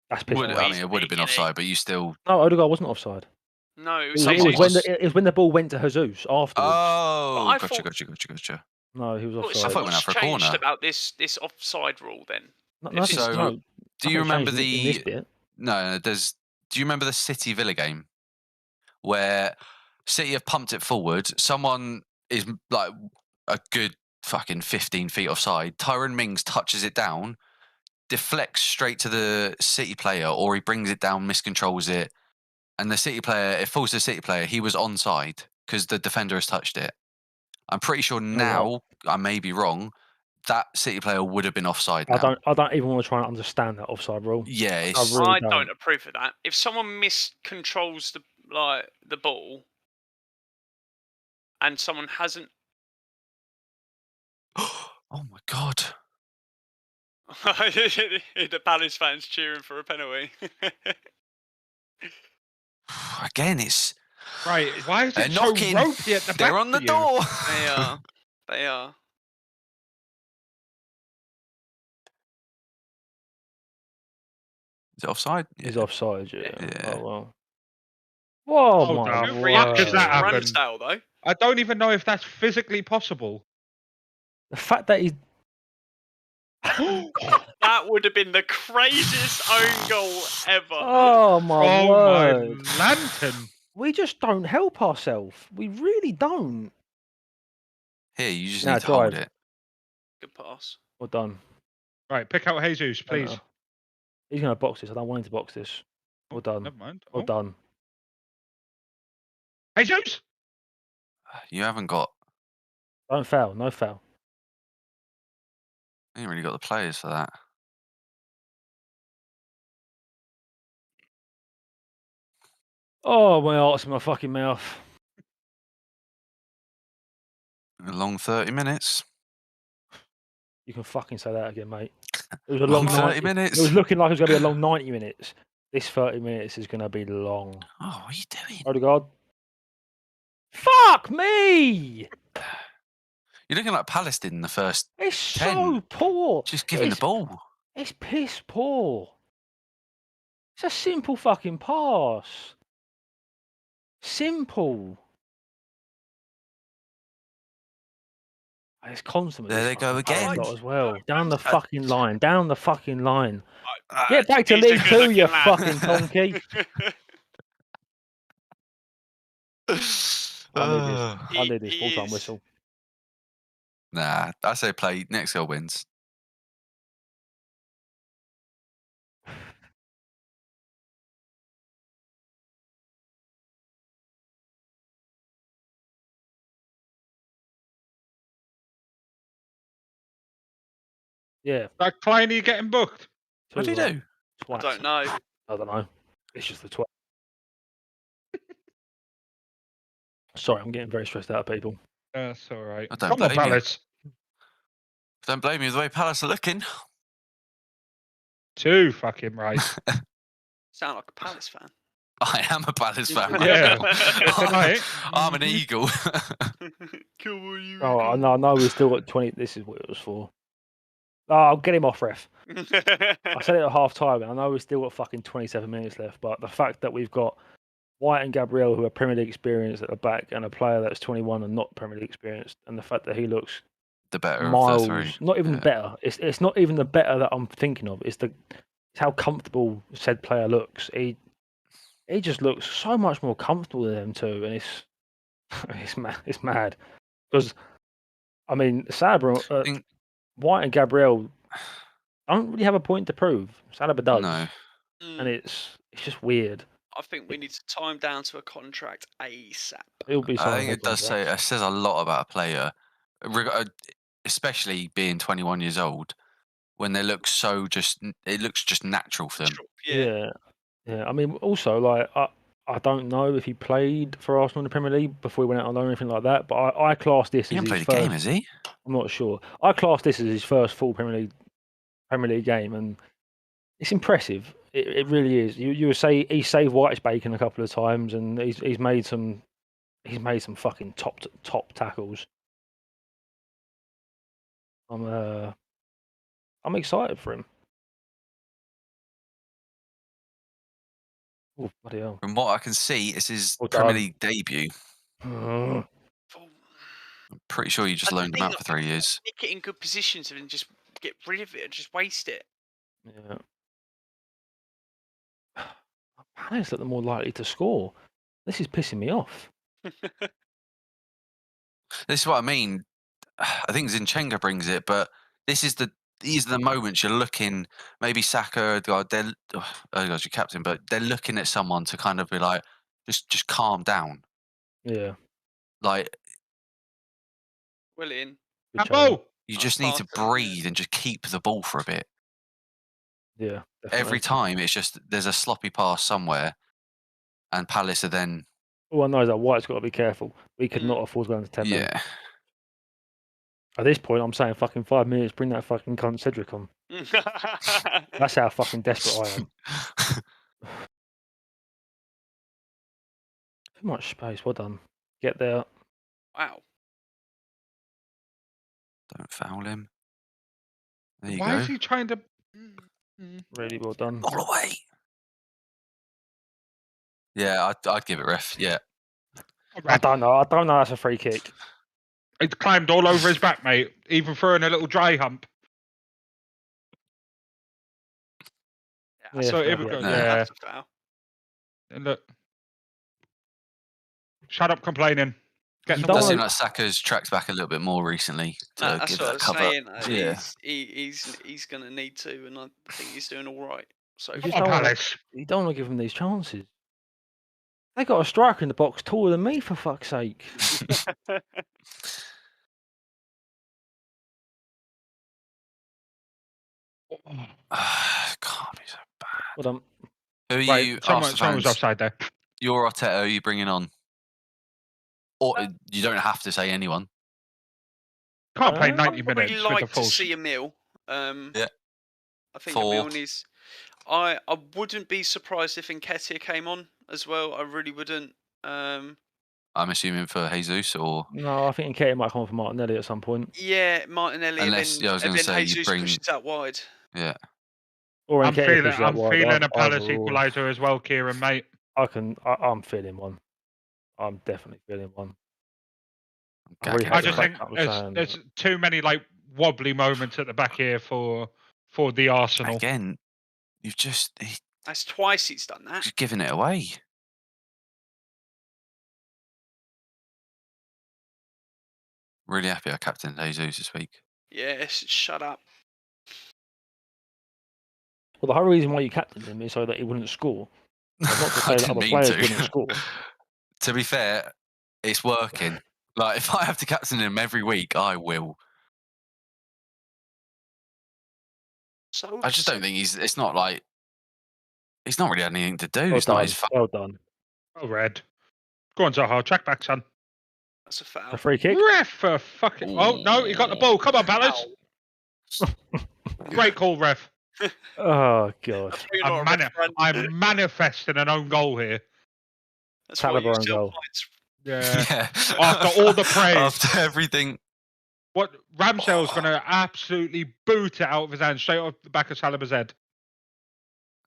That's pissed
I mean, it would have been offside, but you still.
No, Odegaard wasn't offside.
No,
it was when the ball went to Jesus afterwards.
Oh, gotcha.
No, he was offside.
I thought it went out for a corner.
About this offside rule then?
Do you remember the? No, do you remember the City Villa game where City have pumped it forward? Someone is like a good fucking 15 feet offside. Tyrone Mings touches it down, deflects straight to the City player, or he brings it down, miscontrols it, and the City player, it falls to the City player. He was onside because the defender has touched it. I'm pretty sure now, I may be wrong, that City player would have been offside now.
I don't even want to try and understand that offside rule.
Yeah,
I don't approve of that. If someone miscontrols the ball and someone hasn't.
Oh my god.
The Palace fans cheering for a penalty.
Again, it's
right. Why is it so ropey at the back?
They're on the door.
They are.
Is it offside?
He's offside, yeah. Oh well.
Whoa,
my
fuck does that happen?
Style, though.
I don't even know if that's physically possible.
The fact that he's
that would have been the craziest own goal ever.
Oh my word!
My lantern!
We just don't help ourselves. We really don't.
Here, you just
Now
need to hold
drive.
it.
Good pass.
Well done.
Right, pick out Jesus, please.
He's going to box this. I don't want him to box this. Well done.
Never mind.
Well done.
Jesus!
You haven't got.
Don't foul. No foul.
You ain't really got the players for that.
Oh, my art's in my fucking mouth.
A long 30 minutes.
You can fucking say that again, mate. It was a
Long
long
30
90
minutes.
It was looking like it was going to be a long 90 minutes. This 30 minutes is going to be long.
Oh, what are you doing?
Odegaard. Fuck me!
You're looking like Palace did in the first.
It's
10.
so poor.
Just giving the ball.
It's piss poor. It's a simple fucking pass. Simple. It's constant.
There they go again.
As well. Down the fucking line. Down the fucking line.
Ah,
Get back to
He's a
League 2, you
good-looking lad.
fucking donkey. I need this full-time whistle.
Nah, I say play. Next goal wins.
Yeah.
That Kleiny getting booked.
What do you do?
I don't know.
I don't know. It's just the twat. Sorry, I'm getting very stressed out, people.
That's all right.
I don't
Come on,
blame you.
Palace.
Don't blame you the way Palace are looking.
Too fucking right.
Sound like a Palace fan.
I am a Palace fan.
Yeah.
I'm, I'm an Eagle.
Come on, you.
Oh, I know we've still got 20. This is what it was for. Oh, I'll get him off, ref. I said it at half time, and I know we've still got fucking 27 minutes left, but the fact that we've got White and Gabriel, who are Premier League experienced at the back, and a player that's 21 and not Premier League experienced, and the fact that he looks
the better
miles,
of the three.
not even better. It's not even the better that I'm thinking of. It's how comfortable said player looks. He just looks so much more comfortable than them two, and it's mad. Because I mean, Saliba, White and Gabriel don't really have a point to prove. Saliba does.
No.
And it's just weird.
I think we need to tie him down to a contract ASAP.
It'll be.
I think it does say it says a lot about a player, especially being 21 years old, when they look so it looks just natural for them.
Yeah.
I mean, also like I don't know if he played for Arsenal in the Premier League before he went out on loan or anything like that, but I class this
He
as
hasn't
his
played a
first.
game, has he?
I'm not sure. I class this as his first full Premier League game, and it's impressive. It really is. You would say he saved White's bacon a couple of times, and he's made some fucking top tackles. I'm excited for him. Oh, bloody hell.
From what I can see, it's his Premier League debut. I'm pretty sure you just loaned him out for 3 years.
Nick it in good positions and just get rid of it, just waste it.
Yeah. Palace look the more likely to score. This is pissing me off.
This is what I mean. I think Zinchenko brings it, but these are the moments you're looking. Maybe Saka, Odegaard's your captain, but they're looking at someone to kind of be like, just calm down.
Yeah.
Like,
Willian.
You just need to breathe and just keep the ball for a bit.
Yeah.
Definitely. Every time it's just there's a sloppy pass somewhere, and Palace are then.
All I know is that White's got to be careful. We could not afford going to 10 men.
Yeah.
At this point, I'm saying fucking 5 minutes. Bring that fucking cunt Cedric on. That's how fucking desperate I am. Too much space. Well done. Get there.
Wow.
Don't foul him. There you
Why
go.
is he trying to?
Really well done.
All away. Yeah, I'd give it ref. Yeah.
I don't know. That's a free kick.
It climbed all over his back, mate. Even throwing a little dry hump.
Yeah,
so here we go.
That's a foul.
And look. Shut up complaining. Get
You
the
don't
Does
ball.
seem like Saka's tracked back a little bit more recently to
That's
give
what I
that
was
cover.
saying.
Yeah.
He's going to need to, and I think he's doing all right. So
You
Come
just
on,
don't wanna-
Palace.
you don't want to give them these chances. They got a striker in the box taller than me, for fuck's sake.
Can't be so bad.
Well done.
Who are
Right,
you?
someone
Arsenal
was
fans,
offside there.
you're Arteta. Who are you bringing on? Or you don't have to say anyone.
Can't play
I'd
90
I'd probably
minutes with the
like to
full.
see Emil.
Yeah.
I think
For-
Emil needs. I wouldn't be surprised if Nketiah came on as well. I really wouldn't.
I'm assuming for Jesus or
No, I think Nketiah might come on for Martinelli at some point.
Yeah, Martinelli.
Unless-
and
yeah, I was
then,
gonna
and then
say you
Jesus
bring-
pushes out wide.
yeah.
Or
I'm
Nketiah pushes out wide.
feeling a Palace
Either or.
equaliser as well, Kieran, mate.
I'm feeling one. I'm definitely feeling one. I really
Gagging
I
hate
for
just
the
it.
think
fact that I'm saying
there's too many like wobbly moments at the back here for the Arsenal.
Again, you've just
That's twice he's done that.
just given it away. Really happy I captained Jesus this week.
Yes, shut up.
Well, the whole reason why you captained him is so that he wouldn't score. Not to
I
say that
didn't
other
mean
players
to.
wouldn't score.
To be fair, it's working. Like if I have to captain him every week, I will.
So
I just don't think it's not like he's not really had anything to do.
Well
It's not
done.
his fault.
Well done.
Oh, red. Go on, Zaha. Track back, son.
That's a foul.
A free kick.
Ref for fucking. Oh no, he got the ball. Come on, Palace. Great call, ref.
Oh god.
You're not a referee.
I'm manifesting an own goal here.
That's why you
Caliber own
sell
goal.
points.
Yeah.
Yeah.
After all the praise.
After everything.
What Ramsdale's going to absolutely boot it out of his hand straight off the back of Saliba's head.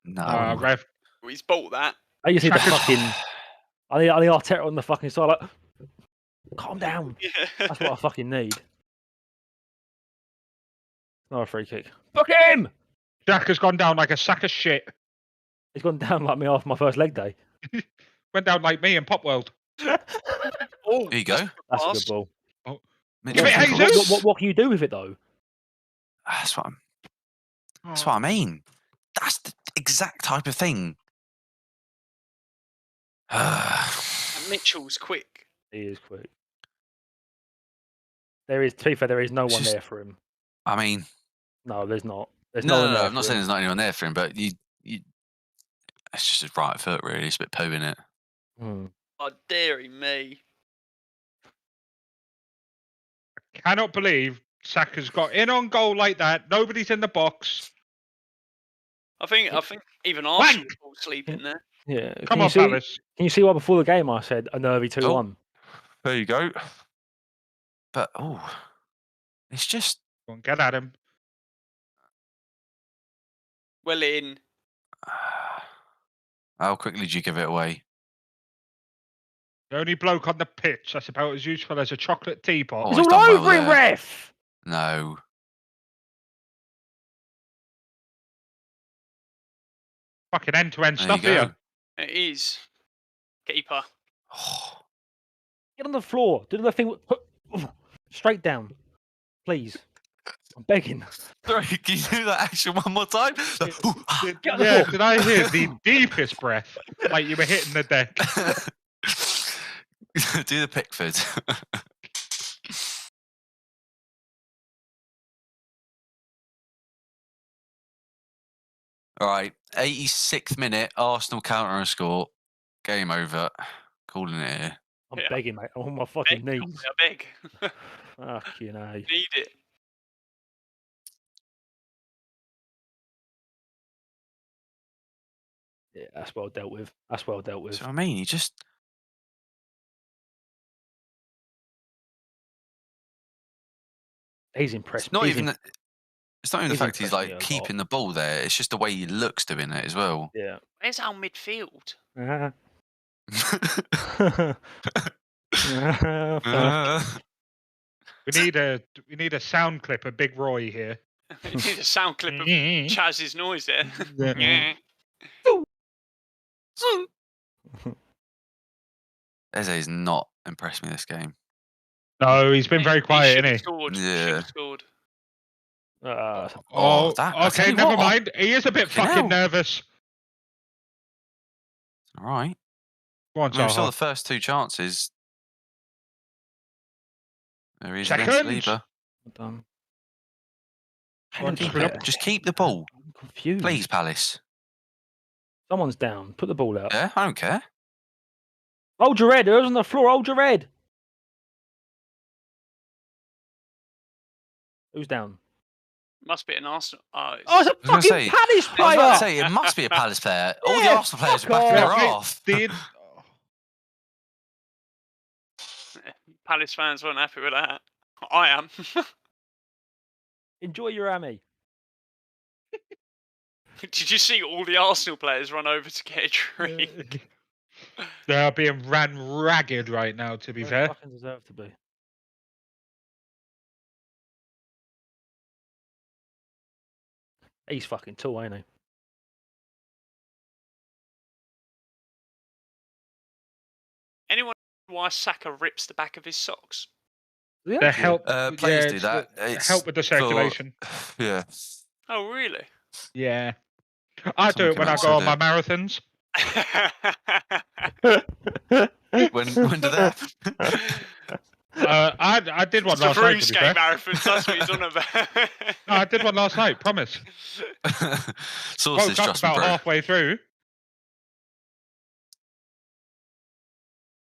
No.
Ref.
Well, he's bought that.
I just need the
Trackers-
fucking. I need Arteta on the fucking side. Like, calm down.
Yeah.
That's what I fucking need. Not a free kick. Fuck him!
Jack has gone down like a sack of shit.
He's gone down like me after my first leg day.
Went down like me in Pop World.
Oh,
Here you go.
That's a
pass.
good ball.
Give it
Midfield.
Jesus!
What can you do with it though?
That's what I mean. That's the exact type of thing.
And Mitchell's quick.
He is quick. There is, to be fair, there is no
It's
one
just-
there for him.
I mean,
No, there's not. There's
no,
one there
I'm not
for
saying
him.
there's not anyone there for him, but you it's just his right foot really. It's a bit poo in it.
Hmm.
Oh, dearie me.
Cannot believe Saka's got in on goal like that. Nobody's in the box.
I think even Arsenal fall asleep in there.
Yeah.
Come
Can
on,
you see,
Palace.
Can you see why before the game I said a nervy 2-1?
There you go. But it's just
Go on, get at him.
Well in.
how quickly did you give it away?
The only bloke on the pitch that's about as useful as a chocolate teapot.
Oh,
It's
he's
all
done well
over him,
there.
ref!
No.
Fucking end-to-end
There
stuff
you go.
here.
It is. Keeper.
Get on the floor. Do the thing. Straight down. Please. I'm begging.
Sorry, can you do that action one more time?
Get on the
Yeah,
floor.
did I hear the deepest breath? Like you were hitting the deck.
Do the Pickford. All right, 86th minute, Arsenal counter and score. Game over. Calling it here.
I'm
Yeah.
begging, mate. I'm on my fucking
Beg,
knees.
I beg.
Fucking hell.
Need it.
Yeah, that's well dealt with. That's well dealt with.
So I mean, you just
He's impressed.
it's not
he's
even it's not even the
he's
fact he's
impressed me
like
a
keeping the ball there. It's just the way he looks doing it as well.
Yeah.
Where's our midfield?
Fuck.
We need a sound clip of Big Roy here.
You need a sound clip of
Yeah.
Chaz's noise there.
Yeah.
Yeah.
Eze's not impressed me this game.
No, he's been very quiet,
Should
isn't
have
he?
scored.
Yeah.
Should have scored.
Oh,
that. I tell
okay,
you
never
what,
mind. He is a bit
Fucking
fucking
hell.
nervous.
All right.
Go on,
I mean, we saw
Zaha.
the first 2 chances. There he is against
Seconds.
Lieber.
Done.
Go on,
Keep it. Just keep the ball.
I'm confused.
Please, Palace.
Someone's down. Put the ball out.
Yeah, I don't care.
Hold your head. Who's on the floor? Hold your head. Who's down?
Must be an Arsenal. Oh,
Oh, it's a
was gonna
fucking
say-
Palace
I was
player.
about to say, it must be a Palace player. All the
Yeah,
Arsenal players are
fuck
backing her
off.
off.
Did
Palace fans weren't happy with that. I am.
Enjoy your Ami.
Did you see all the Arsenal players run over to get a drink?
They are being ran ragged right now, to be
They
fair.
fucking deserve to be. He's fucking tall, ain't he?
Anyone know why Saka rips the back of his socks?
Yeah.
They help.
Players
yeah,
do
it's
that.
the-
It's
help with the
for-
circulation.
Yeah.
Oh, really?
Yeah. I do it when I
Someone
go on
came
my
out
marathons.
When did that happen?
I did one
It's the
last night, to be fair.
RuneScape marathons, that's what he's on about.
No, I did one last night, promise.
Sources,
Woke up
trust me,
about
bro.
halfway through.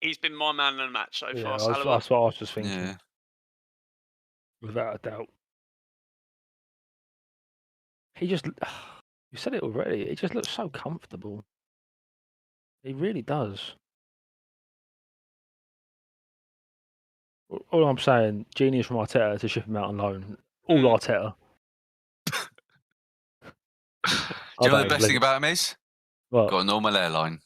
He's been my man in the match so
Yeah,
far,
that's
Salah.
what I was just thinking.
Yeah.
Without a doubt. He just. You said it already. He just looks so comfortable. He really does. All I'm saying, genius from Arteta to ship him out on loan. All Arteta.
Do you know what the best thing about him is?
What?
Got a normal airline.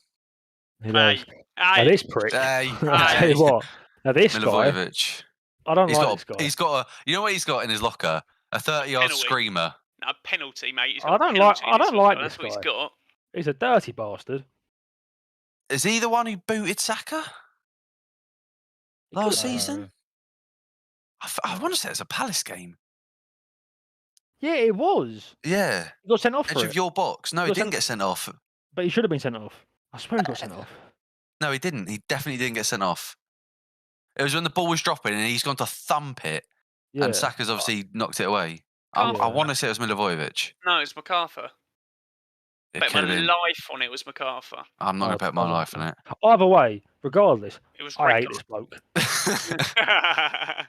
He does. Now
Hey,
this prick.
Hey,
I tell you what. Now this guy.
Milivojevic.
I don't
He's
like
got.
this guy.
He's got a. You know what he's got in his locker? A 30-yard
Penalty.
screamer.
a penalty, mate. He's
I
got a
don't like-
penalty in
I
his
don't like
locker,
this
That's what he's
guy.
got.
He's a dirty bastard.
Is he the one who booted Saka last
could-
season? I want to say it's a Palace game.
Yeah, it was.
Yeah.
He got sent off
Edge
for
of
it.
your box. No, he
Got
didn't
sent-
get sent off.
But he should have been sent off. I swear he got sent off.
No, he didn't. He definitely didn't get sent off. It was when the ball was dropping and he's gone to thump it,
Yeah.
and Saka's obviously knocked it away. I
Yeah.
want to say it was Milivojevic.
No, it's MacArthur.
It
Bet my
could have been.
life on it was MacArthur.
I'm not going to bet my life on it.
Either way, regardless,
It was
I
red
hate this bloke.
card.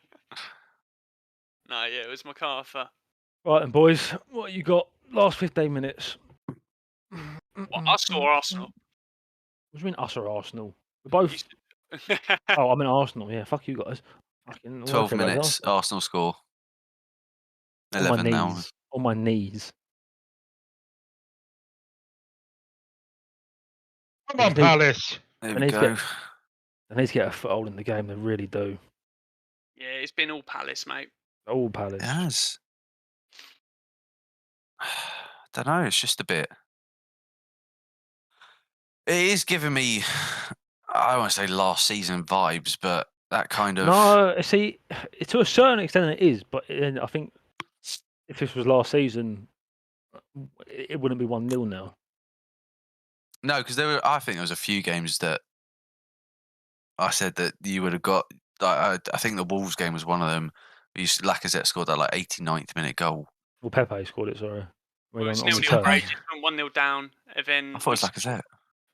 No, yeah, it was MacArthur.
Right then, boys. What you got? Last 15 minutes.
What, us or Arsenal?
What do you mean us or Arsenal? We're both. Oh, I'm in Arsenal. Yeah, fuck you guys. Fucking
12
whatever,
minutes. Arsenal score.
On my
11 now.
knees. On my knees.
Come on,
They-
Palace.
There
I
we
need to
go.
They need to get a foothold in the game. They really do.
Yeah, it's been all Palace, mate.
All Palace.
It has. I don't know. It's just a bit. It is giving me. I don't want to say last season vibes, but that kind of.
No, see, to a certain extent it is, but I think if this was last season, it wouldn't be 1-0 now.
No, because I think there was a few games that I said that you would have got. I think the Wolves game was one of them. Lacazette scored that 89th minute goal.
Well, Pepe scored it, sorry.
Well, it's
On the
0-0
turn.
for ages, went 1-0 down, and then...
I thought it was Lacazette.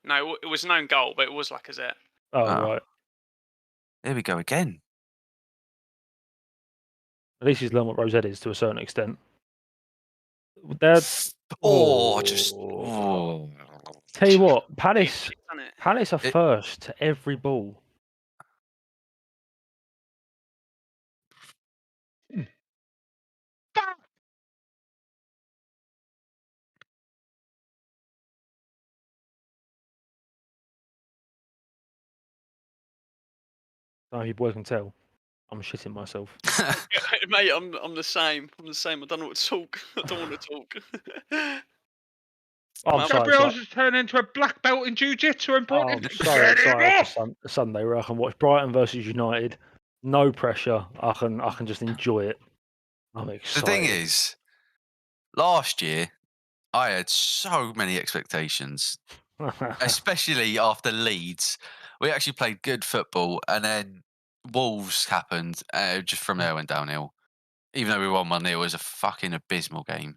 No, it was no goal, but it was Lacazette.
Oh,
Oh.
right.
There we go again.
At least he's learned what Rosette is to a certain extent. They're,
Just. Oh.
tell you what, Palace
Done it.
are first to every ball. So you boys can tell, I'm shitting myself.
Mate, I'm the same. I'm the same. I don't know what to talk. I don't want to talk.
I'm
Well,
so
Gabriel's
excited.
has turned into a black belt in jiu-jitsu and brought
I'm
him
so excited for Sunday where I can watch Brighton versus United. No pressure. I can just enjoy it. I'm
The
excited.
thing is, last year I had so many expectations, especially after Leeds. We actually played good football, and then Wolves happened. Just from there went downhill. Even though we won 1-0, it was a fucking abysmal game.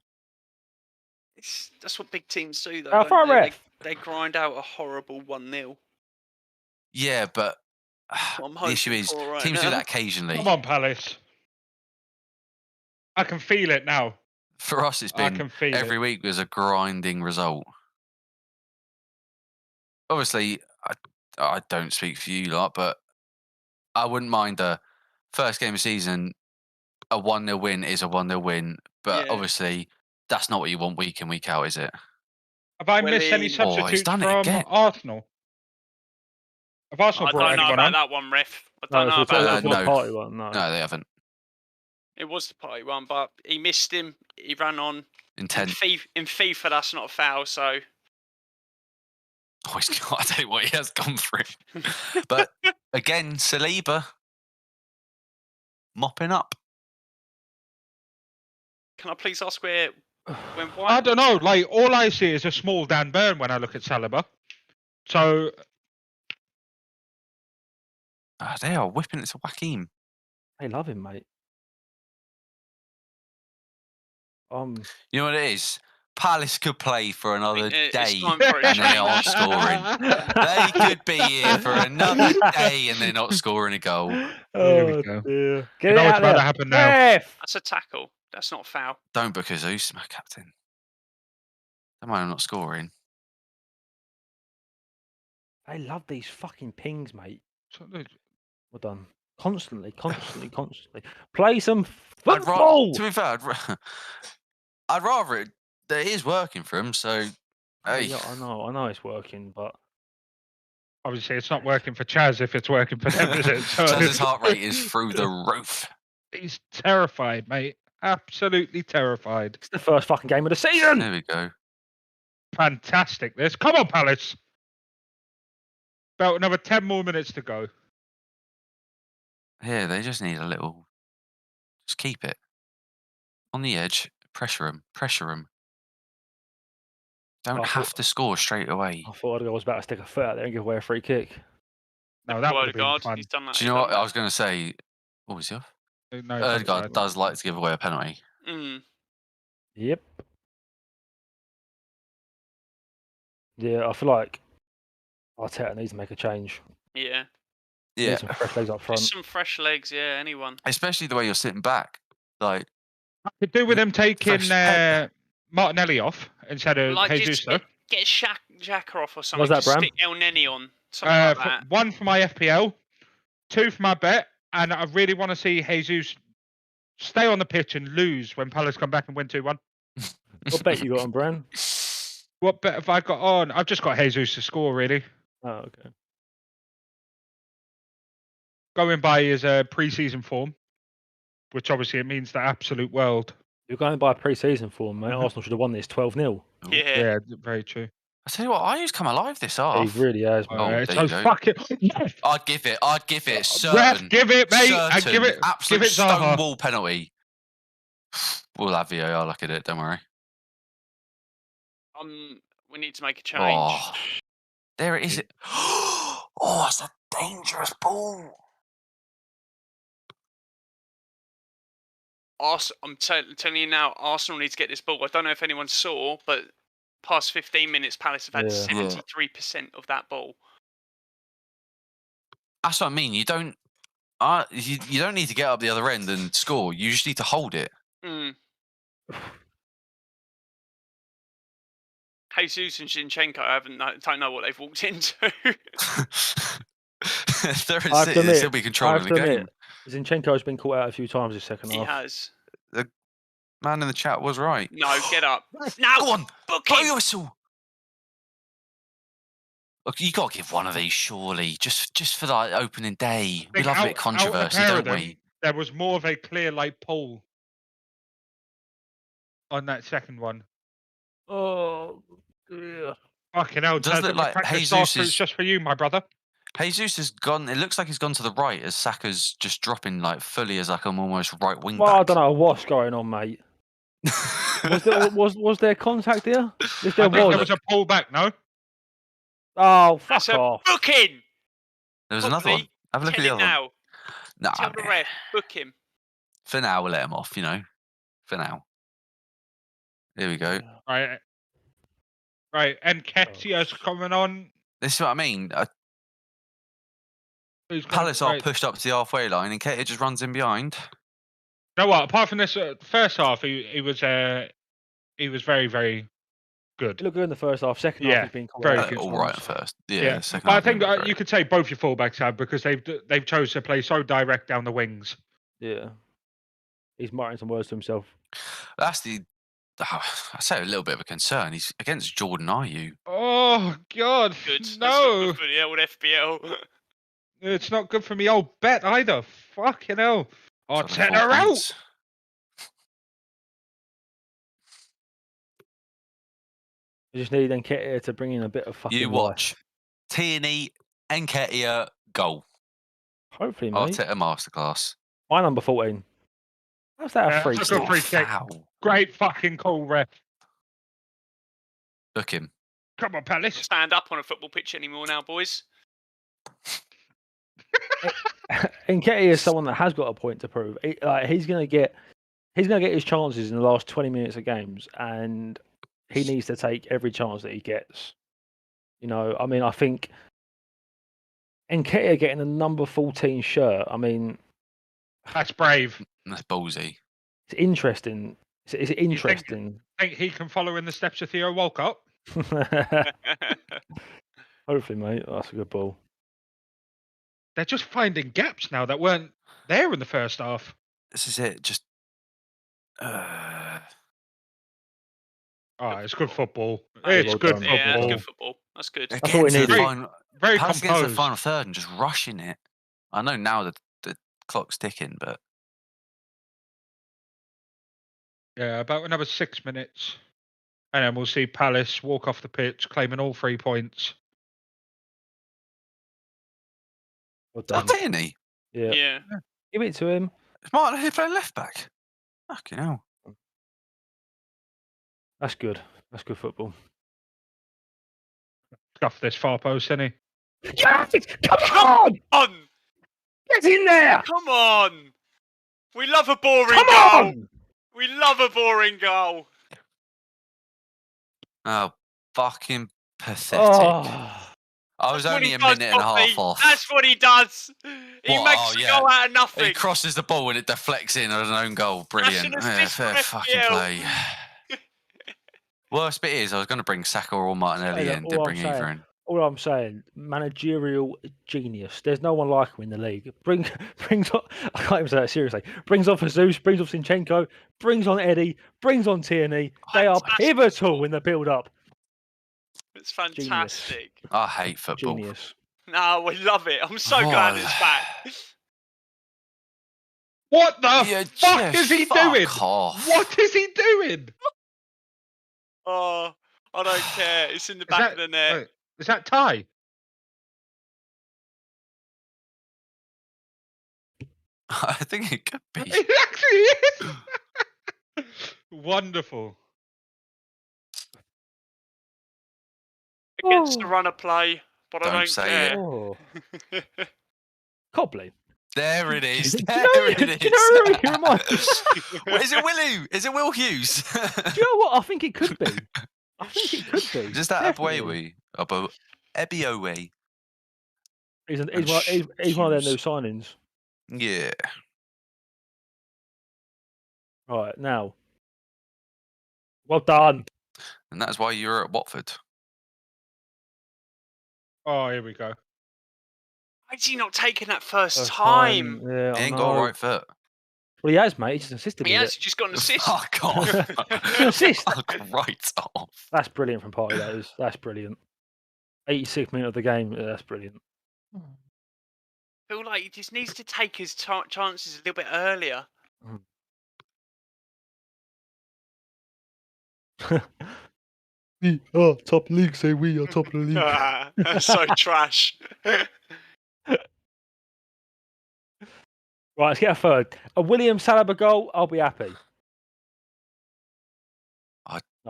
That's what big teams do, though.
How
Don't
far,
they?
ref?
They grind out a horrible 1-0.
Yeah, but
I'm
the issue
hoping
is
for right
teams
now.
do that occasionally.
Come on, Palace. I can feel it now.
For us, it's
I
been
can feel
every
it.
week was a grinding result. Obviously, I don't speak for you lot, but I wouldn't mind a first game of season. A 1-0 win is a 1-0 win, but
Yeah.
obviously that's not what you want week in, week out, is it?
Have I missed any
Willie.
Oh, he's
substitutes
done it
from
again.
Arsenal? Have Arsenal
I
brought
don't know
anyone
about
on?
that one, ref. I
No,
don't know
it's
about that
the
one.
no.
party one. No.
No, they haven't.
It was the party one, but he missed him. He ran on.
Intent.
In FIFA, that's not a foul, so.
Oh, he's got, I tell you what, he has gone for it. But again, Saliba mopping up.
Can I please ask when White?
I don't know. Like, all I see is a small Dan Burn when I look at Saliba. So
They are whipping it to Joaquin.
They love him, mate.
You know what it is? Palace could play for another
It's
day
time for a
and they're not
change.
scoring. They could be here for another day and they're not scoring a goal.
Here we
Oh
go.
dear. Get
You
it
know what's
out
about
there.
to happen now.
Ref!
That's a tackle. That's not a foul.
Don't book Jesus, my captain. Don't mind I'm not scoring.
They love these fucking pings, mate.
So they-
Well done. Constantly. Play some
To
football.
be fair, I'd rather it that it is working for him. So,
Oh,
hey,
yeah, I know it's working, but
Obviously, it's not working for Chaz if it's working for them, is it? So
Chaz's heart rate is through the roof.
he's terrified, mate. Absolutely terrified.
it's the first fucking game of the season.
There we go.
Fantastic. This. Come on, Palace. About another 10 more minutes to go.
Here, they just need a little. Just keep it on the edge. Pressure him. Don't
I
have
thought-
to score straight away.
I thought I was about to stick a foot out there and give away a free kick.
No, that would have been
Odegaard,
fun.
he's done that.
Do you know what I was going to say? What was he off?
No,
Odegaard does like to give away a penalty.
Yep. Yeah, I feel like Arteta needs to make a change.
Yeah.
Yeah,
Need some fresh legs up front.
Just some fresh legs, yeah, anyone.
especially the way you're sitting back. Like,
I could do with them taking
Fresh pep.
Martinelli off instead of
Like,
Jesus,
just
though.
get Xhaka off or something.
that,
Just
Bram?
stick El Neni on. Something like that.
One for my FPL, 2 for my bet, and I really want to see Jesus stay on the pitch and lose when Palace come back and win 2-1.
What bet you got on, Bran?
What bet have I got on? I've just got Jesus to score, really.
Oh, okay.
Going by his pre-season form, which obviously it means the absolute world.
You're going by pre-season form, mate.
Mhm.
Arsenal should have won this 12-0.
Yeah.
Yeah, very true.
I tell you what, I just come alive this
He
half.
really has, mate.
Oh,
It's
there you
so
go.
fucking.
I'd give it.
Ref,
Certain.
give it, mate. I
Certain.
give it.
Absolute
Give it Zaha.
stonewall penalty. We'll have VAR look at it. Don't worry.
We need to make a change.
Oh, there it is. Oh, it's a dangerous ball.
I'm telling you now, Arsenal need to get this ball. I don't know if anyone saw, but past 15 minutes, Palace have had
Yeah.
73% of that ball.
That's what I mean. You don't need to get up the other end and score. You just need to hold it.
Jesus and Zinchenko, don't know what they've walked into.
They're
I have to admit,
still be controlling the game.
Zinchenko has been caught out a few times this second
He
half.
has.
Man in the chat was right.
No, get up.
Go
Now,
on,
book
blow
him.
your whistle. Look, you got to give one of these, surely, just for that opening day. We
Think
love a bit of
out of the
controversy,
pair of
don't
them,
we?
There was more of a clear light pole on that second one.
Oh,
Fucking hell,
Does
Chaz,
look
the
like
practice
Jesus
starts
is-
just for you, my brother.
Jesus has gone. It looks like he's gone to the right as Saka's just dropping like fully as like an almost right wing
Well, I
back.
don't know what's going on, mate. Was there contact here? If there
I think there
was,
was a pullback, no?
oh fuck
That's a
off!
booking.
There was another one.
Copley,
Have a look at
tell
the
him
other one.
now.
Nah,
Tell the ref, book him.
for now we'll let him off. For now. Here we go.
Right, and Ketia's coming on.
This is what I mean.
Who's gonna-
Palace are
right.
pushed up to the halfway line, and Ketia just runs in behind.
You know what? Apart from this first half, he was very, very good.
He looked good in the first half. Second
Yeah,
half, he's been
very
quite
good.
All right at first. Yeah.
Yeah,
Second
but I
half,
think
he was great.
you could say both your fullbacks have because they've chose to play so direct down the wings.
Yeah, he's muttering some words to himself.
That's I say a little bit of a concern. He's against Jordan Ayew.
Oh God,
Good. That's not
no!
good for the old FBL.
It's not good for me old bet either. Fucking hell! Oh,
So the
10
4
her out.
points.
You just need Nketiah to bring in a bit of fucking
You
life.
watch Tierney and Ketia goal.
Hopefully, mate.
Arteta masterclass.
My number 14. How's that
Yeah,
a free
that's a good
kick?
free kick.
Foul.
Great fucking call, ref.
Book him.
Come on, Palace.
Stand up on a football pitch anymore now, boys.
Nketiah is someone that has got a point to prove. He's gonna get his chances in the last 20 minutes of games, and he needs to take every chance that he gets. I mean, I think Nketiah getting a number 14 shirt. I mean,
That's brave.
That's ballsy.
it's interesting. It's interesting.
Think he can follow in the steps of Theo Walcott?
Hopefully, mate. That's a good ball.
They're just finding gaps now that weren't there in the first half.
This is it. Just.
Oh, it's good football.
Oh,
It's
well
good
done.
football.
Yeah, that's good football. That's good.
That's what we
Getting to the
needed.
final,
Very
Palace getting to the
composed.
final third and just rushing it. I know now that the clock's ticking, but
Yeah, about another 6 minutes. And then we'll see Palace walk off the pitch, claiming all 3 points.
Well
is that
done.
Tierney?
Yeah.
Yeah.
Give it to him.
Is Martin here playing left back? Fucking hell.
That's good. That's good football.
Scuff this far post, isn't he?
Yes! Come on! Get in there!
Come on! We love a boring
Come
goal.
on!
We love a boring goal.
Oh, fucking pathetic.
Oh.
I was
That's what
only
he
a
does,
minute and a
Copley.
half off.
That's what he does. He
What?
makes
Oh,
a
yeah.
goal out of nothing.
He crosses the ball and it deflects in on an own goal. Brilliant.
an
Yeah,
assist
fair
for
fucking
FPL.
play. Worst bit is I was going to bring Saka or Martinelli
Hey,
in.
all
Didn't
I'm
bring either
saying-
in.
All I'm saying, managerial genius. There's no one like him in the league. Brings on, I can't even say that seriously. Brings on Jesus, brings on Zinchenko, brings on Eddie, brings on Tierney. They are
Fantastic
pivotal
football.
in the build-up.
It's fantastic.
I hate football.
Genius.
No, we love it. I'm so glad it's back.
What the
Yeah,
fuck is he
fuck
doing?
off.
What is he doing?
Oh, I don't care. It's in the back of the net.
wait, is that Ty?
I think it could be.
It actually is. Wonderful.
Against the
Oh.
runner play, but I
Don't
don't
say
care.
Oh. Copley.
There it is.
Do you
There
know-
it
do
is.
you know who he reminds
Wait, is it Willie? Is it Will Hughes?
Do you know what? I think it could be. I think it could be.
Is that
Definitely.
Ebiowe?
He's
and
one of their new
Hughes?
signings.
Yeah.
Right, now. Well done.
And that's why you're at Watford.
Oh, here we go.
Why is he not taking that first
First
time?
Yeah,
He
I
ain't got a
know.
right foot.
Well, he has, mate. He just assisted
He
with
has
it.
just got an assist.
Fuck off.
Assist.
Fuck right off.
That's brilliant from Party, that is. That's brilliant. 86th minute of the game. Yeah, that's brilliant.
I feel like he just needs to take his chances a little bit earlier.
We are top league. Say we are top of the league.
So trash.
Right, let's get a third. A William Saliba goal. I'll be happy.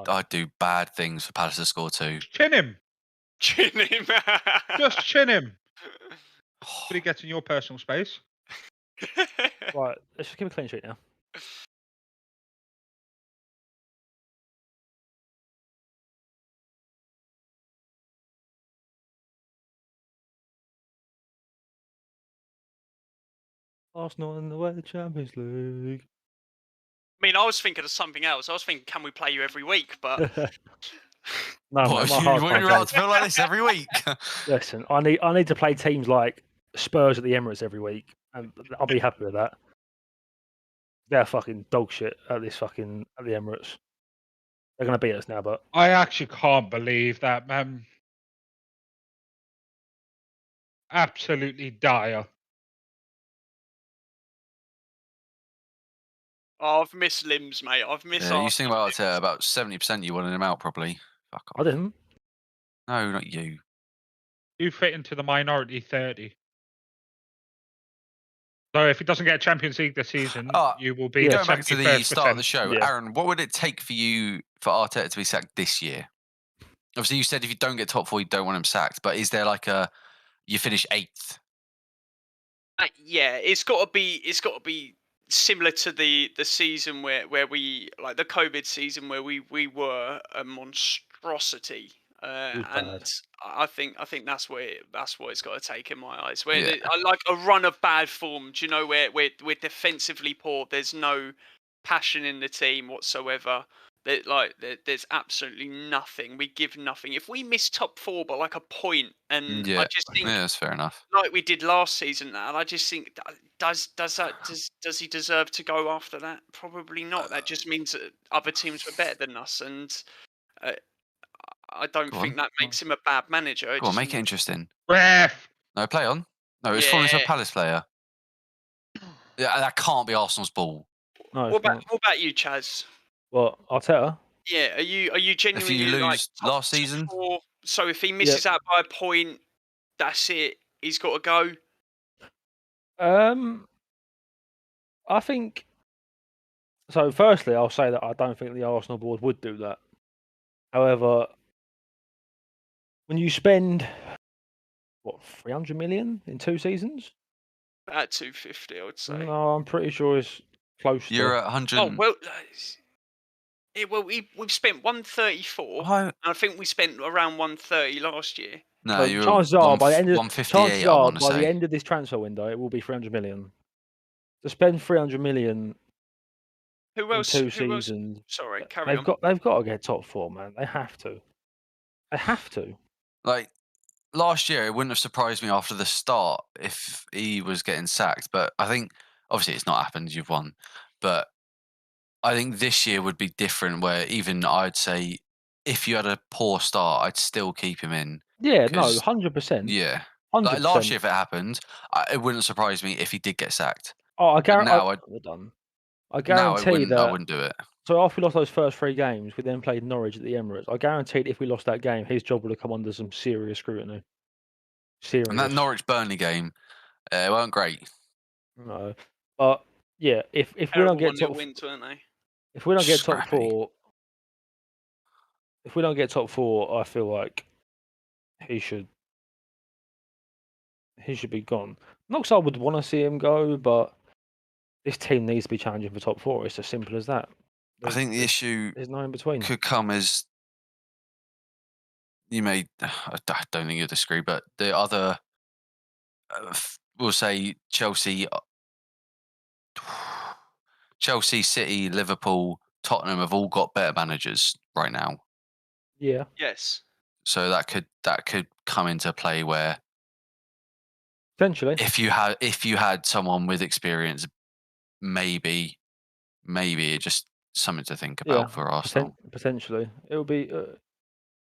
I'd do bad things for Palace to score 2.
Chin him.
Chin him.
Just chin him. Did he get in your personal space?
Right, let's just keep a clean sheet now. Arsenal in the way the Champions League.
I mean, I was thinking of something else. I was thinking, can we play you every week? But
No, mate,
What,
my
you
heart's
want your
broken.
heart to feel like this every week?
Listen, I need to play teams like Spurs at the Emirates every week, and I'll be happy with that. They're fucking dog shit at the Emirates. They're gonna beat us now, but
I actually can't believe that, man. Absolutely dire.
oh, I've missed limbs, mate. I've missed.
Yeah, you think
Arsenal
about
limbs.
70% you wanted him out probably. Fuck
I
off.
didn't.
No, not you.
You fit into the minority 30. So if he doesn't get a Champions League this season, you will be
Going back to the start of the show,
Yeah.
Aaron, what would it take for Arteta to be sacked this year? Obviously, you said if you don't get top 4, you don't want him sacked. But is there like you finish 8th?
Yeah, it's got to be similar to the season where we, like the COVID season, where we were a monstrosity.
was
And
bad.
I think that's what it's got to take in my eyes. Where
Yeah.
I like a run of bad form. Do you know where we're defensively poor? There's no passion in the team whatsoever. There's absolutely nothing. We give nothing. If we miss top 4 by like a point, and
Yeah,
I just think,
yeah, that's fair enough.
like we did last season, and I just think, does he deserve to go after that? Probably not. That just means that other teams were better than us, and I don't
Go
think
on.
that makes him a bad manager.
Go on, make it interesting.
Ref.
No, play on. No, it's falling to a
Yeah.
Palace player. Yeah, that can't be Arsenal's ball.
No,
What about you, Chaz?
What, Arteta?
Yeah, are you genuinely
lose
like
last season?
4? So if he misses out by a point, that's it. He's got to go.
I think so. Firstly, I'll say that I don't think the Arsenal board would do that. However, when you spend 300 million in 2 seasons,
About 250, I would say.
no, I'm pretty sure it's close.
You're
to...
at 100.
Oh well. We've spent 134, and I think we spent around 130 last year.
No,
So
you're
chances are by the end of
158. I want to say
the end of this transfer window, it will be 300 million. To spend 300 million
Who else?
in 2 seasons,
Sorry, carry on.
They've got to get top 4, man. They have to. They have to.
Like last year, it wouldn't have surprised me after the start if he was getting sacked. But I think obviously it's not happened. You've won, but I think this year would be different. Where even I'd say if you had a poor start, I'd still keep him in.
Yeah, no, 100%.
Yeah,
100%.
like last year, if it happened, it wouldn't surprise me if he did get sacked.
Oh, I guarantee. I guarantee that.
I wouldn't do it.
So after we lost those first 3 games, we then played Norwich at the Emirates. I guaranteed if we lost that game, his job would have come under some serious scrutiny. Serious.
And that Norwich Burnley game, it weren't great.
No, but yeah, if we don't get top, if we don't get top 4, I feel like he should be gone. Not because I would want to see him go, but this team needs to be challenging for top 4. It's as simple as that.
I think the issue
there's no in between.
Could come as you may. I don't think you'll disagree, but the other, we'll say Chelsea, City, Liverpool, Tottenham have all got better managers right now.
Yeah.
Yes.
So that could come into play where
potentially,
if you had someone with experience, maybe it's just something to think about for Arsenal.
Potentially, it'll be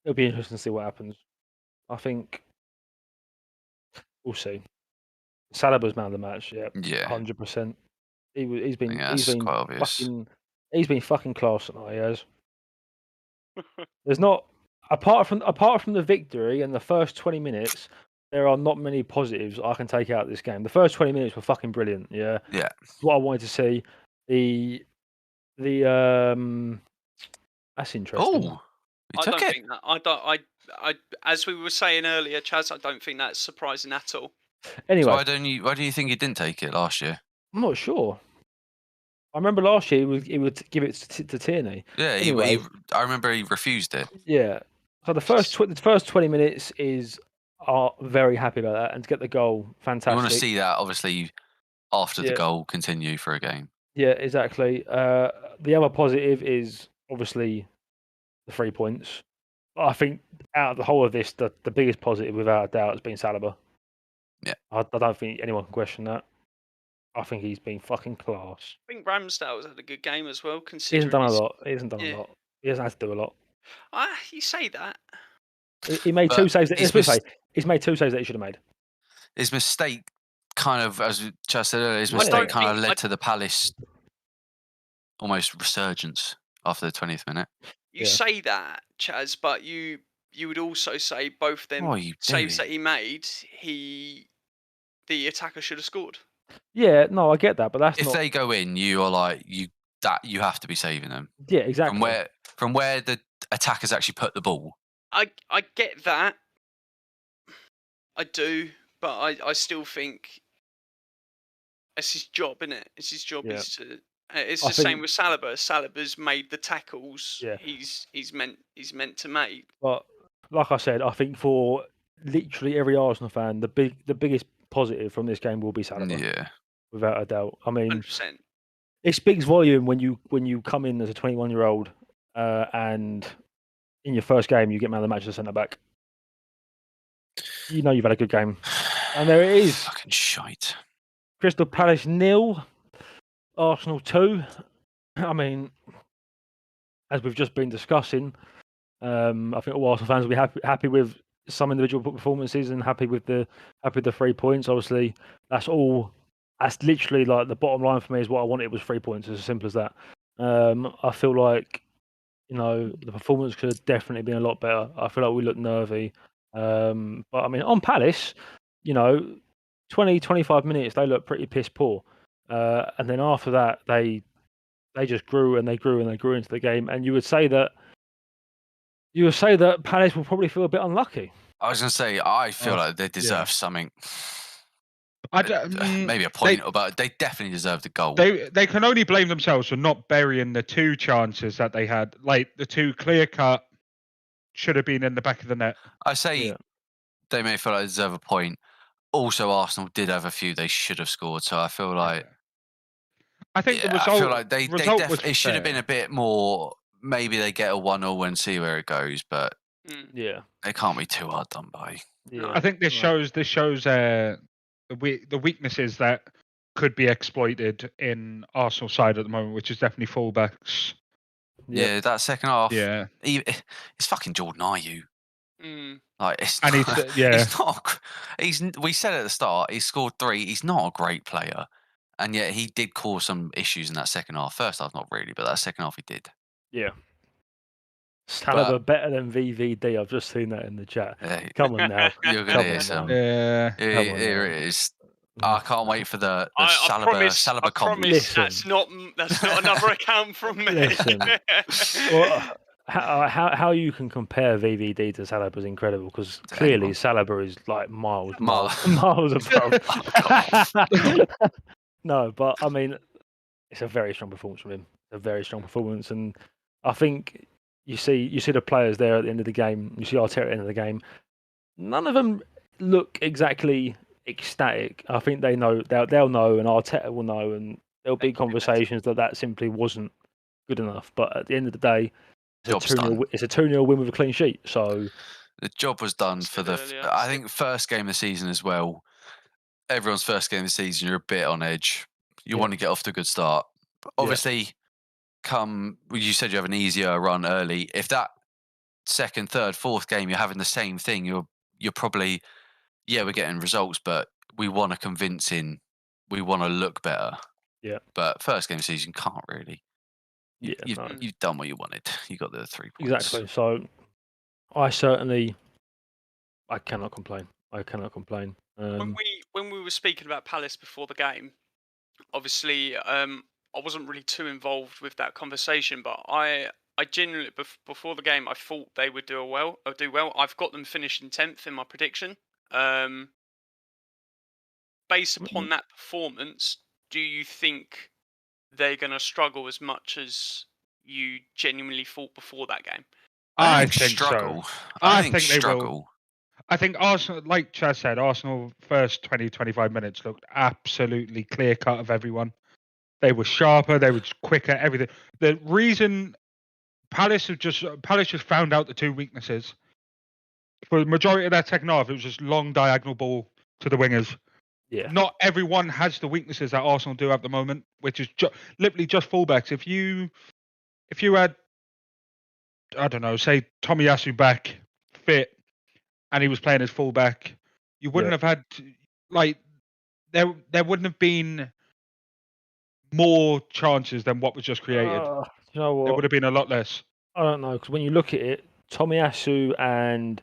interesting to see what happens. I think we'll see. Saliba's man of the match, yeah, 100%. He's been fucking class tonight. He has. There's not apart from the victory and the first 20 minutes, there are not many positives I can take out of this game. The first 20 minutes were fucking brilliant. Yeah.
Yeah.
What I wanted to see. That's interesting.
Oh,
I don't think that. I as we were saying earlier, Chaz, I don't think that's surprising at all.
Anyway,
so why do you think he didn't take it last year?
I'm not sure. I remember last year he would give it to Tierney.
Yeah,
Anyway.
I remember he refused it.
Yeah. So the first 20 minutes are very happy about that, and to get the goal, fantastic.
You want to see that obviously after the goal continue for a game.
Yeah, exactly. The other positive is obviously the 3 points. I think out of the whole of this, the biggest positive, without a doubt, has been Saliba.
Yeah.
I don't think anyone can question that. I think he's been fucking class.
I think Ramsdale's had a good game as well.
He hasn't done a lot. He hasn't done a lot. He hasn't had to do a lot.
You say that.
He made two saves. He's made 2 saves that he should have made.
His mistake kind of, as Chaz said earlier, his mistake kind of led to the Palace almost resurgence after the 20th minute.
You say that, Chaz, but you would also say both them saves that he made, the attacker should have scored.
Yeah, no, I get that, but that's
if they go in, you are like you have to be saving them.
Yeah, exactly.
From where the attackers actually put the ball.
I get that. I do, but I still think it's his job, isn't it? It's his job is to. It's the same with Saliba. Saliba's made the tackles.
Yeah.
He's meant to make.
But like I said, I think for literally every Arsenal fan, the biggest positive from this game will be Saliba.
Yeah,
without a doubt. I mean,
100%.
It speaks volume when you come in as a 21-year-old and in your first game you get man of the match as a centre back. You know you've had a good game, and there it is.
Fucking shite.
Crystal Palace 0, Arsenal 2. I mean, as we've just been discussing, I think all Arsenal fans will be happy with some individual performances and happy with the 3 points. Obviously, that's literally like the bottom line for me is what I wanted was 3 points. It's as simple as that. I feel like the performance could have definitely been a lot better. I feel like we looked nervy. But I mean, on Palace, 20-25 minutes they looked pretty piss poor, and then after that they just grew and they grew and they grew into the game. And you would say that Palace will probably feel a bit unlucky.
I was going to say I feel like they deserve something. Maybe a point, but they definitely deserve the goal.
They can only blame themselves for not burying the 2 chances that they had, like the 2 clear cut should have been in the back of the net.
I say they may feel like they deserve a point. Also, Arsenal did have a few they should have scored, so I feel like
I think the result.
I feel like it should have been a bit more. Maybe they get a 1-0 and see where it goes, but they can't be too hard done by.
Yeah.
I think this shows the weaknesses that could be exploited in Arsenal side at the moment, which is definitely fullbacks.
Yeah, that second half.
Yeah,
it's fucking Jordan Ayew. Like it's
and
not. We said at the start he scored 3. He's not a great player, and yet he did cause some issues in that second half. First half, not really, but that second half he did.
Yeah. Saliba better than VVD. I've just seen that in the chat. Come on now.
You're gonna hear some.
Yeah.
Here it is. I can't wait for the Saliba
comment. That's not another account from me.
Listen, well, how you can compare VVD to Saliba is incredible because clearly Saliba is like miles above. No, but I mean, it's a very strong performance from him. A very strong performance, and I think you see the players there at the end of the game. You see Arteta at the end of the game. None of them look exactly ecstatic. I think they know they'll know, and Arteta will know, and there'll be conversations that simply wasn't good enough. But at the end of the day, it's a 2-0 win with a clean sheet. So
the job was done for I think first game of the season as well. Everyone's first game of the season, you're a bit on edge. You want to get off to a good start. But obviously, you said you have an easier run early. If that second, third, fourth game you're having the same thing, you're probably we're getting results, but we want to we want to look better.
Yeah.
But first game of the season can't really. You've done what you wanted. You got the 3 points.
Exactly. So I cannot complain. I cannot complain.
When we were speaking about Palace before the game, obviously, I wasn't really too involved with that conversation, but I genuinely before the game, I thought they would do well. I've got them finishing 10th in my prediction. Based upon that performance, do you think they're going to struggle as much as you genuinely thought before that game?
I think
struggle.
so.
I
think they
struggle.
will. I think Arsenal, like Chaz said, Arsenal first 20, 25 minutes looked absolutely clear cut of everyone. They were sharper, they were quicker, everything. The reason Palace just found out the two weaknesses. For the majority of their second half, it was just long diagonal ball to the wingers.
Yeah.
Not everyone has the weaknesses that Arsenal do at the moment, which is literally just fullbacks. If you had, I don't know, say Tomiyasu back fit, and he was playing as fullback, you wouldn't have had there wouldn't have been more chances than what was just created.
You know what?
There would have been a lot less.
I don't know, because when you look at it, Tomiyasu and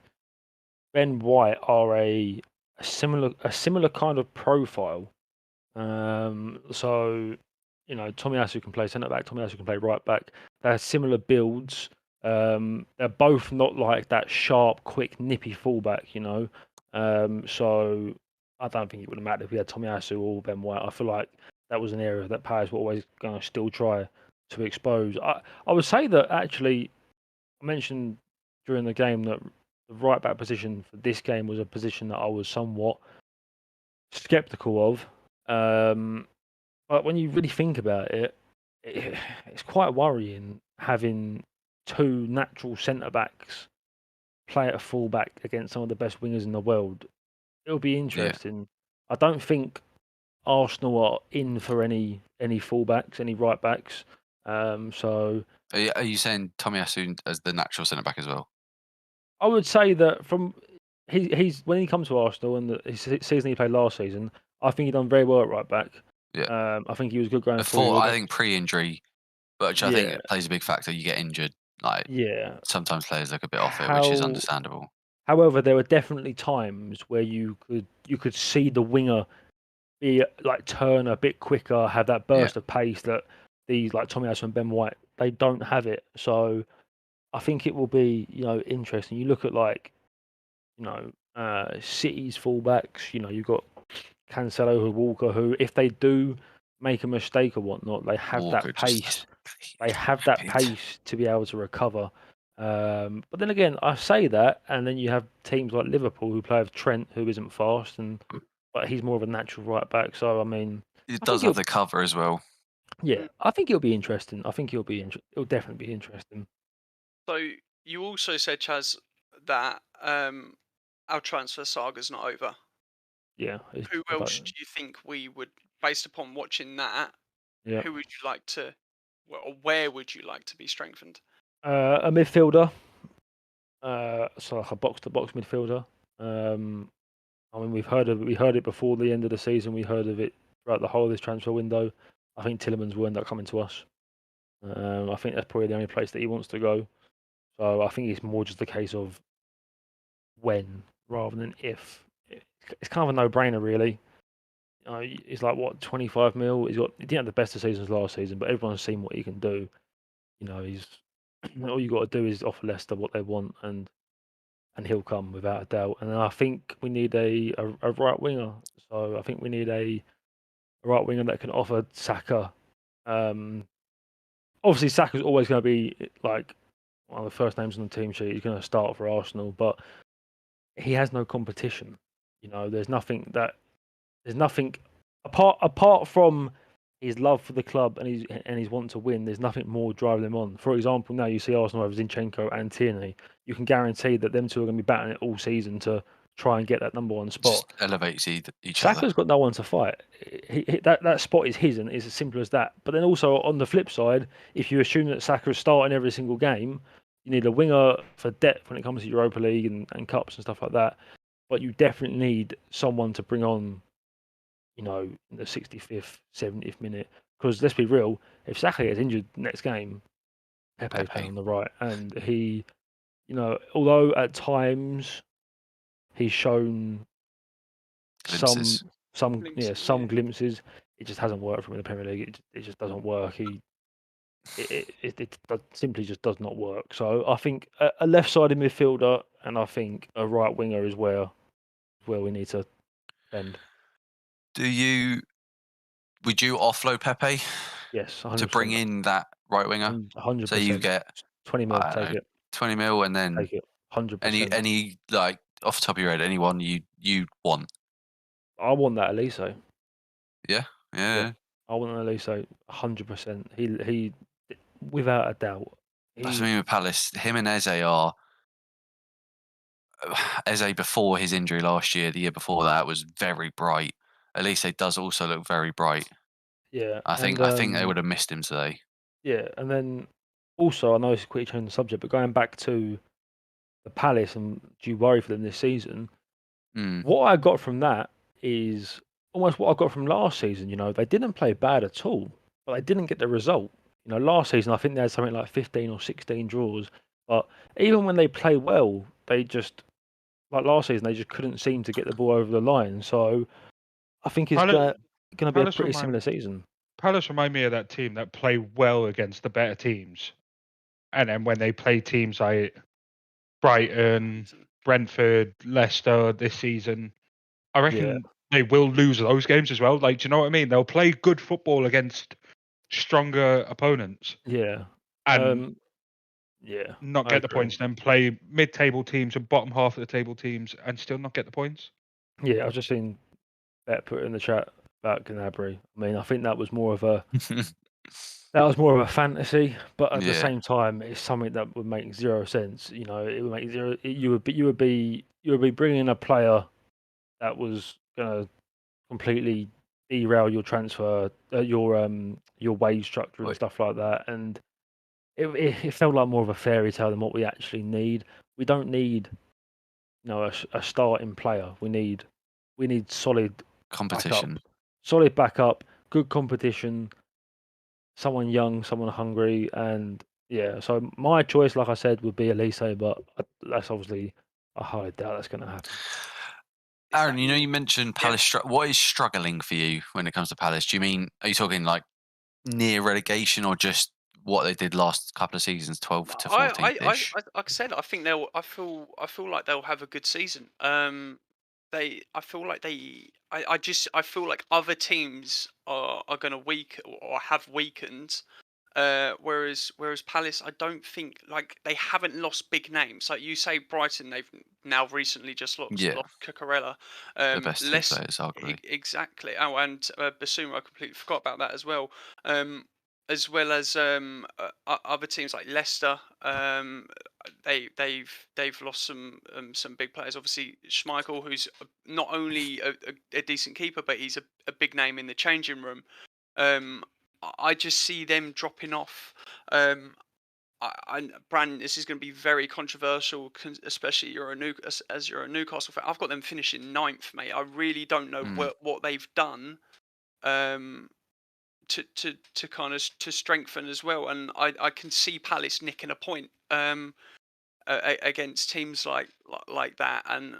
Ben White are a similar kind of profile. So Tomiyasu can play centre back, Tomiyasu can play right back. They're similar builds. They're both not like that sharp, quick, nippy fullback. So I don't think it would have mattered if we had Tomiyasu or Ben White. I feel like that was an area that Palace were always going to still try to expose. I would say that actually, I mentioned during the game that the right back position for this game was a position that I was somewhat skeptical of. But when you really think about it, it's quite worrying having two natural centre backs play at a full back against some of the best wingers in the world. It'll be interesting. Yeah. I don't think Arsenal are in for any fullbacks, any right backs. So
are you saying Tomiyasu as the natural centre back as well?
I would say that from he's when he comes to Arsenal and the season he played last season, I think he done very well at right back.
Yeah.
I think he was good going forward.
I think pre-injury, which I think plays a big factor. You get injured, sometimes players look a bit off it, which is understandable.
However, there were definitely times where you could see the winger be turn a bit quicker, have that burst of pace that these like Tomiyasu and Ben White, they don't have it. So I think it will be interesting. You look at City's fullbacks. You've got Cancelo or Walker, who if they do make a mistake or whatnot, they have
Walker
that pace. They have that pace to be able to recover. But then again, I say that, and then you have teams like Liverpool who play with Trent, who isn't fast, but he's more of a natural right back. So I mean,
it does have the cover as well.
Yeah, I think it'll be interesting. It'll definitely be interesting.
So you also said, Chaz, that our transfer saga's not over.
Yeah.
Who else do you think we would, based upon watching that?
Yeah.
Who would you like to, or where would you like to be strengthened?
A midfielder. So like a box-to-box midfielder. I mean, we heard it before the end of the season. We heard of it throughout the whole of this transfer window. I think Tielemans will end up coming to us. I think that's probably the only place that he wants to go. So I think it's more just a case of when rather than if. It's kind of a no-brainer, really. He's like 25 mil. He didn't have the best of seasons last season, but everyone's seen what he can do. He's all you got to do is offer Leicester what they want, and he'll come without a doubt. And I think we need a right winger. So I think we need a right winger that can offer Saka. Obviously, Saka's always going to be like one of the first names on the team sheet. He's going to start for Arsenal, but he has no competition. There's nothing apart from his love for the club and his want to win. There's nothing more driving him on. For example, now you see Arsenal have Zinchenko and Tierney. You can guarantee that them two are going to be battling it all season to try and get that number one spot.
Just elevates each
Saka's
other.
got no one to fight. That spot is his, and it's as simple as that. But then also on the flip side, if you assume that Saka is starting every single game, you need a winger for depth when it comes to Europa League and cups and stuff like that. But you definitely need someone to bring on, in the 65th, 70th minute. Because let's be real, if Saka gets injured next game, Pepe's playing on the right, and he although at times he's shown
Glimpses.
some
Glimpses,
some glimpses, it just hasn't worked for him in the Premier League. It just doesn't work. It simply just does not work. So I think a left-sided midfielder and I think a right winger is where we need to end.
Would you offload Pepe
Yes, 100%.
to bring in that right winger?
100%.
So you get
20 mil,
I don't
take
know,
it.
20 mil, and then
Take it. 100%.
any like off the top of your head, anyone you want?
I want that Elise.
Yeah.
I want that Elise 100%. He without a doubt.
That's what I mean with Palace. Him and Eze are. Eze before his injury last year, the year before that, was very bright. Elise does also look very bright.
Yeah,
I think they would have missed him today.
Yeah, and then also I know it's quickly changing the subject, but going back to the Palace and do you worry for them this season? What I got from that is almost what I got from last season. They didn't play bad at all, but they didn't get the result. Last season I think they had something like 15 or 16 draws, but even when they play well, they just like last season they just couldn't seem to get the ball over the line. So I think it's going to be a pretty similar season.
Palace remind me of that team that play well against the better teams, and then when they play teams like Brighton, Brentford, Leicester this season, I reckon they will lose those games as well. Like, do you know what I mean? They'll play good football against stronger opponents.
Yeah.
And not
I
get the
agree.
points, then play mid-table teams and bottom half of the table teams and still not get the points.
Yeah, I've just seen Bet put in the chat about Gnabry. I mean, I think that was more of a fantasy, but at the same time, it's something that would make zero sense. It would make zero. You would be bringing in a player that was gonna completely derail your transfer, your wage structure and stuff like that, and it felt like more of a fairy tale than what we actually need. We don't need, a starting player. We need solid
competition,
good competition, someone young, someone hungry, and so my choice, like I said, would be Elise, but that's obviously I highly doubt that's going to happen.
Aaron, you mentioned Palace. What is struggling for you when it comes to Palace? Do you mean, are you talking like near relegation or just what they did last couple of seasons, 12 to 14 ish?
Like I said, I think they'll. I feel like they'll have a good season. I feel like I feel like other teams are going to or have weakened. Whereas Palace, I don't think like they haven't lost big names. Like you say, Brighton, they've now recently just lost Cucurella.
The best two players, arguably.
Exactly. Oh, and Basuma, I completely forgot about that as well. As well as other teams like Leicester, they've lost some big players. Obviously, Schmeichel, who's not only a decent keeper, but he's a big name in the changing room. I just see them dropping off. Bran, this is going to be very controversial, especially you're a Newcastle fan. I've got them finishing 9th, mate. I really don't know what they've done to kind of to strengthen as well, and I can see Palace nicking a point against teams like that, and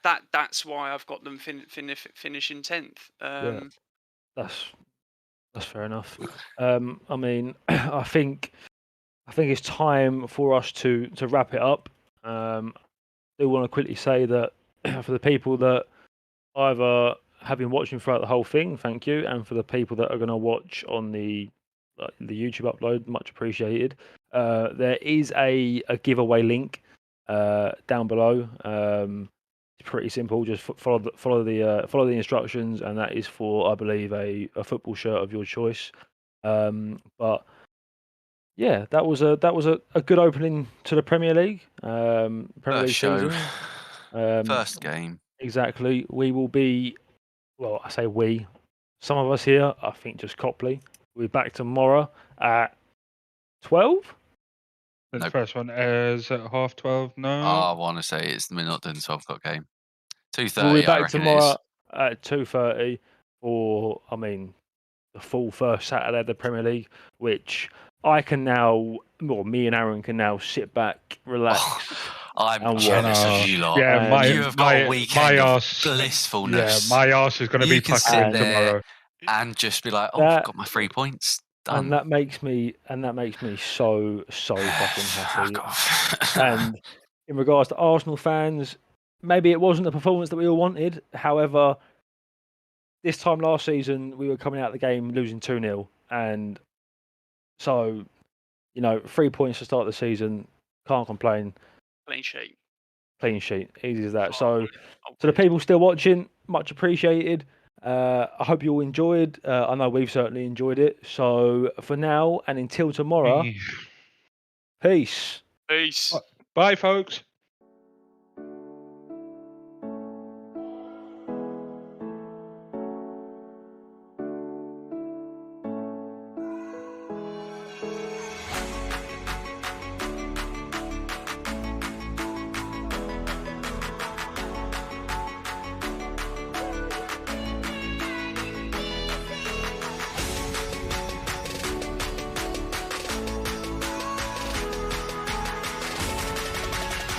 that's why I've got them finishing 10th.
That's fair enough. I mean, I think it's time for us to wrap it up. I do want to quickly say that for the people that either have been watching throughout the whole thing, thank you, and for the people that are going to watch on the YouTube upload, much appreciated. There is a giveaway link down below. It's pretty simple. Just follow the instructions, and that is for, I believe, a football shirt of your choice. But yeah, that was a good opening to the Premier League. Premier League season.
First game.
Exactly. We will be. Well, I say we. Some of us here. I think just Copley. We'll be back tomorrow at 12.
The first one is at 12:30. No,
I want to say we're not doing the 12 o'clock game. 2:30.
We'll be back tomorrow at 2:30 for, the full first Saturday of the Premier League, which I can now, well, me and Aaron can now sit back, relax.
I'm
and
jealous
watch.
of you lot.
Yeah,
You have got a weekend of
arse.
blissfulness.
Yeah, my arse is going to
You
be
can sit
puckering
there
tomorrow.
and just be like, "Oh, I've got my 3 points done."
And that makes me so fucking happy. And in regards to Arsenal fans, maybe it wasn't the performance that we all wanted. However, this time last season, we were coming out of the game losing 2-0. And so, 3 points to start the season, can't complain.
Clean sheet.
Clean sheet, easy as that.
Fine.
So, to the people still watching, much appreciated. I hope you all enjoyed. I know we've certainly enjoyed it. So, for now and until tomorrow, peace.
Peace.
Bye, folks.